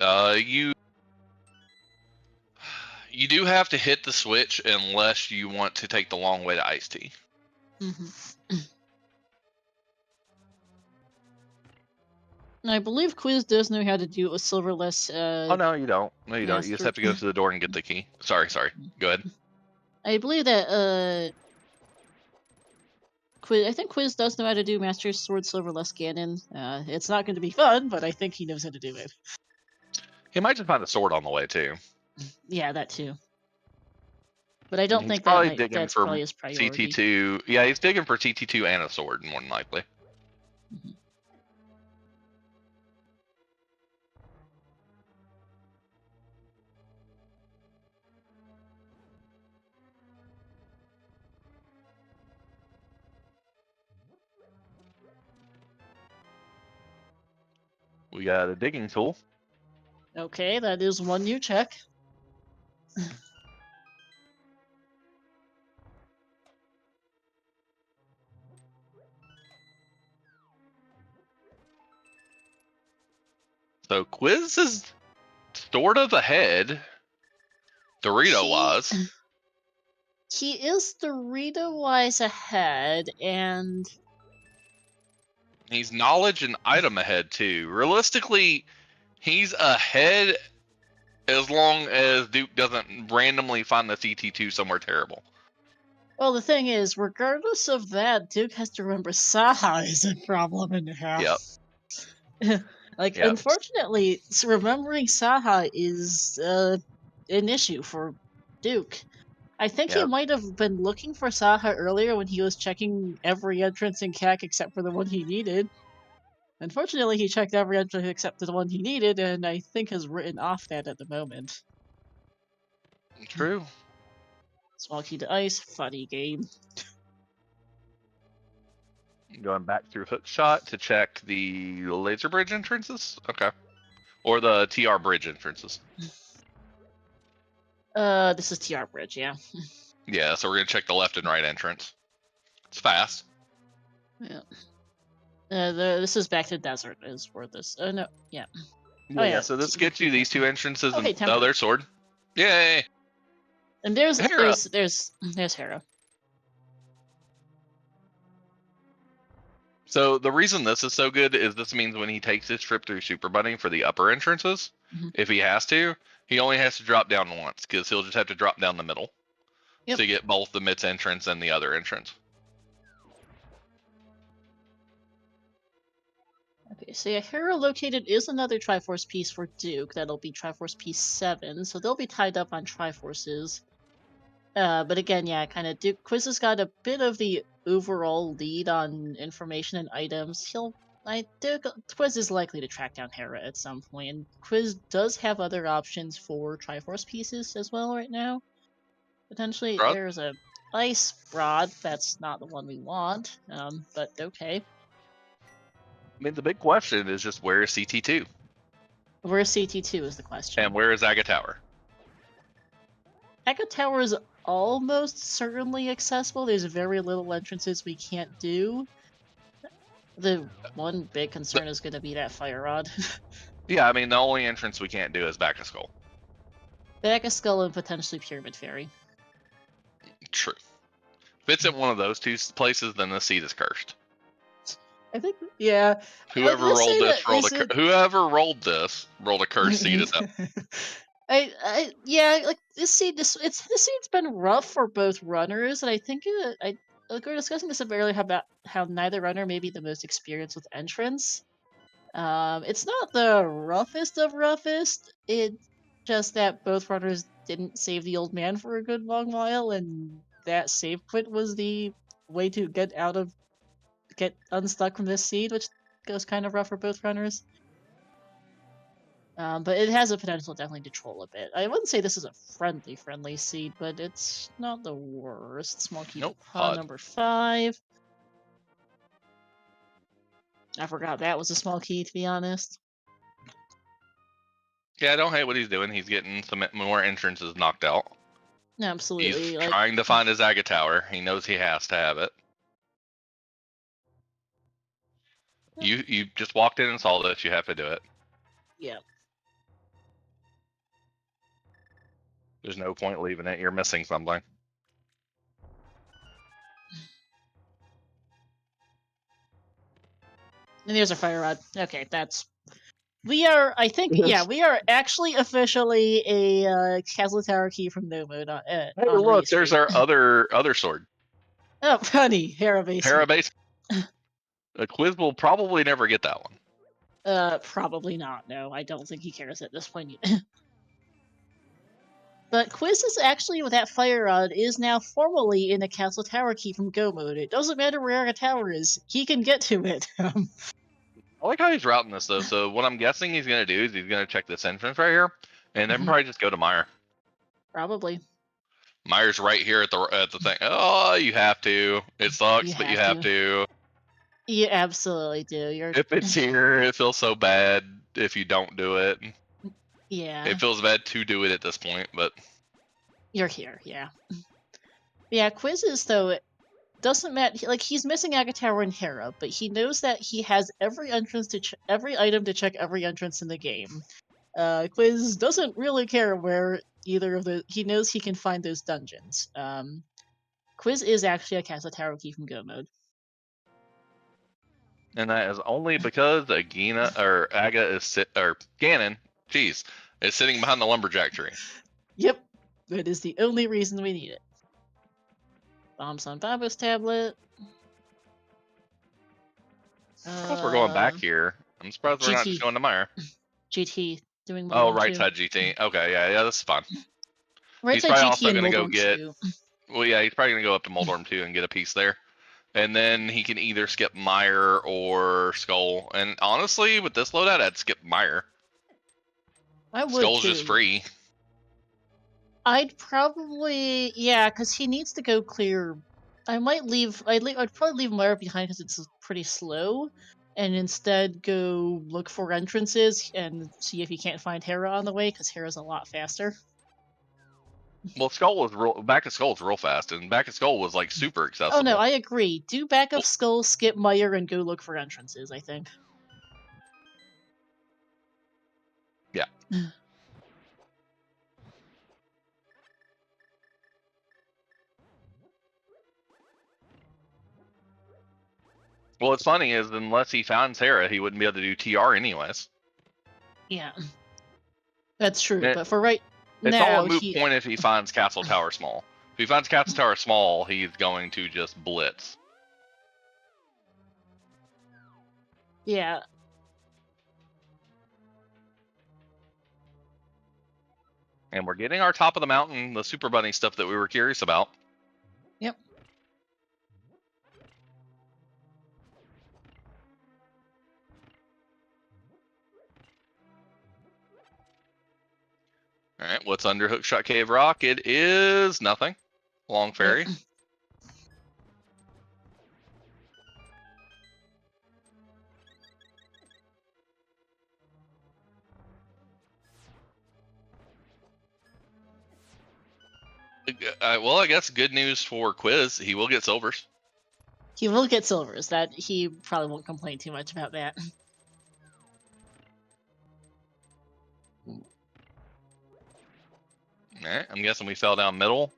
You do have to hit the switch unless you want to take the long way to Ice Tea. I believe Quiz does know how to do it with Silverless. Oh, no, you don't. No, you don't. You just have to go to the door and get the key. Sorry. Go ahead. I believe that, I think Quiz does know how to do Master Sword Silverless Ganon. It's not going to be fun, but I think he knows how to do it. He might just find a sword on the way, too. Yeah, that too. But I don't think that's probably his priority. CT2. Yeah, he's digging for CT2 and a sword, more than likely. We got a digging tool. Okay, that is one new check. So Quiz is sort of ahead, Dorito-wise. He is Dorito-wise ahead, and... He's knowledge and item ahead, too. Realistically, he's ahead as long as Duke doesn't randomly find the CT2 somewhere terrible. Well, the thing is, regardless of that, Duke has to remember Saha is a problem in half. Yep. Unfortunately, remembering Saha is an issue for Duke. I think he might have been looking for Saha earlier when he was checking every entrance in CAC except for the one he needed. Unfortunately, he checked every entrance except for the one he needed, and I think has written off that at the moment. True. Small key to ice, funny game. Going back through Hookshot to check the laser bridge entrances? Okay. Or the TR bridge entrances. This is TR bridge, yeah. Yeah, so we're gonna check the left and right entrance. It's fast. Yeah. This is back to desert is where this. No, yeah. Yeah. So this gets you these two entrances and there's sword. Yay! And there's Hera. So the reason this is so good is this means when he takes his trip through Super Bunny for the upper entrances, if he has to, he only has to drop down once because he'll just have to drop down the middle to get both the mid's entrance and the other entrance. Okay, so yeah, Hera located is another Triforce piece for Duke. That'll be Triforce piece 7, so they'll be tied up on Triforces. But again, yeah, kind of Duke Quiz has got a bit of the overall lead on information and items, Quiz is likely to track down Hera at some point, and Quiz does have other options for Triforce pieces as well right now. Potentially, Rod? there's a Ice Rod. That's not the one we want, but okay. I mean, the big question is just where is CT2 Where's CT2 is the question. and where is Aga Tower? Aga Tower is almost certainly accessible. There's very little entrances we can't do. The one big concern is going to be that Fire Rod. Yeah, I mean, the only entrance we can't do is Back of Skull. Back of Skull and potentially Pyramid Fairy. True. If it's in one of those two places, then the seed is cursed. I think, yeah. Whoever rolled this rolled a cursed seed at that. Yeah, like this seed's been rough for both runners, and I think we were discussing this earlier about how neither runner may be the most experienced with entrance. It's not the roughest of roughest. It's just that both runners didn't save the old man for a good long while, and that save quit was the way to get unstuck from this seed, which goes kind of rough for both runners. But it has a potential to definitely to troll a bit. I wouldn't say this is a friendly seed, but it's not the worst. Small key number 5. I forgot that was a small key, to be honest. Yeah, I don't hate what he's doing. He's getting some more entrances knocked out. Absolutely. He's trying to find his Aga Tower. He knows he has to have it. You just walked in and saw this. You have to do it. Yeah. There's no point leaving it. You're missing something. And there's a Fire Rod. Okay, we are actually officially a Castle Tower key from No Mode. Hey, look, there's our other sword. Oh, funny. Hera base. Hera base. A Quiz will probably never get that one. Probably not. No, I don't think he cares at this point. But Quiz is actually, with that Fire Rod, is now formally in a Castle Tower key from Go Mode. It doesn't matter where a tower is, he can get to it. I like how he's routing this, though. So what I'm guessing he's going to do is he's going to check this entrance right here, and then probably just go to Meyer. Probably. Meyer's right here at the thing. Oh, you have to. It sucks, but you have to. You absolutely do. If it's here, it feels so bad if you don't do it. Yeah. It feels bad to do it at this point, but you're here, yeah. Yeah, Quizzes, though, doesn't matter. Like, he's missing Aga Tower and Hera, but he knows that he has every entrance to every item to check every entrance in the game. Quiz doesn't really care where either of the. He knows he can find those dungeons. Quiz is actually a Castle Tower key from Go Mode. And that is only because Aga is Ganon, is sitting behind the lumberjack tree. Yep, that is the only reason we need it. Bombs on Babo's tablet. If we're going back here, I'm surprised we're not just going to Meyer. GT doing. Right side GT. Okay, yeah, that's fine. Right side GT and gonna go get. Well, yeah, he's probably gonna go up to Moldorm 2 and get a piece there. And then he can either skip Meyer or Skull. And honestly, with this loadout, I'd skip Meyer. I would Skull's too. just free. I'd probably, because he needs to go clear. I'd probably leave Meyer behind because it's pretty slow, and instead go look for entrances and see if he can't find Hera on the way, because Hera's a lot faster. Well, Back of Skull's real fast, and Back of Skull was like super accessible. Oh no, I agree. Do Back of Skull, skip Meyer, and go look for entrances, I think. Yeah. Well, what's funny is unless he found Hera, he wouldn't be able to do TR anyways. Yeah. That's true, but for right it's now... It's all a moot point if he finds Castle Tower Small. If he finds Castle Tower Small, he's going to just blitz. Yeah. And we're getting our top of the mountain, the Super Bunny stuff that we were curious about. Yep. All right, what's under Hookshot Cave Rock? It is nothing. Long Ferry. Well, I guess good news for Quiz. He will get silvers. He will get silvers. That he probably won't complain too much about that. Alright, I'm guessing we fell down middle.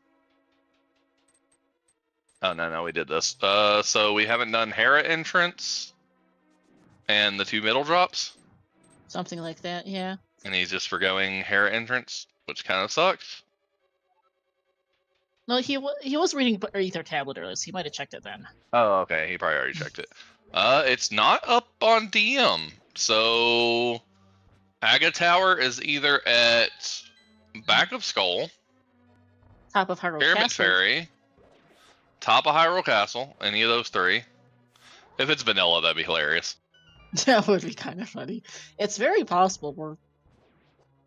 Oh, no, we did this. So we haven't done Hera entrance and the 2 middle drops. Something like that, yeah. And he's just forgoing Hera entrance, which kind of sucks. No, he was reading Ether Tablet earlier, so he might have checked it then. Oh, okay, he probably already checked it. It's not up on DM, so Aga Tower is either at back of Skull, Top of Hyrule Pyramid Castle. Ferry, top of Hyrule Castle, any of those 3. If it's vanilla, that'd be hilarious. That would be kind of funny. It's very possible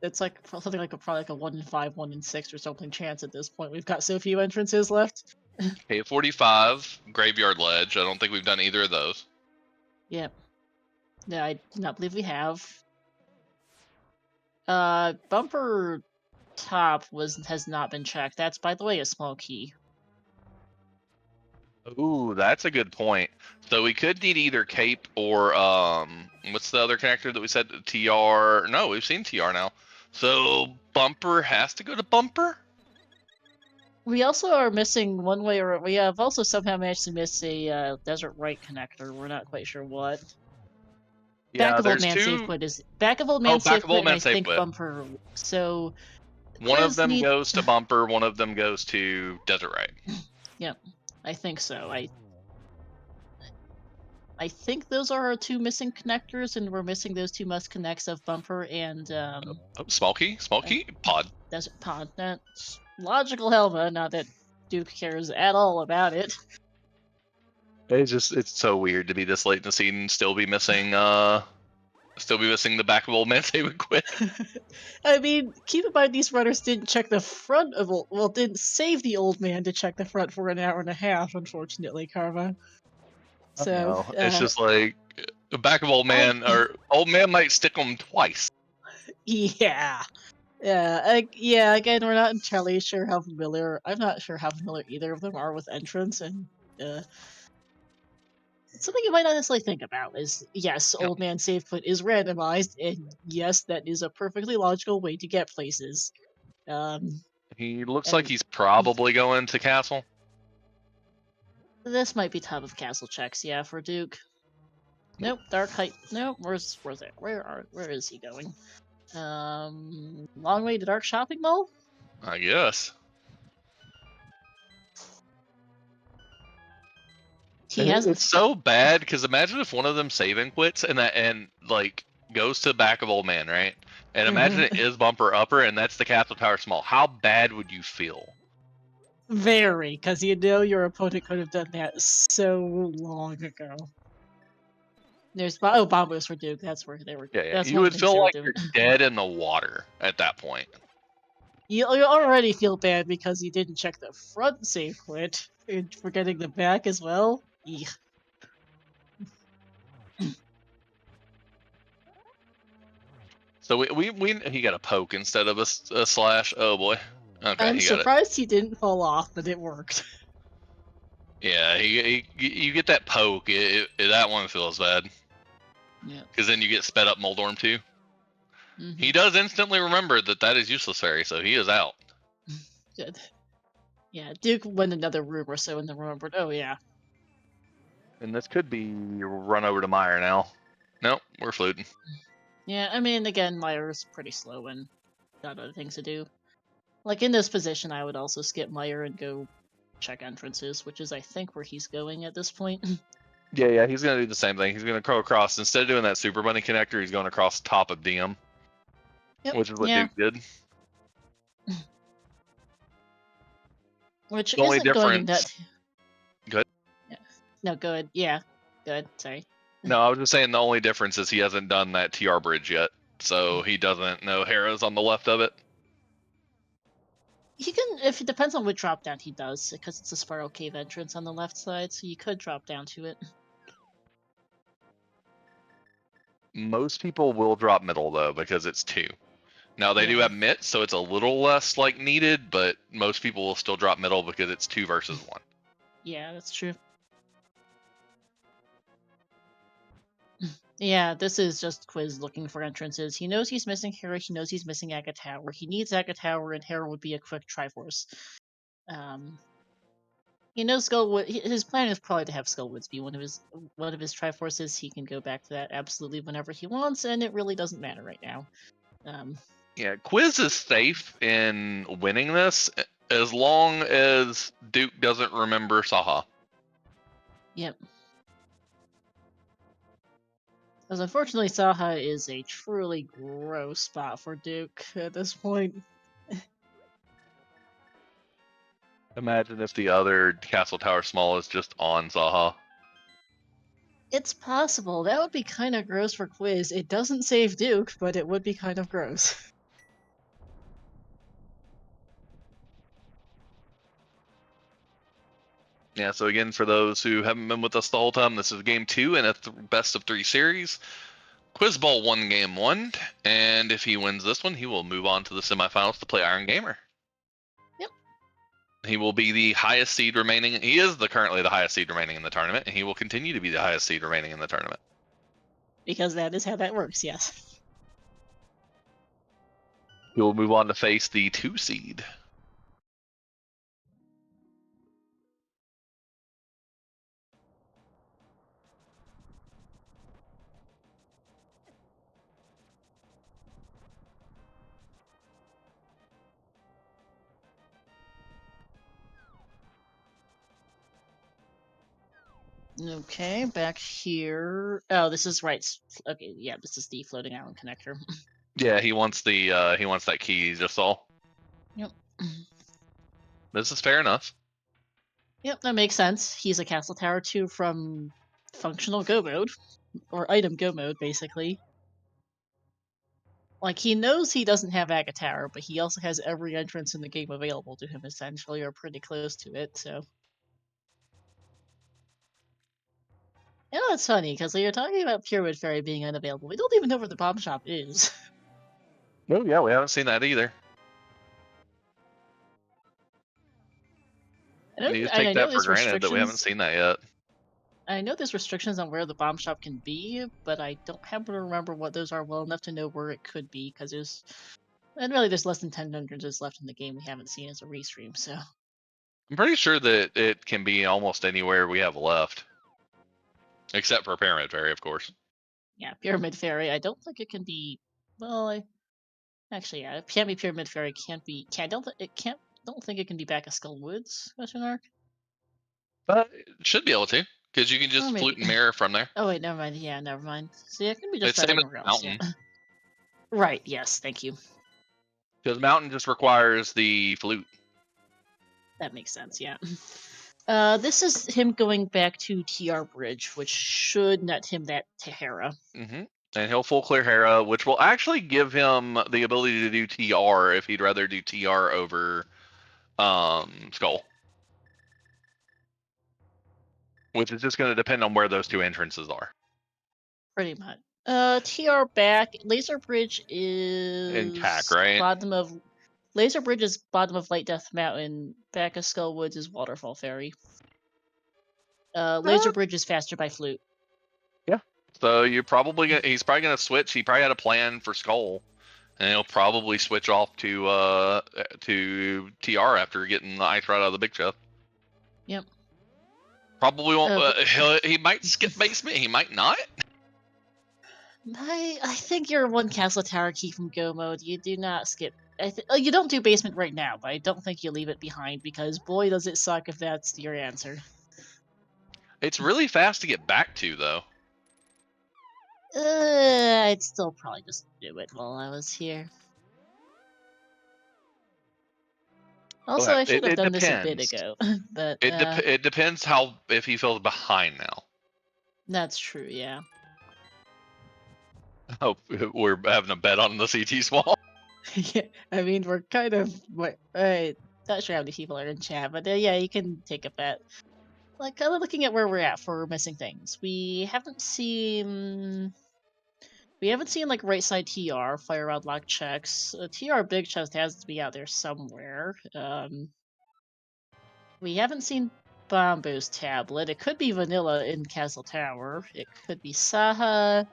it's like something like probably like a 1 in 5, 1 in 6 or something chance at this point. We've got so few entrances left. K45, Graveyard Ledge. I don't think we've done either of those. Yep. Yeah, I do not believe we have. Bumper top has not been checked. That's, by the way, a small key. Ooh, that's a good point. So we could need either Cape or what's the other connector that we said? TR. No, we've seen TR now. So Bumper has to go to Bumper. We also are missing one way, or we have also somehow managed to miss a Desert Right connector. We're not quite sure what. Yeah, Back of there's Old Man 2. Save Quit is Back of Old Man Back Save of Old Quit, Man and I Save think Quit. Bumper. So one of them goes to Bumper, one of them goes to Desert Right. Yep, I think so. I think those are our 2 missing connectors, and we're missing those 2 must connects of Bumper and Small key, pod. Desert Pod. That's logical, Helma. Not that Duke cares at all about it. It's so weird to be this late in the season and still be missing the Back of Old Man Save Quit. I mean, keep in mind these runners didn't check the front of didn't save the old man to check the front for an hour and a half, unfortunately, Karma. So it's just like the Back of Old Man, or Old Man might stick them twice. Yeah. Yeah, again, we're not entirely sure how familiar. I'm not sure how familiar either of them are with entrance, and something you might not necessarily think about is, yes, Old Man Save Quit is randomized, and yes, that is a perfectly logical way to get places. He looks like he's probably going to Castle. This might be top of Castle checks, yeah, for Duke. Nope, Dark Height. Nope, where's it? Where is he going? Long way to Dark Shopping Mall? I guess. It's so bad because imagine if one of them save and quits and like goes to the Back of Old Man, right? And imagine it is Bumper Upper and that's the Castle Tower Small. How bad would you feel? Very, because you know your opponent could have done that so long ago. There's bombos for Duke. That's where they were. Yeah. That's You would feel like you're dead in the water at that point. You already feel bad because you didn't check the front save quit and forgetting the back as well. Eek. So he got a poke instead of a slash. Oh boy. Okay, I'm surprised he didn't fall off, but it worked. Yeah, you get that poke. That one feels bad. Yeah. Because then you get sped up Moldorm too. He does instantly remember that is useless fairy, so he is out. Good. Yeah, Duke went another room or so and then remembered, oh yeah. And this could be run over to Meyer now. Nope, we're fluting. Yeah, I mean, again, Meyer's pretty slow and got other things to do. Like, in this position, I would also skip Meyer and go check entrances, which is, I think, where he's going at this point. Yeah, he's going to do the same thing. He's going to go across, instead of doing that Super Bunny connector, he's going across top of DM. Yep. Which is what Duke did. Which the only isn't going difference... Good. Yeah. No, good. Yeah. Good. Sorry. No, I was just saying the only difference is he hasn't done that TR bridge yet. So he doesn't know Hera's on the left of it. He can, if it depends on what drop down he does, because it's a spiral cave entrance on the left side, so you could drop down to it. Most people will drop middle though because it's 2. Now they do Yeah. have mitts, so it's a little less like needed, but most people will still drop middle because it's 2 versus 1. Yeah, that's true. Yeah, this is just Quiz looking for entrances. He knows he's missing Hera, he knows he's missing Aga Tower. He needs Aga Tower, and Hera would be a quick Triforce. He knows Skullwood. His plan is probably to have Skullwoods be one of his Triforces. He can go back to that absolutely whenever he wants, and it really doesn't matter right now. Yeah, Quiz is safe in winning this as long as Duke doesn't remember Saha. Yep. Because unfortunately, Saha is a truly gross spot for Duke at this point. Imagine if the other Castle Tower Small is just on Saha. It's possible. That would be kind of gross for Quiz. It doesn't save Duke, but it would be kind of gross. Yeah, so again, for those who haven't been with us the whole time, this is game 2 in a best of 3 series. Quizbowl won game 1, and if he wins this one, he will move on to the semifinals to play Iron Gamer. Yep. He will be the highest seed remaining. He is currently the highest seed remaining in the tournament, and he will continue to be the highest seed remaining in the tournament. Because that is how that works, yes. He will move on to face the 2 seed. Okay, back here. Oh, this is right. Okay, yeah, this is the floating island connector. Yeah, he wants that key you just saw. Yep. This is fair enough. Yep, that makes sense. He's a Castle Tower 2 from functional Go mode, or item Go mode, basically. Like, he knows he doesn't have Aga Tower, but he also has every entrance in the game available to him, essentially, or pretty close to it, so. You know, it's funny, because you're talking about Pyramid Fairy being unavailable. We don't even know where the bomb shop is. Oh, yeah, we haven't seen that either. You just take that for granted that we haven't seen that yet. I know there's restrictions on where the bomb shop can be, but I don't happen to remember what those are well enough to know where it could be, because there's less than 10 entrances left in the game we haven't seen as a restream, so. I'm pretty sure that it can be almost anywhere we have left. Except for Pyramid Fairy, of course. Yeah, Pyramid Fairy. I don't think it can be. Well, actually, yeah, it can't be Pyramid Fairy. Can't be. Don't think it can be back of Skull Woods. Question mark. But it should be able to, because you can just flute and mirror from there. Oh wait, never mind. Yeah, never mind. So yeah, it can be just it's same anywhere as else. Mountain. Yeah. Right. Yes. Thank you. Because Mountain just requires the flute. That makes sense. Yeah. This is him going back to TR Bridge, which should net him that to Hera. Mm-hmm. And he'll full clear Hera, which will actually give him the ability to do TR if he'd rather do TR over Skull. Which is just going to depend on where those 2 entrances are. Pretty much. TR back. Laser Bridge is in CAC, right? Laser Bridge is bottom of Light Death Mountain. Back of Skull Woods is Waterfall Ferry. Laser Bridge is faster by flute. Yeah. So he's probably gonna switch. He probably had a plan for Skull, and he'll probably switch off to TR after getting the ice right out of the big chest. Yep. Probably won't. He might skip basement. He might not. I think you're one Castle Tower key from Go mode. You do not skip. You don't do basement right now, but I don't think you leave it behind, because boy does it suck if that's your answer. It's really fast to get back to, though. I'd still probably just do it while I was here. Also, I should have done this a bit ago, but it depends if he feels behind now. That's true, yeah. Oh, we're having a bet on the CT small. Yeah, I mean, we're kind of Not sure how many people are in chat, but yeah, you can take a bet. Like, kind of looking at where we're at for missing things. We haven't seen like right side TR fire out lock checks. TR big chest has to be out there somewhere. We haven't seen Bamboo's tablet. It could be Vanilla in Castle Tower. It could be Saha.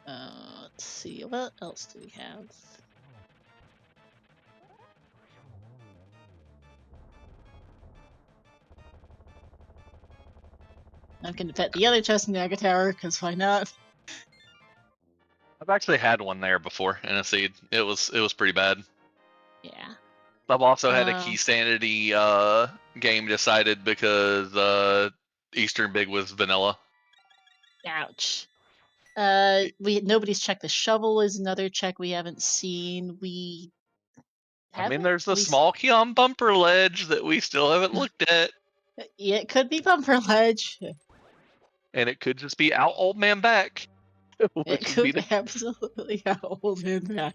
Let's see, what else do we have? I'm gonna pet the other chest in Naga Tower, because why not? I've actually had one there before in a seed. It was pretty bad. Yeah. I've also had a Key Sanity game decided because Eastern Big was vanilla. Ouch. Nobody's checked the shovel is another check we haven't seen. There's the small key on Bumper Ledge that we still haven't looked at. Yeah, it could be Bumper Ledge. And it could just be out old man back. It could be absolutely out old man back.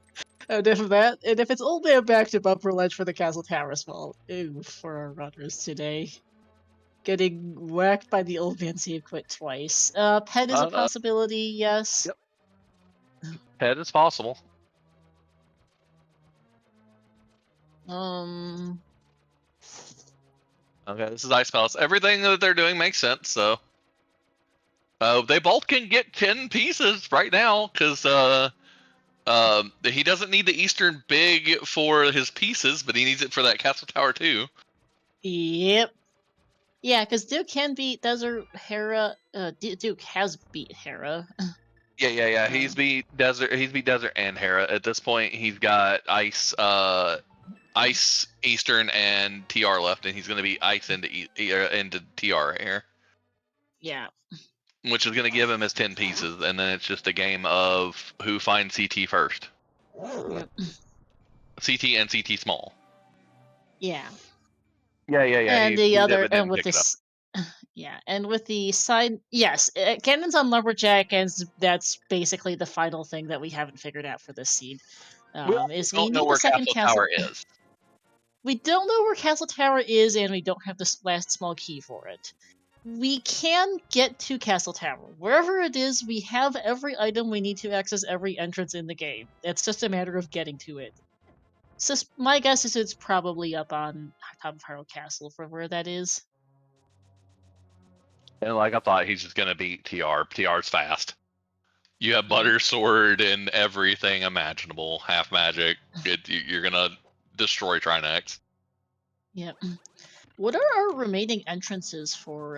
And if it's old man back to Bumper Ledge for the Castle Tower small, ooh, for our runners today. Getting whacked by the old man save quit twice. Pet is a possibility, yes. Yep. Pet is possible. Okay, this is Ice Palace. Everything that they're doing makes sense, so. They both can get 10 pieces right now, because he doesn't need the Eastern Big for his pieces, but he needs it for that Castle Tower too. Yep. Yeah, because Duke can beat Desert Hera. Duke has beat Hera. Yeah. He's beat Desert and Hera. At this point, he's got Ice, Eastern, and TR left, and he's going to be Ice into TR here. Yeah. Which is going to give him his 10 pieces, and then it's just a game of who finds CT first. Yep. CT and CT small. Yeah. Yeah. And the other, and with this, yeah, and with the side, yes, cannons on Lumberjack, and that's basically the final thing that we haven't figured out for this seed. We don't know where Castle Tower is. We don't know where Castle Tower is, and we don't have the last small key for it. We can get to Castle Tower. Wherever it is, we have every item we need to access every entrance in the game. It's just a matter of getting to it. So my guess is it's probably up on top of Hyrule Castle for where that is. And like I thought, he's just going to beat TR. TR's fast. You have Butter Sword and everything imaginable. Half magic. You're going to destroy Trinex. Yep. What are our remaining entrances for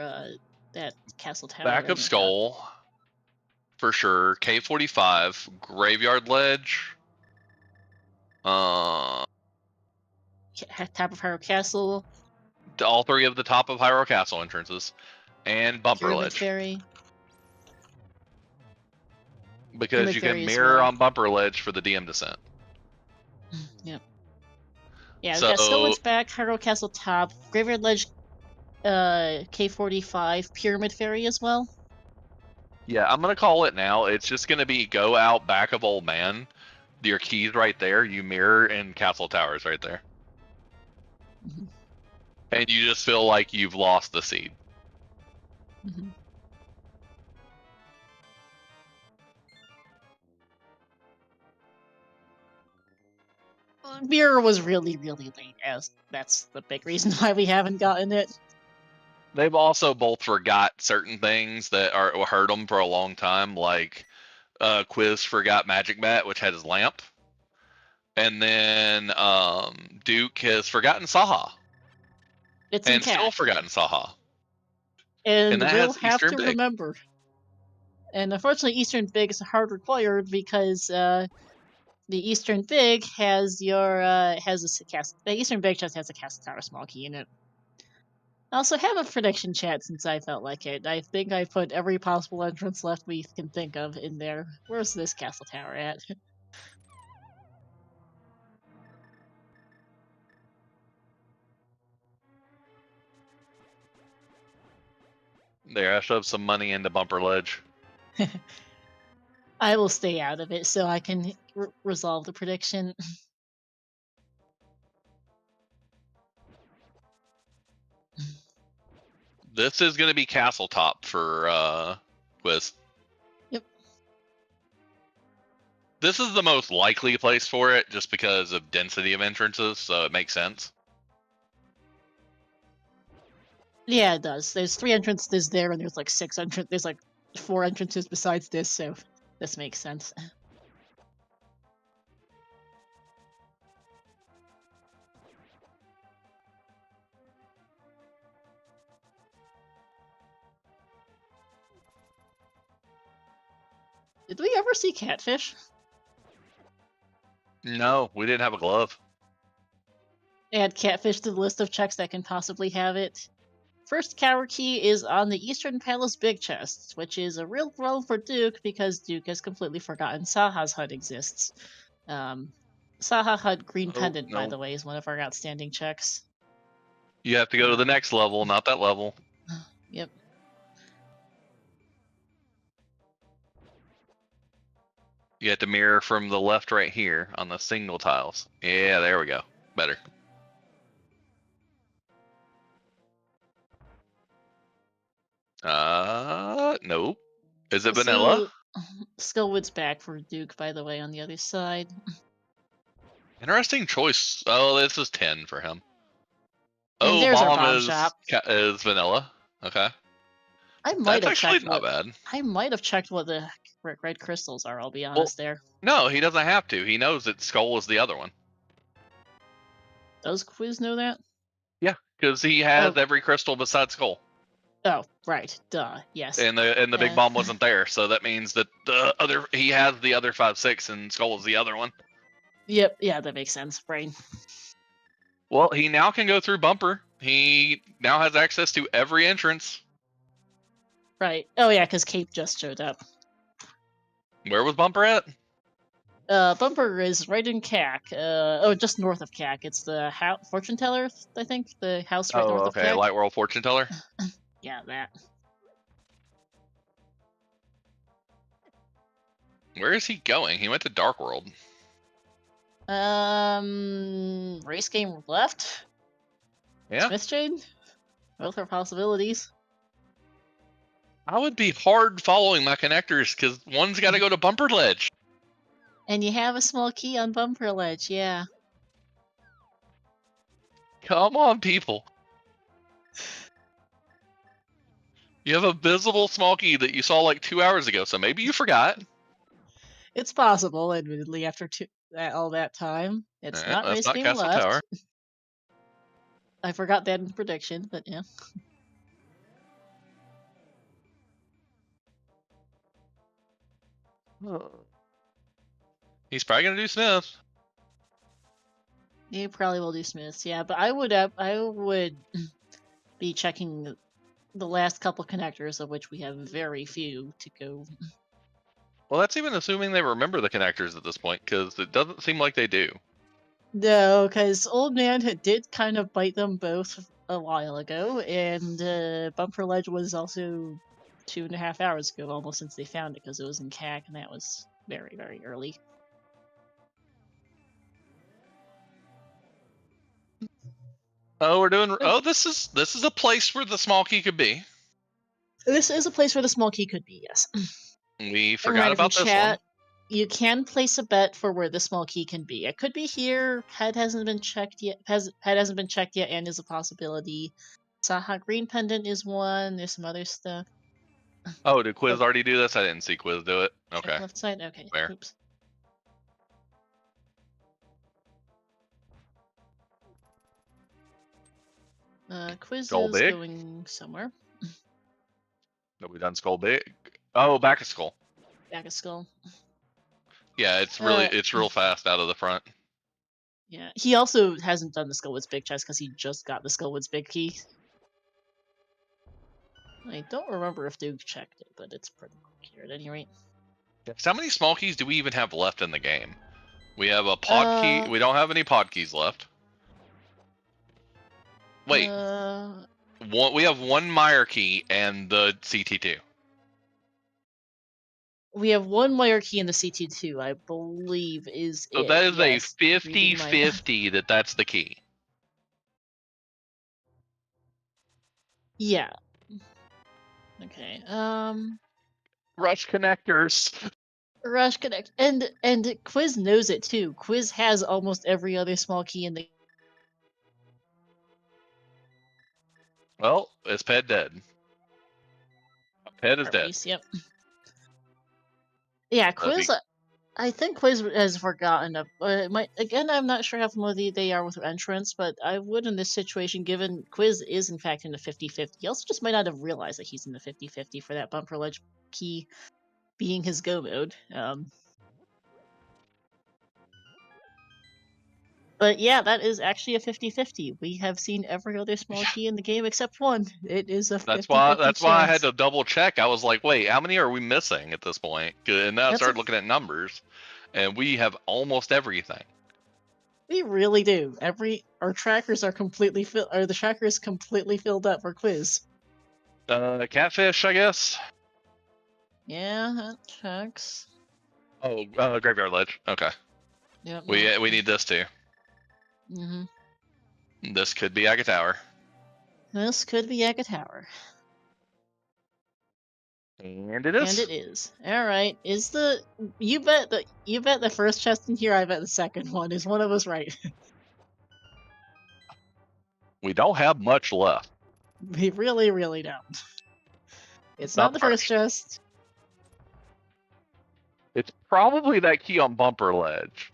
that Castle Tower? Back of Skull, for sure. K45, Graveyard Ledge. Top of Hyrule Castle. All three of the top of Hyrule Castle entrances, and Bumper Pyramid Ledge. Fairy. Because Pyramid you can mirror on Bumper Ledge for the DM descent. Yep. Yeah, we got Skillwitch back, Hyrule Castle top, Graveyard Ledge, K45, Pyramid Fairy as well. Yeah, I'm gonna call it now. It's just gonna be go out back of Old Man. Your keys right there. You mirror and Castle Towers right there. Mm-hmm. And you just feel like you've lost the seed. Mm-hmm. Mirror was really, really late, as that's the big reason why we haven't gotten it. They've also both forgot certain things that hurt them for a long time, like Quiz forgot Magic Bat, which had his lamp. And then Duke has forgotten Saha. It's and still forgotten Saha. And we'll have to remember. And unfortunately, Eastern Big is hard required because the Eastern Big has the Eastern Big just has a Castle Tower small key in it. I also have a prediction chat since I felt like it. I think I put every possible entrance left we can think of in there. Where's this Castle Tower at? There, I shoved some money into Bumper Ledge. I will stay out of it so I can resolve the prediction. This is going to be castle top for Quiz. Yep. This is the most likely place for it, just because of density of entrances, so it makes sense. Yeah, it does. There's 3 entrances there, and there's like 6 entrances. There's like 4 entrances besides this, so this makes sense. Did we ever see catfish? No, we didn't have a glove. Add catfish to the list of checks that can possibly have it. First cower key is on the Eastern Palace Big Chest, which is a real problem for Duke because Duke has completely forgotten Saha's HUD exists. Saha HUD Green Pendant, by the way, is one of our outstanding checks. You have to go to the next level, not that level. Yep. You have to mirror from the left right here on the single tiles. Yeah, there we go. Better. Nope. Is it vanilla? Skullwood's back for Duke, by the way, on the other side. Interesting choice. Oh, this is 10 for him. And there's our bomb bomb shop. is vanilla. Okay. I might have actually checked not bad. I might have checked what the red crystals are, I'll be honest there. No, he doesn't have to. He knows that Skull is the other one. Does Quiz know that? Yeah, because he has every crystal besides Skull. Oh, right. Duh. Yes. And the big bomb wasn't there, so that means that he has the other 5, 6, and Skull is the other one. Yep. Yeah, that makes sense. Brain. Well, he now can go through Bumper. He now has access to every entrance. Right. Oh yeah, because Cape just showed up. Where was Bumper at? Bumper is right in CAC. Just north of CAC. It's the fortune teller, I think. The house right north of CAC. Light World Fortune Teller. Yeah, that. Where is he going? He went to Dark World. Race game left. Yeah. Smith Chain. Both are possibilities. I would be hard following my connectors because one's got to go to Bumper Ledge. And you have a small key on Bumper Ledge, yeah. Come on, people. You have a visible small key that you saw like 2 hours ago, so maybe you forgot. It's possible, admittedly, after all that time. It's not race game Castle left. Tower. I forgot that in prediction, but yeah. He's probably gonna do Smith. He probably will do Smiths, yeah. But I would be checking the last couple connectors, of which we have very few to go. Well, that's even assuming they remember the connectors at this point, because it doesn't seem like they do. No, because Old Man did kind of bite them both a while ago, and Bumper Ledge was also 2.5 hours ago, almost, since they found it, because it was in CAC, and that was very, very early. Oh, we're doing. Oh, this is a place where the small key could be. This is a place where the small key could be, yes. We forgot about this one. You can place a bet for where the small key can be. It could be here. Head hasn't been checked yet. Head hasn't been checked yet, and is a possibility. Saha Green Pendant is one. There's some other stuff. Oh, did Quiz already do this? I didn't see Quiz do it. Okay. Check left side. Okay. Fair. Oops. Quiz Skull is big? going somewhere. Have we done Skull big? Oh, back of Skull. Back of Skull. Yeah, it's real fast out of the front. Yeah, he also hasn't done the Skullwood's Big Chest because he just got the Skullwood's Big Key. I don't remember if Duke checked it, but it's pretty quick here at any rate. How many small keys do we even have left in the game? We have a pod key. We don't have any pod keys left. Wait. We have one Meyer key and the CT2. We have one wire key in the CT2, I believe, is So it. that is Yes, a reading my- 50-50 that's the key. Yeah. Okay. Rush connectors. Rush Connect, and Quiz knows it too. Quiz has almost every other small key in the. Well, is Ped dead? Ped is dead. Race, yep. Yeah, Quiz. I think Quiz has forgotten. It might again. I'm not sure how familiar they are with entrance, but I would in this situation, given Quiz is in fact in the 50-50. He also just might not have realized that he's in the 50-50 for that bumper ledge key being his go mode. But yeah, that is actually a 50-50. We have seen every other small key in the game except one. It is a 50-50 That's why I had chance. to double check. I was like, wait, how many are we missing at this point? And then I That's started looking at numbers, and we have almost everything. We really do. Our trackers are completely filled. Or the tracker is completely filled up for Quiz. Catfish, I guess. Yeah, that checks. Oh, graveyard ledge. Okay. Yep. We need this too. This could be Aga Tower. This could be Aga Tower. And it is. And it is. All right. Is the you bet the first chest in here? I bet the second one. Is one of us right? We don't have much left. We really, really don't. It's not the first chest. It's probably that key on bumper ledge.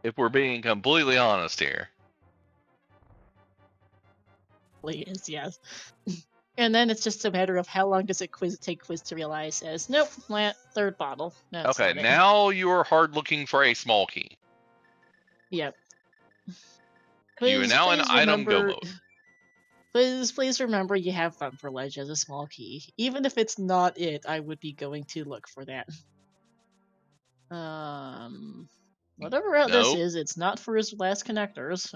If we're being completely honest here. Is yes. And then it's just a matter of how long does it take Quiz to realize as nope, third bottle. That's okay, now you're hard looking for a small key. Yep. You are now in item go mode. Please remember you have bumper ledge as a small key. Even if it's not it, I would be going to look for that. Whatever route this is, it's not for his last connectors.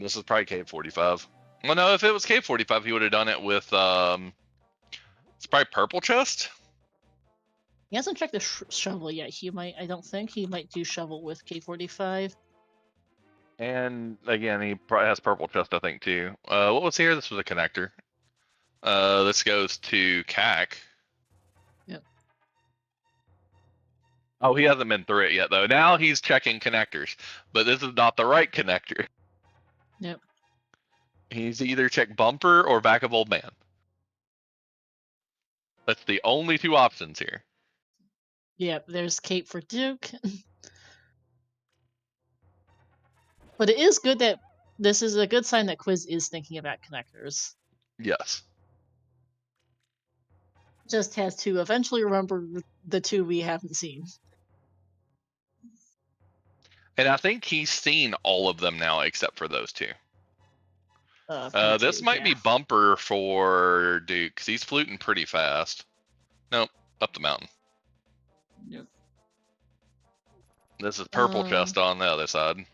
This is probably K45. Well, no, if it was K45, he would have done it with it's probably purple chest. He hasn't checked the shovel yet. He might. I don't think he might do shovel with K45. And again, he probably has purple chest, I think, too. What was here? This was a connector. This goes to CAC. Yep. Oh, he hasn't been through it yet, though. Now he's checking connectors, but this is not the right connector. Yep. He's either checked bumper or back of old man. That's the only two options here. Yep, there's Cape for Duke. But it is good that this is a good sign that Quiz is thinking about connectors. Yes. Just has to eventually remember the two we haven't seen. And I think he's seen all of them now except for those two. This might be bumper for Duke, because he's fluting pretty fast. Nope, up the mountain. Yep. This is purple chest on the other side.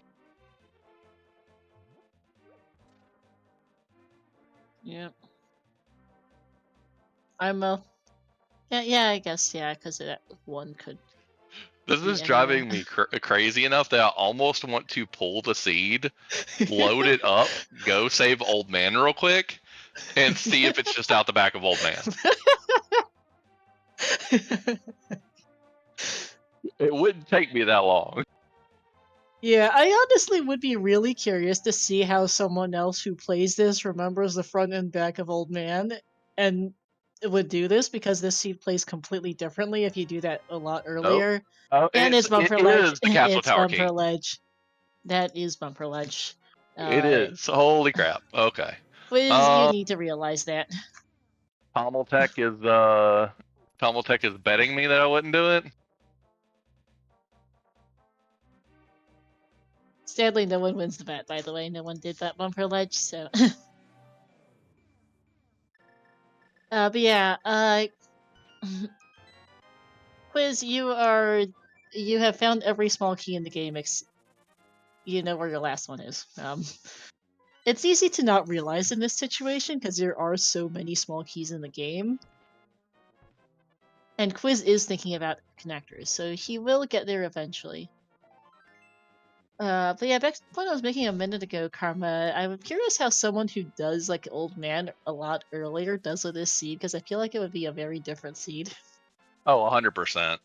Yep. Yeah, I guess, because that one could. This is driving me crazy enough that I almost want to pull the seed, load it up, go save old man real quick, and see if it's just out the back of old man. It wouldn't take me that long. Yeah, I honestly would be really curious to see how someone else who plays this remembers the front and back of Old Man and would do this, because this seed plays completely differently if you do that a lot earlier. And it's bumper ledge. Is the Castle it's Tower bumper key. Ledge. That is bumper ledge. It is. Holy crap. Okay. Quiz, you need to realize that. Pommeltech is betting me that I wouldn't do it. Sadly, no one wins the bet, by the way. No one did that bumper ledge, so. But yeah, Quiz, you have found every small key in the game. You know where your last one is. It's easy to not realize in this situation because there are so many small keys in the game. And Quiz is thinking about connectors, so he will get there eventually. But yeah, back to the point I was making a minute ago, Karma, I'm curious how someone who does like Old Man a lot earlier does with this seed, because I feel like it would be a very different seed. Oh, 100%.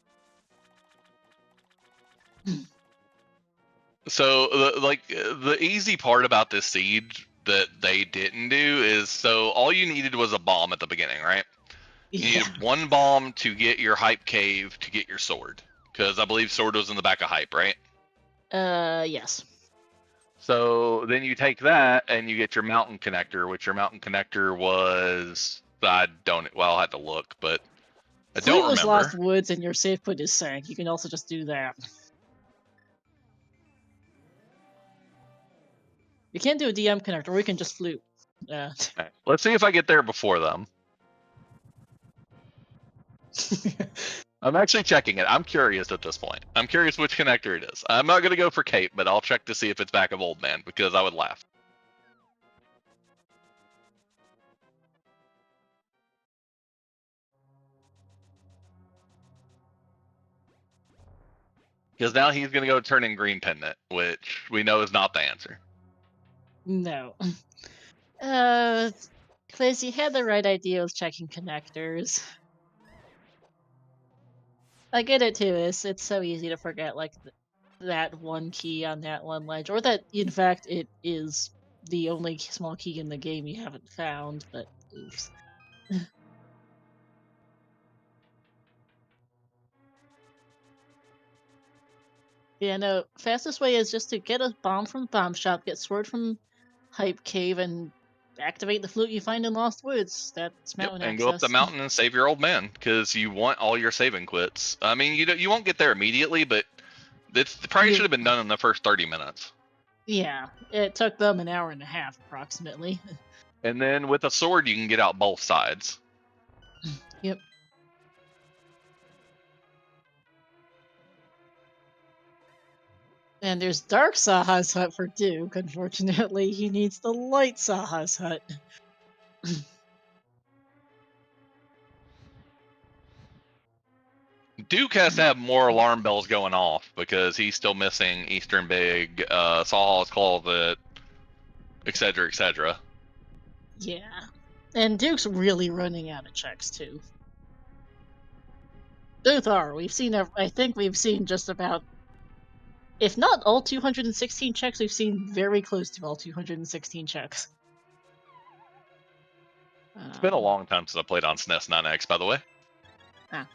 So, the easy part about this seed that they didn't do is, so all you needed was a bomb at the beginning, right? You Yeah. needed one bomb to get your hype cave to get your sword, because I believe sword was in the back of hype, right? Yes. So then you take that and you get your mountain connector, which your mountain connector was, I'll have to look, but I don't Fluteless remember. Lost Woods and your save point is sank. You can also just do that. You can do a DM connector, or we can just flute. Okay. Let's see if I get there before them. I'm actually checking it. I'm curious at this point. I'm curious which connector it is. I'm not going to go for Cape, but I'll check to see if it's back of Old Man, because I would laugh. Because now he's going to go turn in Green Pendant, which we know is not the answer. No. Quiz, you had the right idea with checking connectors. I get it too. It's so easy to forget like that one key on that one ledge, or that in fact it is the only small key in the game you haven't found. But oops. Yeah, no. Fastest way is just to get a bomb from the bomb shop, get sword from Hype Cave, and activate the flute you find in Lost Woods. That's mountain And access. go up the mountain and save your old man, because you want all your saving quits. I mean, you won't get there immediately, but it probably should have been done in the first 30 minutes. Yeah, it took them an hour and a half approximately. And then with a sword, you can get out both sides. Yep. And there's Dark Saha's hut for Duke. Unfortunately, he needs the Light Saha's hut. Duke has to have more alarm bells going off, because he's still missing Eastern Big, Sawhall's Closet, etc., etc. Yeah. And Duke's really running out of checks, too. Both are. I think we've seen just about, if not all 216 checks, we've seen very close to all 216 checks. It's been a long time since I played on SNES 9X, by the way. Ah.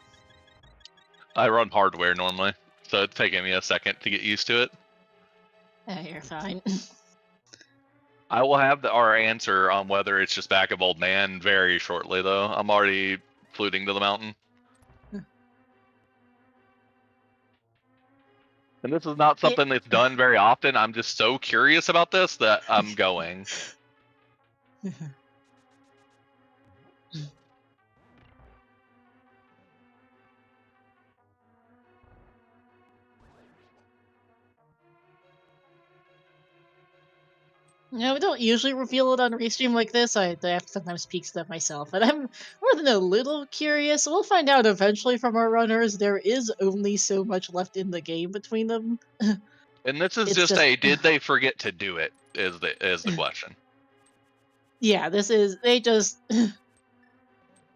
I run hardware normally, so it's taking me a second to get used to it. You're fine. I will have our answer on whether it's just back of Old Man very shortly, though. I'm already fluting to the mountain. And this is not something that's done very often. I'm just so curious about this that I'm going. No, we don't usually reveal it on a restream like this. I have to sometimes peek stuff myself, but I'm more than a little curious. We'll find out eventually from our runners. There is only so much left in the game between them. And this is just a did they forget to do it is the question. Yeah, they just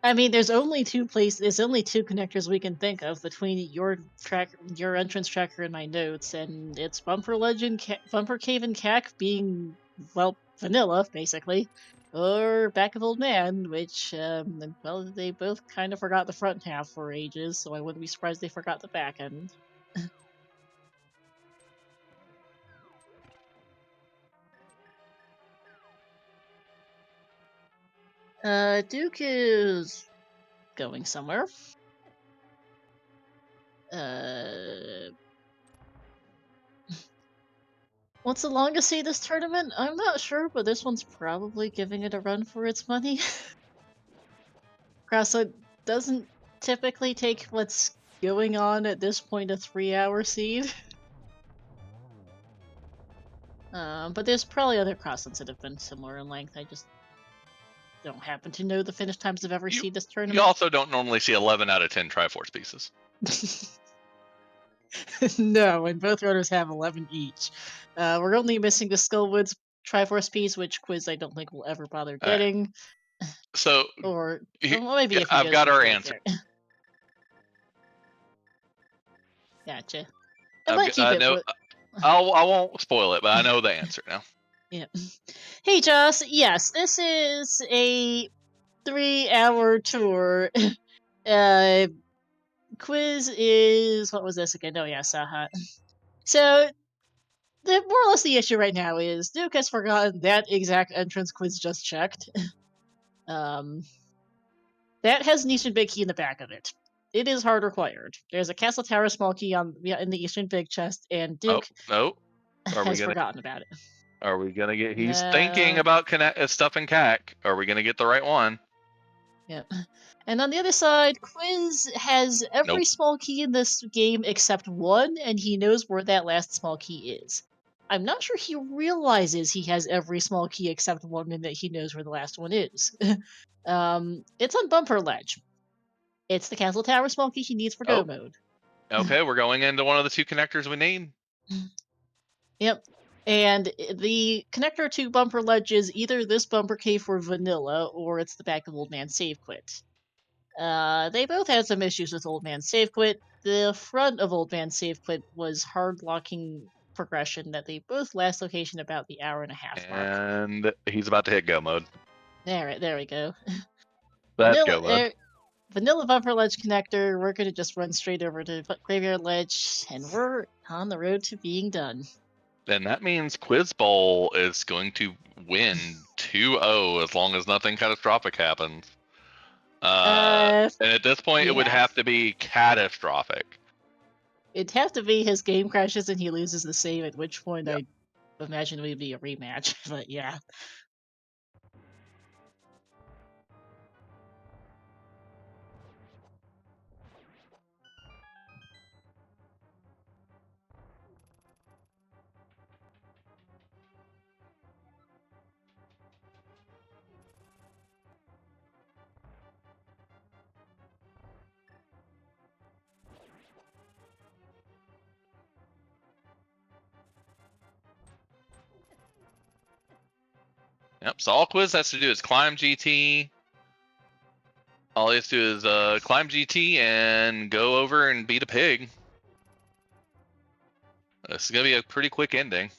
I mean, there's only two connectors we can think of between your entrance tracker, and my notes, and it's Bumper Cave and Cack being, well, vanilla, basically, or Back of Old Man, which, well, they both kind of forgot the front half for ages, so I wouldn't be surprised they forgot the back end. Duke is going somewhere. What's the longest seed this tournament? I'm not sure, but this one's probably giving it a run for its money. Krasa doesn't typically take what's going on at this point a 3-hour seed. But there's probably other crossings that have been similar in length. I just don't happen to know the finish times I've ever seen this You tournament. also don't normally see 11 out of 10 Triforce pieces. No, and both runners have 11 each. We're only missing the Skullwoods Triforce piece, which Quiz I don't think we'll ever bother All right. getting. So Or well, maybe if he I've goes got to our play answer. there. Gotcha. I might keep it. No, I won't spoil it, but I know the answer now. Yeah. Hey, Joss. Yes, this is a 3-hour tour. Quiz is what was this again? Oh yeah, Saha. So more or less the issue right now is Duke has forgotten that exact entrance Quiz just checked. That has an Eastern Big Key in the back of it. It is hard required. There's a Castle Tower small key in the Eastern Big Chest, and Duke has forgotten about it. Are we gonna get? He's No. thinking about stuff in CAC. Are we gonna get the right one? Yep. And on the other side, Quiz has every small key in this game except one, and he knows where that last small key is. I'm not sure he realizes he has every small key except one, and that he knows where the last one is. It's on Bumper Ledge. It's the Castle Tower small key he needs for Go mode. Okay, we're going into one of the two connectors we need. Yep. And the connector to Bumper Ledge is either this bumper key for vanilla, or it's the back of Old Man Save Quit. They both had some issues with Old Man Save Quit. The front of Old Man Save Quit was hard locking progression that they both last location about the hour and a half mark. And he's about to hit Go mode. There we go. That's Go mode. Vanilla Bumper Ledge connector, we're gonna just run straight over to Graveyard Ledge, and we're on the road to being done. Then that means Quizbowl is going to win 2-0 as long as nothing catastrophic happens. And at this point, it would have to be catastrophic. It'd have to be his game crashes and he loses the save, at which point I imagine it would be a rematch. But yeah. Yep, so all Quiz has to do is climb GT. All he has to do is climb GT and go over and beat a pig. This is going to be a pretty quick ending.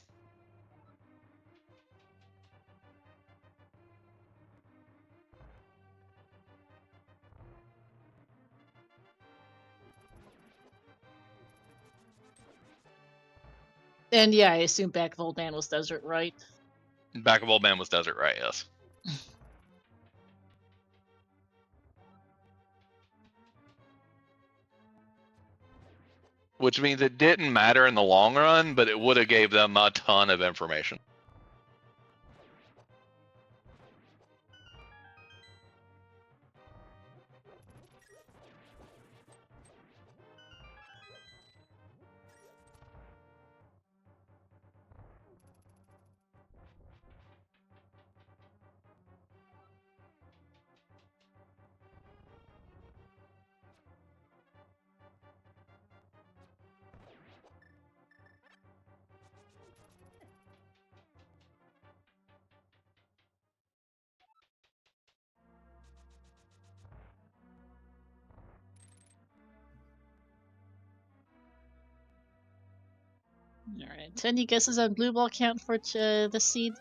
And yeah, I assume back of Old Man was Desert, right? Back of Old Man was Desert, right? Yes. Which means it didn't matter in the long run, but it would have gave them a ton of information. Alright, any guesses on blue ball count for the seed?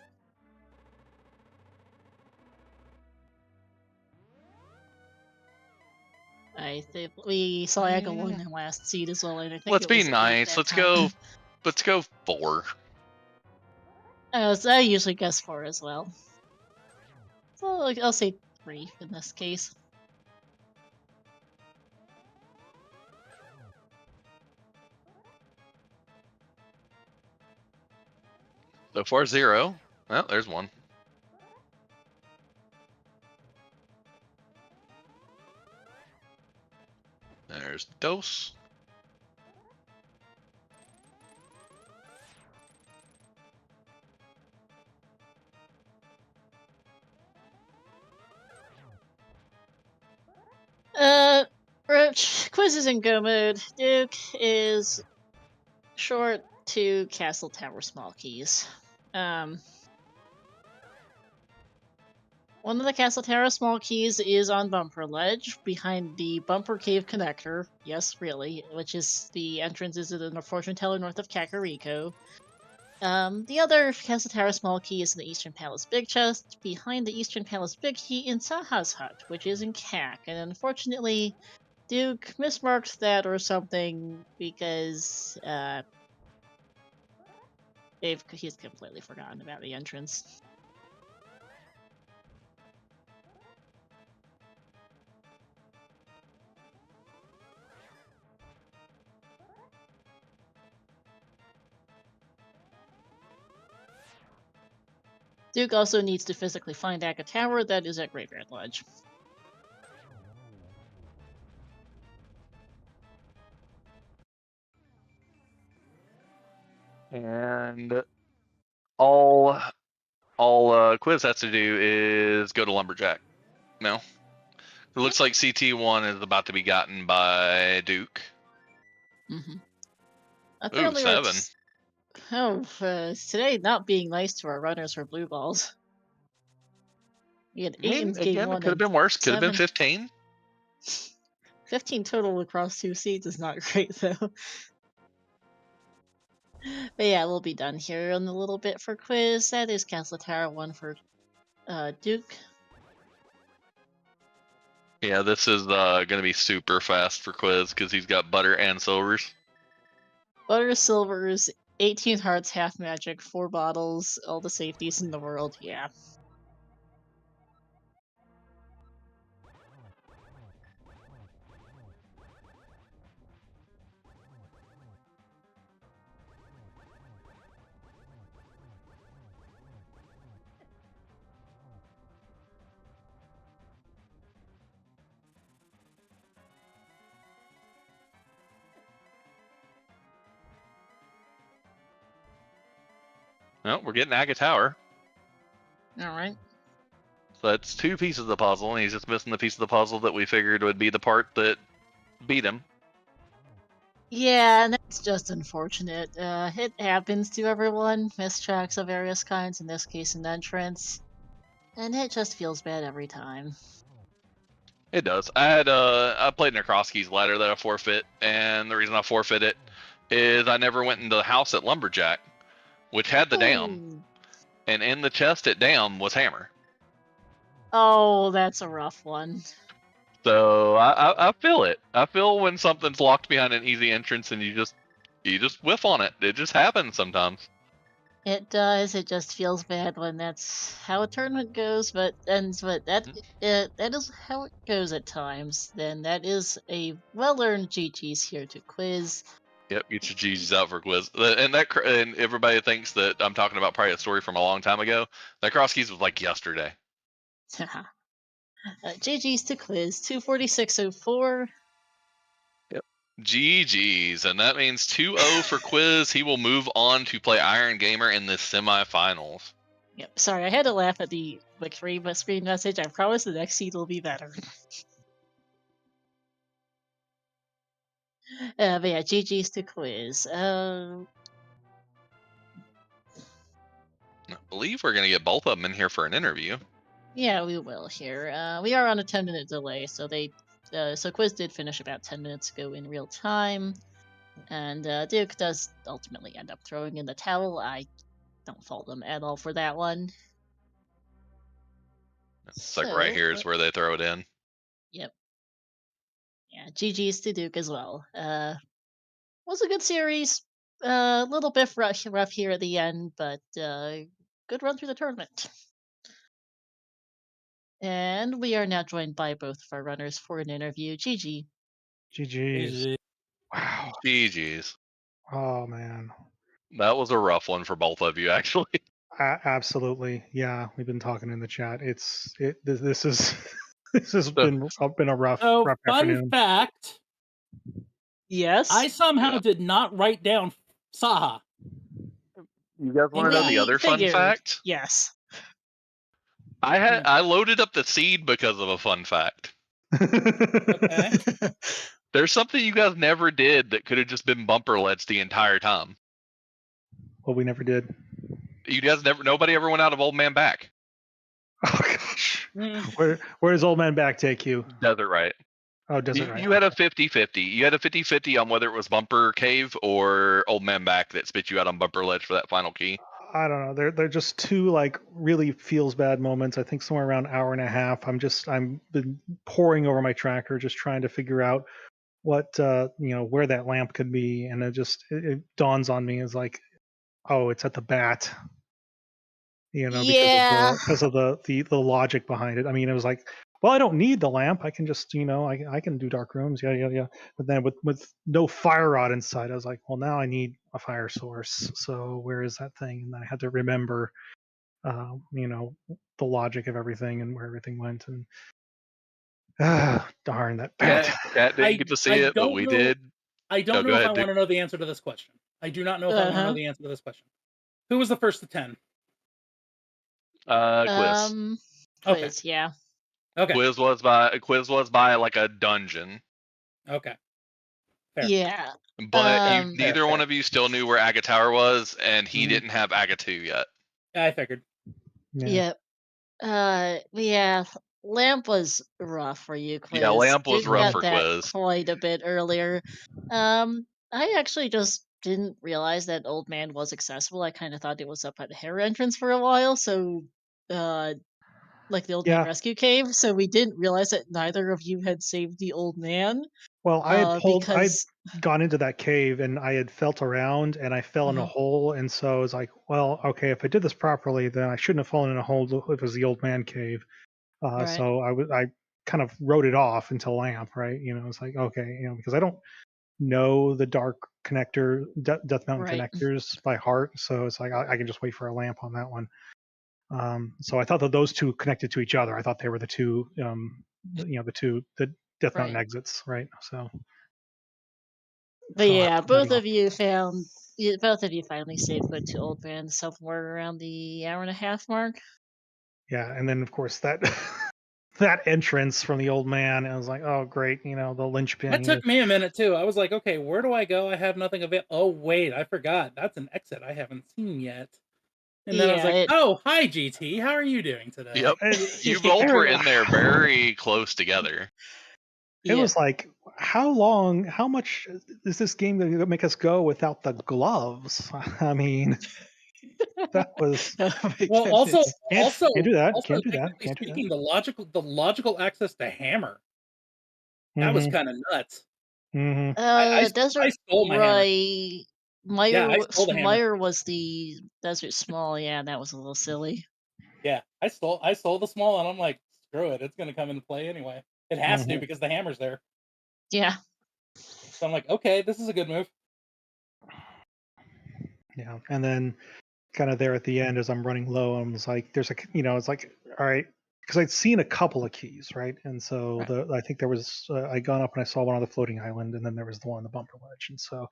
I think we saw Aga won the last seed as well, and I think Let's be nice. Let's go 4. So I usually guess 4 as well. So I'll say 3 in this case. So 4-0. Well, there's one. There's Dose. Roach, quizzes in go mode. Duke is short 2 Castle Tower small keys. One of the Castle Tower small keys is on Bumper Ledge, behind the Bumper Cave Connector. Yes, really, which is the entrance is the fortune teller north of Kakariko. The other Castle Tower small key is in the Eastern Palace Big Chest, behind the Eastern Palace Big Key in Saha's hut, which is in Kak, and unfortunately, Duke mismarked that or something because he's completely forgotten about the entrance. Duke also needs to physically find Aga Tower that is at Graveyard Lodge. And all Quiz has to do is go to Lumberjack. No, it looks like CT1 is about to be gotten by Duke. Ooh, 7. Today not being nice to our runners for blue balls. We had 8 in game 1. It could have been worse. Could have been 15. 15 total across 2 seeds is not great, though. But yeah, we'll be done here in a little bit for quiz. That is Castle Tower 1 for Duke. Yeah, this is going to be super fast for Quiz because he's got butter and silvers. Butter, silvers, 18 hearts, half magic, 4 bottles, all the safeties in the world, yeah. Well, we're getting Aga Tower. Alright. So that's 2 pieces of the puzzle, and he's just missing the piece of the puzzle that we figured would be the part that beat him. Yeah, and that's just unfortunate. It happens to everyone. Mistracks of various kinds, in this case an entrance. And it just feels bad every time. It does. I played Nekroski's ladder that I forfeit, and the reason I forfeit it is I never went into the house at Lumberjack, which had the dam, and in the chest at dam was hammer. Oh, that's a rough one. So I feel it. I feel when something's locked behind an easy entrance and you just whiff on it. It just happens sometimes. It does. It just feels bad when that's how a tournament goes, but that is how it goes at times. Then that is a well-earned GG's here to quiz. Yep, get your GG's out for quiz. And everybody thinks that I'm talking about probably a story from a long time ago. That Kroski's was like yesterday. GG's to quiz 246.04. Yep. GG's, and that means 2-0 for quiz. He will move on to play Iron Gamer in the semifinals. Yep. Sorry, I had to laugh at the victory screen message. I promise the next seed will be better. But yeah, GG's to quiz. I believe we're gonna get both of them in here for an interview. Yeah, we will here. We are on a 10-minute delay, so so quiz did finish about 10 minutes ago in real time, and Duke does ultimately end up throwing in the towel. I don't fault them at all for that one. It's like right here is where they throw it in. Yep. Yeah, GG's to Duke as well. Was a good series. A little bit rough here at the end, but good run through the tournament. And we are now joined by both of our runners for an interview. GG. GG's. Wow. GG's. Oh, man. That was a rough one for both of you, actually. Absolutely. Yeah, we've been talking in the chat. This has been a rough afternoon. Fun fact. Yes. I somehow did not write down Saha. You guys want to know the other fun fact? Yes. I loaded up the seed because of a fun fact. Okay. There's something you guys never did that could have just been bumper ledge the entire time. Well, we never did. You guys nobody ever went out of Old Man Back. Oh gosh. Mm. Where does Old Man Back take you? Desert Right. Oh, Desert Right. You had a 50-50. You had a 50-50 on whether it was Bumper Cave or Old Man Back that spit you out on Bumper Ledge for that final key. I don't know. They're just two like really feels bad moments. I think somewhere around an hour and a half. I'm been poring over my tracker, just trying to figure out what where that lamp could be, and it dawns on me as like, oh, it's at the bat. Yeah. Because of the logic behind it. I mean, it was like, well, I don't need the lamp. I can just I can do dark rooms. Yeah. But then with no fire rod inside, I was like, well, now I need a fire source. So where is that thing? And I had to remember, the logic of everything and where everything went. And darn that bat. Cat didn't get to see it, but we did. I don't know if ahead, I want to know the answer to this question. I do not know if I want to know the answer to this question. Who was the first to 10? Quiz. Quiz, yeah. Okay. Quiz was by like a dungeon. Okay. Fair. Yeah. But neither one of you still knew where Aga Tower was, and he didn't have Aga 2 yet. I figured. Yeah. Yeah. Lamp was rough for you, Quiz. Yeah, Lamp was Duke rough got for that Quiz. quite a bit earlier. I actually just didn't realize that Old Man was accessible. I kind of thought it was up at the hair entrance for a while, so like the Old Man Rescue Cave. So we didn't realize that neither of you had saved the Old Man. Well, I'd gone into that cave and I had felt around and I fell in a hole, and so I was like, well, okay, if I did this properly, then I shouldn't have fallen in a hole if it was the Old Man cave. Right. So I kind of wrote it off until Lamp, right? It's like, okay, because I don't know the dark connector, Death Mountain connectors by heart, so it's like I can just wait for a Lamp on that one. So I thought that those two connected to each other. I thought they were the two, the Death Mountain exits, right? So. But yeah, both of you finally saved good to Old Man somewhere around the hour and a half mark. Yeah, and then of course that that entrance from the Old Man, I was like, oh great, the linchpin. That took me a minute too. I was like, okay, where do I go? I have nothing of it. Oh wait, I forgot. That's an exit I haven't seen yet. And then I was like, oh, hi GT, how are you doing today? Yep. You both were in there very close together. It was like, how much is this game going to make us go without the gloves? I mean, that was well. Also, can't do that. Also, can't do that. Can't speaking, do that. the logical access to hammer. That was kind of nuts. Desert stole my hammer. Meyer was the Desert Small. Yeah, that was a little silly. Yeah, I stole the small, and I'm like, screw it, it's gonna come into play anyway. It has to because the hammer's there. Yeah. So I'm like, okay, this is a good move. Yeah, and then kind of there at the end as I'm running low, I was like, there's it's like, all right, because I'd seen a couple of keys, right? And so I think there was I gone up and I saw one on the floating island, and then there was the one on the bumper ledge, and so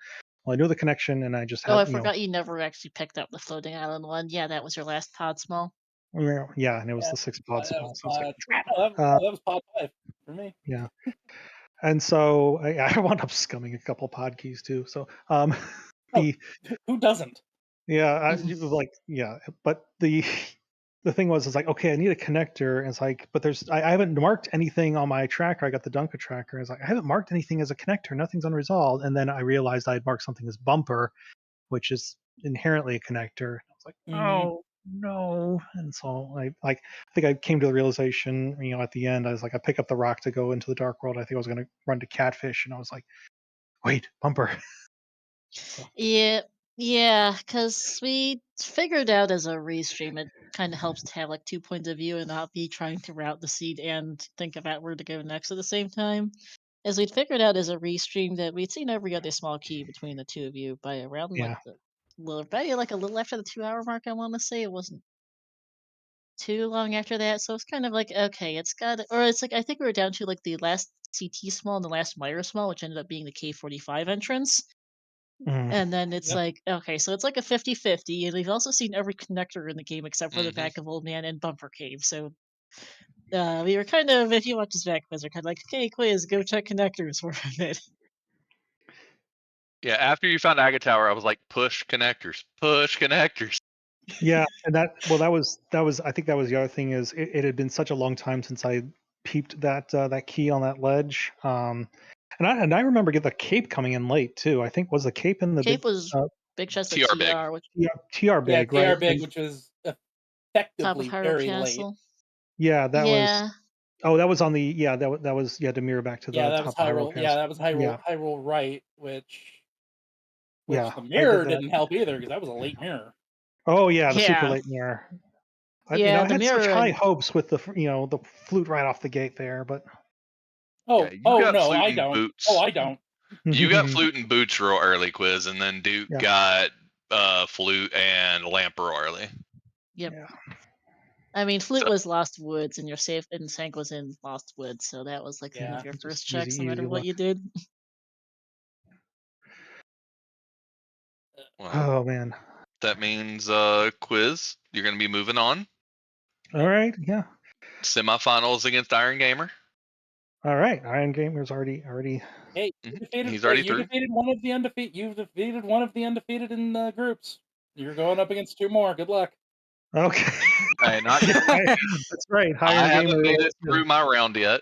I knew the connection, and I just had. Oh, I forgot you never actually picked up the floating island one. Yeah, that was your last pod small. Yeah, and it was the 6 pod small. So that was pod 5 for me. Yeah. And so I wound up scumming a couple pod keys too. So who doesn't? Yeah, but the thing was, it's like, okay, I need a connector, and it's like, but I haven't marked anything on my tracker. I got the Dunka tracker. It's like, I haven't marked anything as a connector. Nothing's unresolved. And then I realized I had marked something as bumper, which is inherently a connector. I was like, oh no. And so I think I came to the realization, at the end, I was like, I pick up the rock to go into the dark world. I think I was going to run to Catfish, and I was like, wait, bumper. So. Yeah, because we figured out as a restream, it kind of helps to have like 2 points of view and not be trying to route the seed and think about where to go next at the same time. As we'd figured out as a restream that we'd seen every other small key between the two of you by around like a little after the 2 hour mark. I want to say it wasn't too long after that, so it's kind of like, okay, it's like I think we were down to like the last CT small and the last Meyer small, which ended up being the K45 entrance. And then it's like, okay, so it's like a 50-50, and we've also seen every connector in the game except for the back of Old Man and Bumper Cave. So we were kind of, if you watch this back, Quiz, we're kind of like, okay, Quiz, go check connectors for a bit. Yeah, after you found Agate Tower, I was like, push connectors, push connectors. Yeah, and that was I think that was the other thing is it had been such a long time since I peeped that key on that ledge. And I remember the cape coming in late too. I think was the cape in the Cape big was big chest at TR big. TR, which TR big, TR right? big, which was top of effectively Hyrule very late. Castle. Yeah, that was. Yeah, That was on the that was to mirror back to the Yeah, that was top of Hyrule. Yeah, that was Hyrule. Hyrule right, which Yeah, the I mirror did that. didn't help either because that was a late mirror. Oh yeah, the super Yeah. late mirror. I Yeah, had the such mirror high and- hopes with the the flute right off the gate there, but Oh, Yeah, you oh got no, flute I and don't. boots. Oh, I don't. You got flute and boots real early, Quiz, and then Duke Yeah. got flute and lamp real early. Yep. Yeah. I mean, flute was Lost Woods, and your safe and Sank was in Lost Woods, so that was like one Yeah. of your Just first easy, checks, no matter easy what luck. you did. Well, Oh man. that means Quiz, you're gonna be moving on. All right, yeah. Semifinals against Iron Gamer. All right, Iron Gamer's already. Hey, you defeated, He's already you through. defeated one of the undefeated. You've defeated one of the undefeated in the groups. You're going up against two more. Good luck. Okay. Hey, not That's right. I Iron haven't Gamer made is it through my round yet.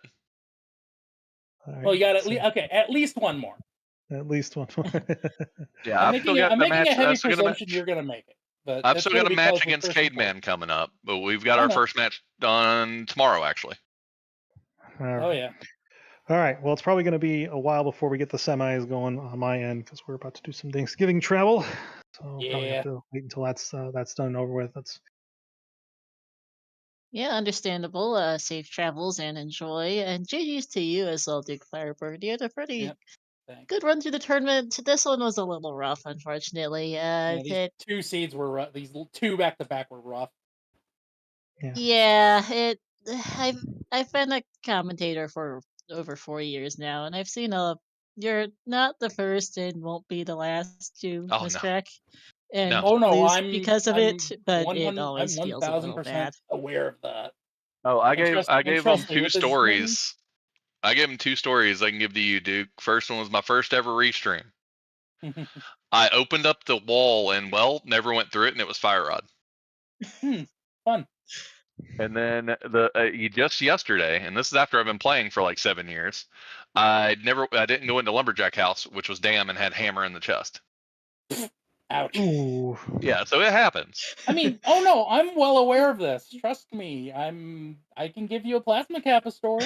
All right, Well, you got so at least one more. at least one more. Yeah, I'm I've still making, got I'm the making match. a heavy I've still got a presumption match. you're going to make it. But I've it's still gonna got a be match close with against first and fourth. Cademan coming up, but we've got I our know. first match done tomorrow, actually. All right. Oh yeah. All right. Well, it's probably going to be a while before we get the semis going on my end because we're about to do some Thanksgiving travel. So I'll probably Yeah. have to wait until that's done and over with. Yeah, understandable. Safe travels and enjoy. And GG's to you as well, DukeFireBird. You had a pretty Yep. Thanks. good run through the tournament. This one was a little rough, unfortunately. Yeah, these two seeds were rough. These two back to back were rough. Yeah, I've been a commentator for over 4 years now, and I've seen you're not the first and won't be the last to Oh, miss no. track and No. Oh no, lose because of it, but it 100 always I'm feels a little 1000% bad. aware of that. Oh, I And gave them trust me, two with this stories. I gave them two stories I can give to you, Duke. First one was my first ever restream. thing- I opened up the wall and never went through it, and it was Fire Rod. Fun. And then just yesterday, and this is after I've been playing for like 7 years, I didn't go into Lumberjack House, which was Dam and had Hammer in the chest. Ouch. Ooh. Yeah, so it happens. I mean, oh no, I'm well aware of this. Trust me, I can give you a Plasma Kappa story.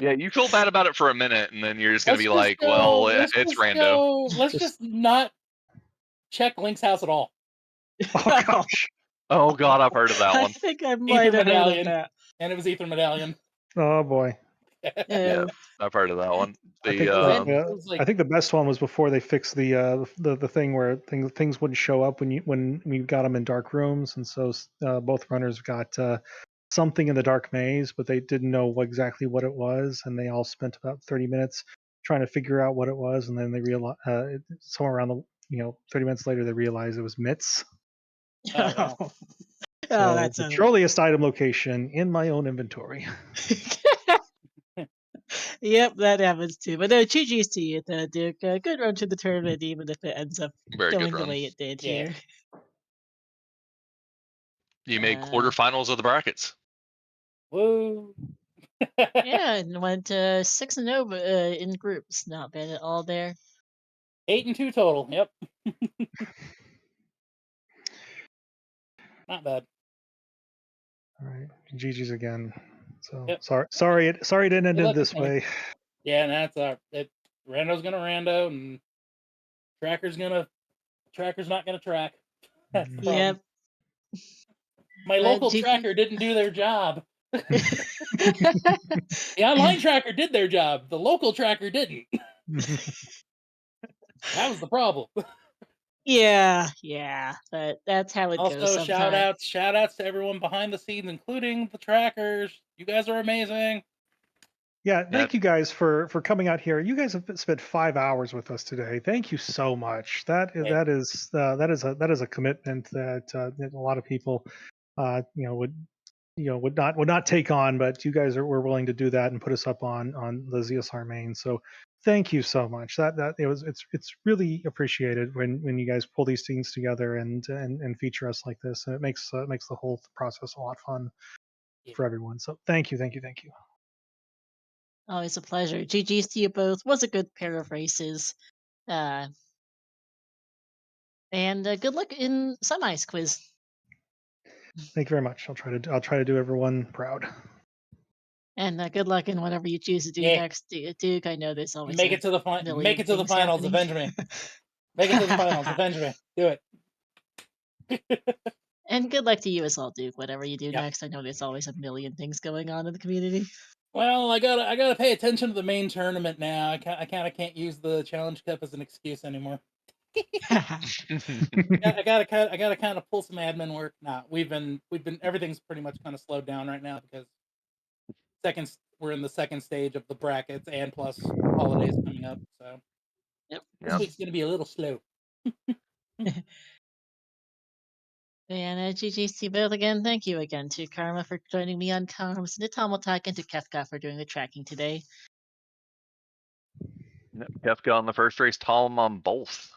Yeah, you feel bad about it for a minute, and then you're just gonna Let's be just like, go- "Well, let's it's just rando." go- Let's just not check Link's house at all. Oh gosh. Oh God, I've heard of that I one. think I might have heard of Medallion. that. And it was Ether Medallion. Oh boy. Yeah, I've heard of that one. I think, it was like- I think the best one was before they fixed the thing where things wouldn't show up when you got them in dark rooms, and so both runners got something in the dark maze, but they didn't know exactly what it was, and they all spent about 30 minutes trying to figure out what it was, and then they realized somewhere around 30 minutes later they realized it was mitts. Oh, wow. Oh, So that's the trolliest item location in my own inventory. Yep, that happens too. But no, GG's to you, Duke. Good run to the tournament, even if it ends up Very good going the run. way it did Yeah. here. You made quarterfinals of the brackets. Woo. Yeah, and went 6-0 in groups. Not bad at all there. 8-2 total. Yep. Not bad. All right, GG's again. So Yep. sorry it didn't end luck, this Tony. way. Yeah, and that's Rando's gonna rando, and Tracker's not gonna track. That's the problem. Yep. My local tracker didn't do their job. The online tracker did their job. The local tracker didn't. That was the problem. Yeah, but that's how it goes Also, sometimes. shout outs to everyone behind the scenes, including the trackers. You guys are amazing. Yeah, thank you guys for coming out here. You guys have spent 5 hours with us today. Thank you so much. That is a commitment that a lot of people would would not take on, but you guys were willing to do that and put us up on the ZSR main. So thank you so much. It's really appreciated when you guys pull these teams together and feature us like this, and it makes the whole process a lot fun for everyone. So thank you. Always a pleasure. GG's to you both. Was a good pair of races. And good luck in semis quiz. Thank you very much. I'll try to do everyone proud. And good luck in whatever you choose to do next, Duke. I know there's always make it to the final. Make it to the finals. Avenge me. Make it to the finals. Avenge me. Do it. And good luck to you as well, Duke. Whatever you do next, I know there's always a million things going on in the community. Well, I gotta pay attention to the main tournament now. I kind of can't use the Challenge Cup as an excuse anymore. I gotta kind of pull some admin work. Nah, we've been everything's pretty much kind of slowed down right now because we're in the second stage of the brackets and plus holidays coming up. So this week's gonna be a little slow. And GG's to you both again. Thank you again to Karma for joining me on comms, and to Tomotak and to Kefka for doing the tracking today. Kefka on the first race, Tom on both.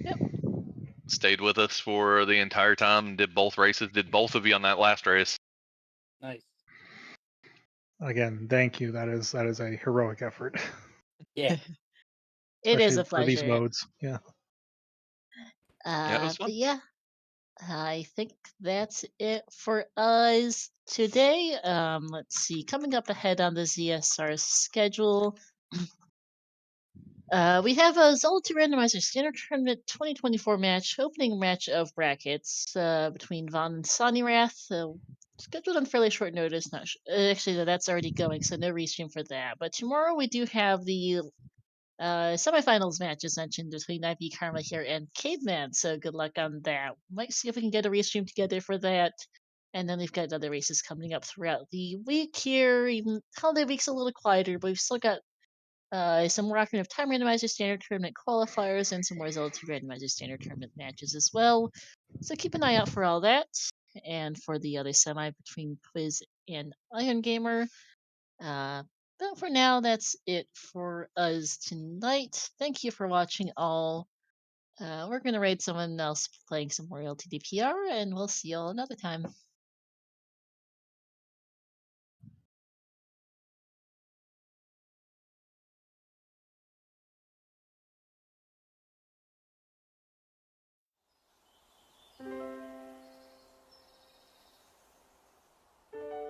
Yep. Stayed with us for the entire time, did both races, did both of you on that last race. Nice. Again, thank you. That is a heroic effort. Yeah. It is a pleasure. For these modes. Yeah. It was fun. But yeah, I think that's it for us today. Let's see. Coming up ahead on the ZSR schedule, we have a Zelda Randomizer Standard Tournament 2024 match, opening match of brackets between Von and Sonirath. Scheduled on fairly short notice. Actually, that's already going, so no restream for that. But tomorrow we do have the semifinals match, as mentioned, between IV Karma here and Caveman. So good luck on that. Might see if we can get a restream together for that. And then we've got other races coming up throughout the week here. Even holiday week's a little quieter, but we've still got some more Ocarina of Time Randomizer Standard Tournament qualifiers and some more Zelda 2 Randomizer Standard Tournament matches as well. So keep an eye out for all that. And for the other semi between Quiz and Iron Gamer. But for now, that's it for us tonight. Thank you for watching all. We're going to raid someone else playing some more ALttPR, and we'll see you all another time.